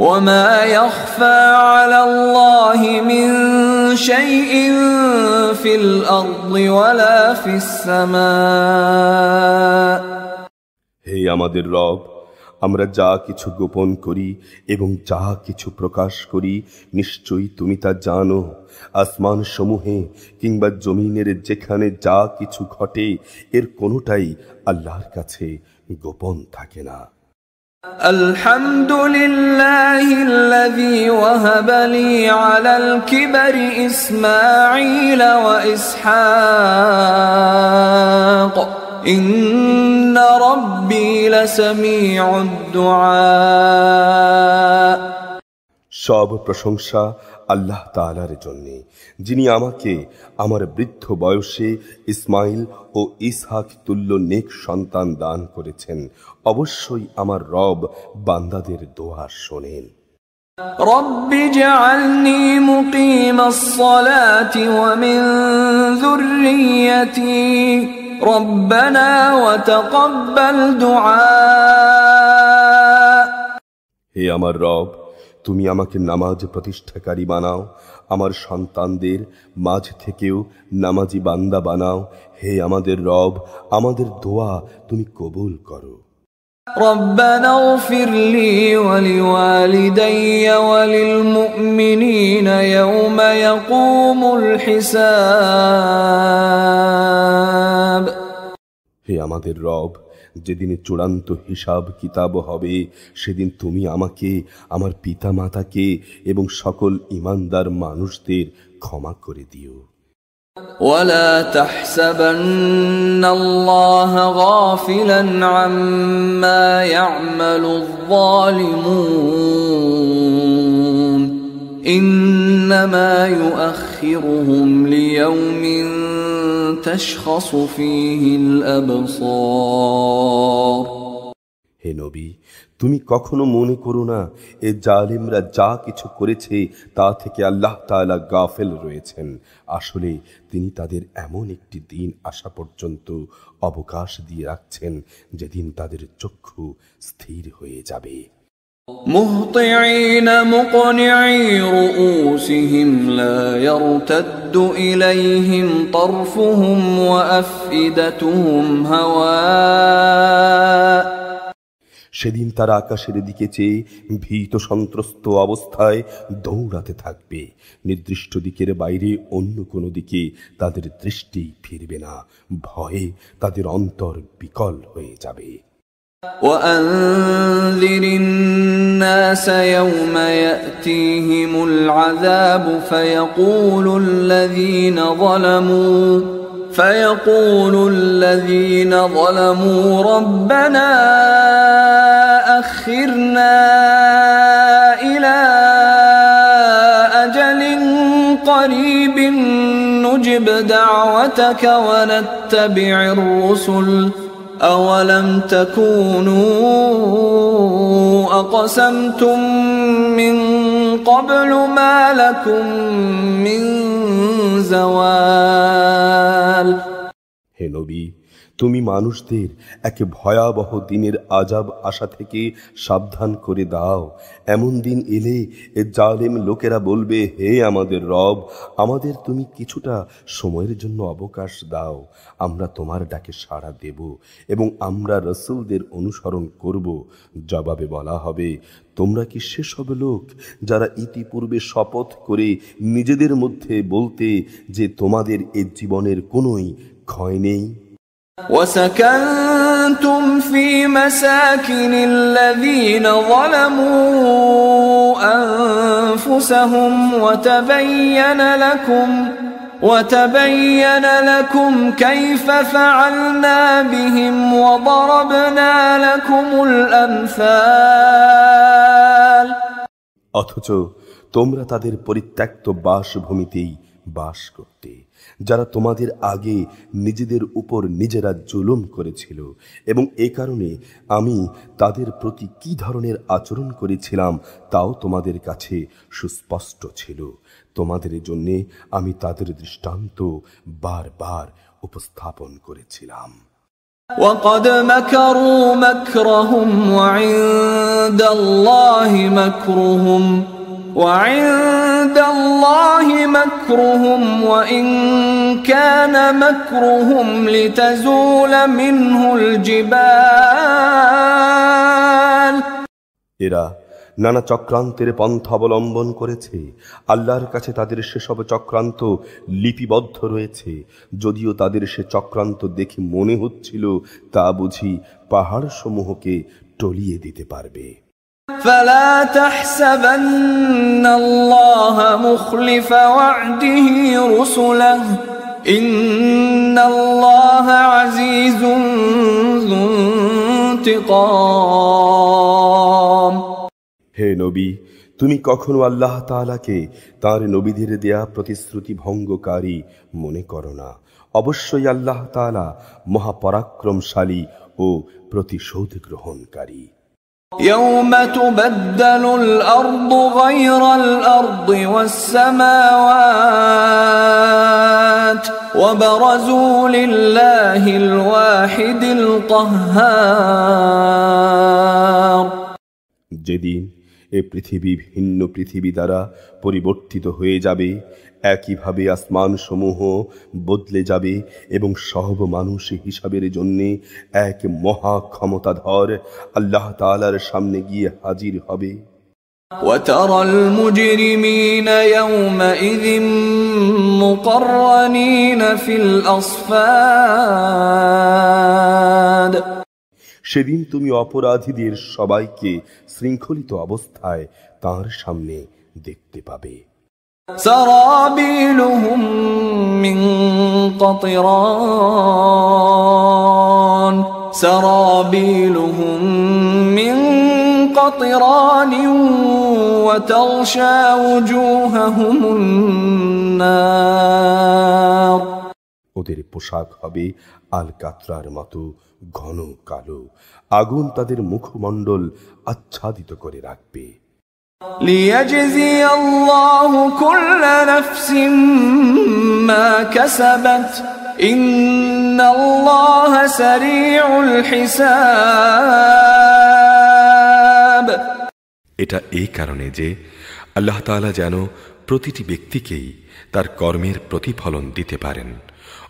وما يخفى على الله من شيء في الأرض ولا في السماء। হে আমাদের রব, আমরা যা কিছু গোপন করি এবং যা কিছু প্রকাশ করি নিশ্চয়ই তুমি তা জানো। আসমান সমূহে কিংবা জমিনের যেখানে যা কিছু ঘটে এর কোনোটাই আল্লাহর কাছে গোপন থাকে না। আলহামদুলিল্লাহিল্লাযী ওয়াহাবা লি আলাল কিবরি ইসমাঈল ওয়া ইসহাক ইন্না রাব্বী লাসামিউদ দুআ। সব প্রশংসা আল্লাহ তাআলার জন্য, যিনি আমাকে আমার বৃদ্ধ বয়সে ইসমাইল ও ইসহাক তুল্য নেক সন্তান দান করেছেন। অবশ্যই আমার রব বান্দাদের দোয়া শোনেন। রব্বি জাআলনি মুকিমাস সালাতি ওয়া মিন যুররিয়্যাতি রব্বানা ওয়া তাকাব্বাল দুআ। হে আমার রব, তুমি আমাকে নামাজ প্রতিষ্ঠাকারী বানাও, আমার সন্তানদের মাঝ থেকেও নামাজি বান্দা বানাও। হে আমাদের রব, আমাদের দোয়া তুমি কবুল করো। রব্বানা ইগফির লি ওয়া লিওয়ালিদাইয়া ওয়া লিল মুমিনিনা ইয়াওমা ইয়াকুমুল হিসাব। হে আমাদের রব, যেদিন চূড়ান্ত হিসাব কিতাব হবে সেদিন তুমি আমাকে, আমার পিতা মাতাকে এবং সকল ঈমানদার মানুষদের ক্ষমা করে দিও। ওয়ালা তাহসাবান্নাল্লাহা গাফিলান আম্মা ইয়া'মালুয যালিমুন ইন্নামা ইউআখিরুহুম লিয়াওমিন তাশখাসু ফীহিল আবসার। হে নবী, তুমি কখনো মনে করো না এ জালিমরা যা কিছু করেছে তা থেকে আল্লাহ তাআলা গাফেল রয়েছেন। আসলে তিনি তাদের এমন একটি দিন আসা পর্যন্ত অবকাশ দিয়ে রাখছেন যেদিন তাদের চক্ষু স্থির হয়ে যাবে। মুহতিঈন মুকনিঈ রুউসিহিম লা ইয়ারতাদ্দু ইলাইহিম তারফুহুম ওয়া আফইদাতুহুম হাওয়া। সেদিন তারা আকাশের দিকে চেয়ে ভীত সন্ত্রস্ত অবস্থায় দৌড়াতে থাকবে। নির্দিষ্ট দিকের বাইরে অন্য কোনো দিকে তাদের দৃষ্টি ফিরবে না। ভয়ে তাদের অন্তর বিকল হয়ে যাবে। وأنذر الناس يوم يأتيهم العذاب فيقول الذين ظلموا ربنا أخرنا إلى أجل قريب نجب دعوتك ونتبع الرسل أولم تكونوا أقسمتم من قبل ما لكم من زوال। হে নবী, তুমি মানুষদের এক ভয়াবহ দিনের আযাব আশা থেকে সাবধান করে দাও। এমন দিন এলে এ জালেম লোকেরা বলবে, হে আমাদের রব, আমাদের তুমি কিছুটা সময়ের জন্য অবকাশ দাও, আমরা তোমার ডাকে সাড়া দেব এবং আমরা রাসূলদের অনুসরণ করব। জবাবে বলা হবে, তোমরা কি সেসব লোক যারা ইতিপূর্বে শপথ করে নিজেদের মধ্যে বলতে যে তোমাদের এ জীবনের কোনোই ক্ষয় নেই? وسكنتم في مساكن الذين ظلموا أنفسهم وتبين لكم كيف فعلنا بهم وضربنا لكم الأمثال। অথচ তোমরা তাদের পরিত্যক্ত বাসভূমিতেই বাস করতে, যারা তোমাদের আগে নিজেদের উপর নিজেরা জুলুম করেছিল, এবং এ কারণে আমি তাদের প্রতি কি ধরনের আচরণ করেছিলাম তাও তোমাদের কাছে সুস্পষ্ট ছিল। তোমাদের জন্য আমি তাদের দৃষ্টান্ত বারবার উপস্থাপন করেছিলাম। وَقَدْ مَكَرُوا مَكْرَهُمْ وَعِندَ اللَّهِ مَكْرُهُمْ وَإِنْ كَانَ مَكْرُهُمْ لِتَزُولَ مِنْهُ الْجِبَالُ এরা নানা চক্রান্তের পন্থা অবলম্বন করেছে। আল্লাহর কাছে তাদের সেসব চক্রান্ত লিপিবদ্ধ রয়েছে। যদিও তাদের সে চক্রান্ত দেখে মনে হচ্ছিল তা বুঝি পাহাড় সমূহকে টলিয়ে দিতে পারবে। فَلَا تَحْسَبَنَّ اللَّهَ مُخْلِفَ وَعْدِهِ رُسُلَهُ إِنَّ اللَّهَ عَزِيزٌ ذُو انتِقَامٍ। হে নবী, তুমি কখনো আল্লাহ তাআলাকে তাঁর নবীদের দেয়া প্রতিশ্রুতি ভঙ্গকারী মনে করো না। অবশ্যই আল্লাহ তাআলা মহাপরাক্রমশালী ও প্রতিশোধ গ্রহণকারী। يَوْمَ تُبَدَّلُ الْأَرْضُ غَيْرَ الْأَرْضِ وَالسَّمَاوَاتُ وَبَرَزُوا لِلَّهِ الْوَاحِدِ الْقَهَّارِ। যেদিন এ পৃথিবী ভিন্ন পৃথিবী দ্বারা পরিবর্তিত হয়ে যাবে, একইভাবে আসমান সমূহ বদলে যাবে এবং সব মানুষ হিসাবের জন্য এক মহা ক্ষমতাধর আল্লাহ তাআলার সামনে গিয়ে হাজির হবে। وَتَرَى الْمُجْرِمِينَ يَوْمَئِذٍ مُقَرَّنِينَ فِي الْأَصْفَادِ। সেদিন তুমি অপরাধীদের সবাইকে শৃঙ্খলিত অবস্থায় তাঁর সামনে দেখতে পাবে। سرابيلهم من قطران وتغشى وجوههم النار। ওদের পোশাক হবে আল কাতরার মতো ঘন কালো, আগুন তাদের মুখমণ্ডল আচ্ছাদিত করে রাখবে। ليجزي الله كل نفس ما كسبت إن الله سريع الحساب। এটা এই কারণে যে আল্লাহ তাআলা যেন প্রতিটি ব্যক্তিকেই তার কর্মের প্রতিফলন দিতে পারেন।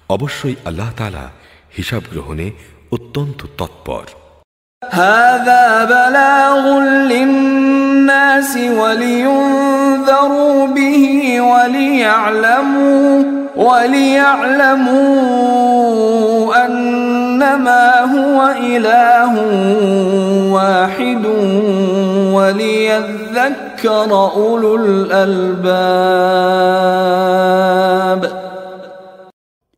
অবশ্যই আল্লাহ তাআলা হিসাব গ্রহণে অত্যন্ত তৎপর। هذا بلاغ للناس ولينذروا به وليعلموا أنما هو إله واحد وليذكر أولو الألباب।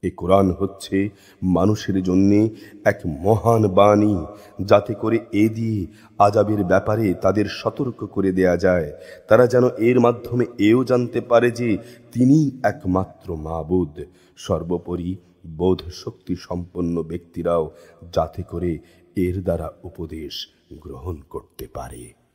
এই কোরআন হচ্ছে মানুষের জন্য এক মহান বাণী, যাতে করে এ দিয়ে আযাবের ব্যাপারে তাদের সতর্ক করে দেয়া যায়। তারা যেন এর মাধ্যমে এও জানতে পারে যে তিনিই একমাত্র মাবুদ। সর্বোপরি বোধ শক্তি সম্পন্ন ব্যক্তিরাও যাতে করে এর দ্বারা উপদেশ গ্রহণ করতে পারে।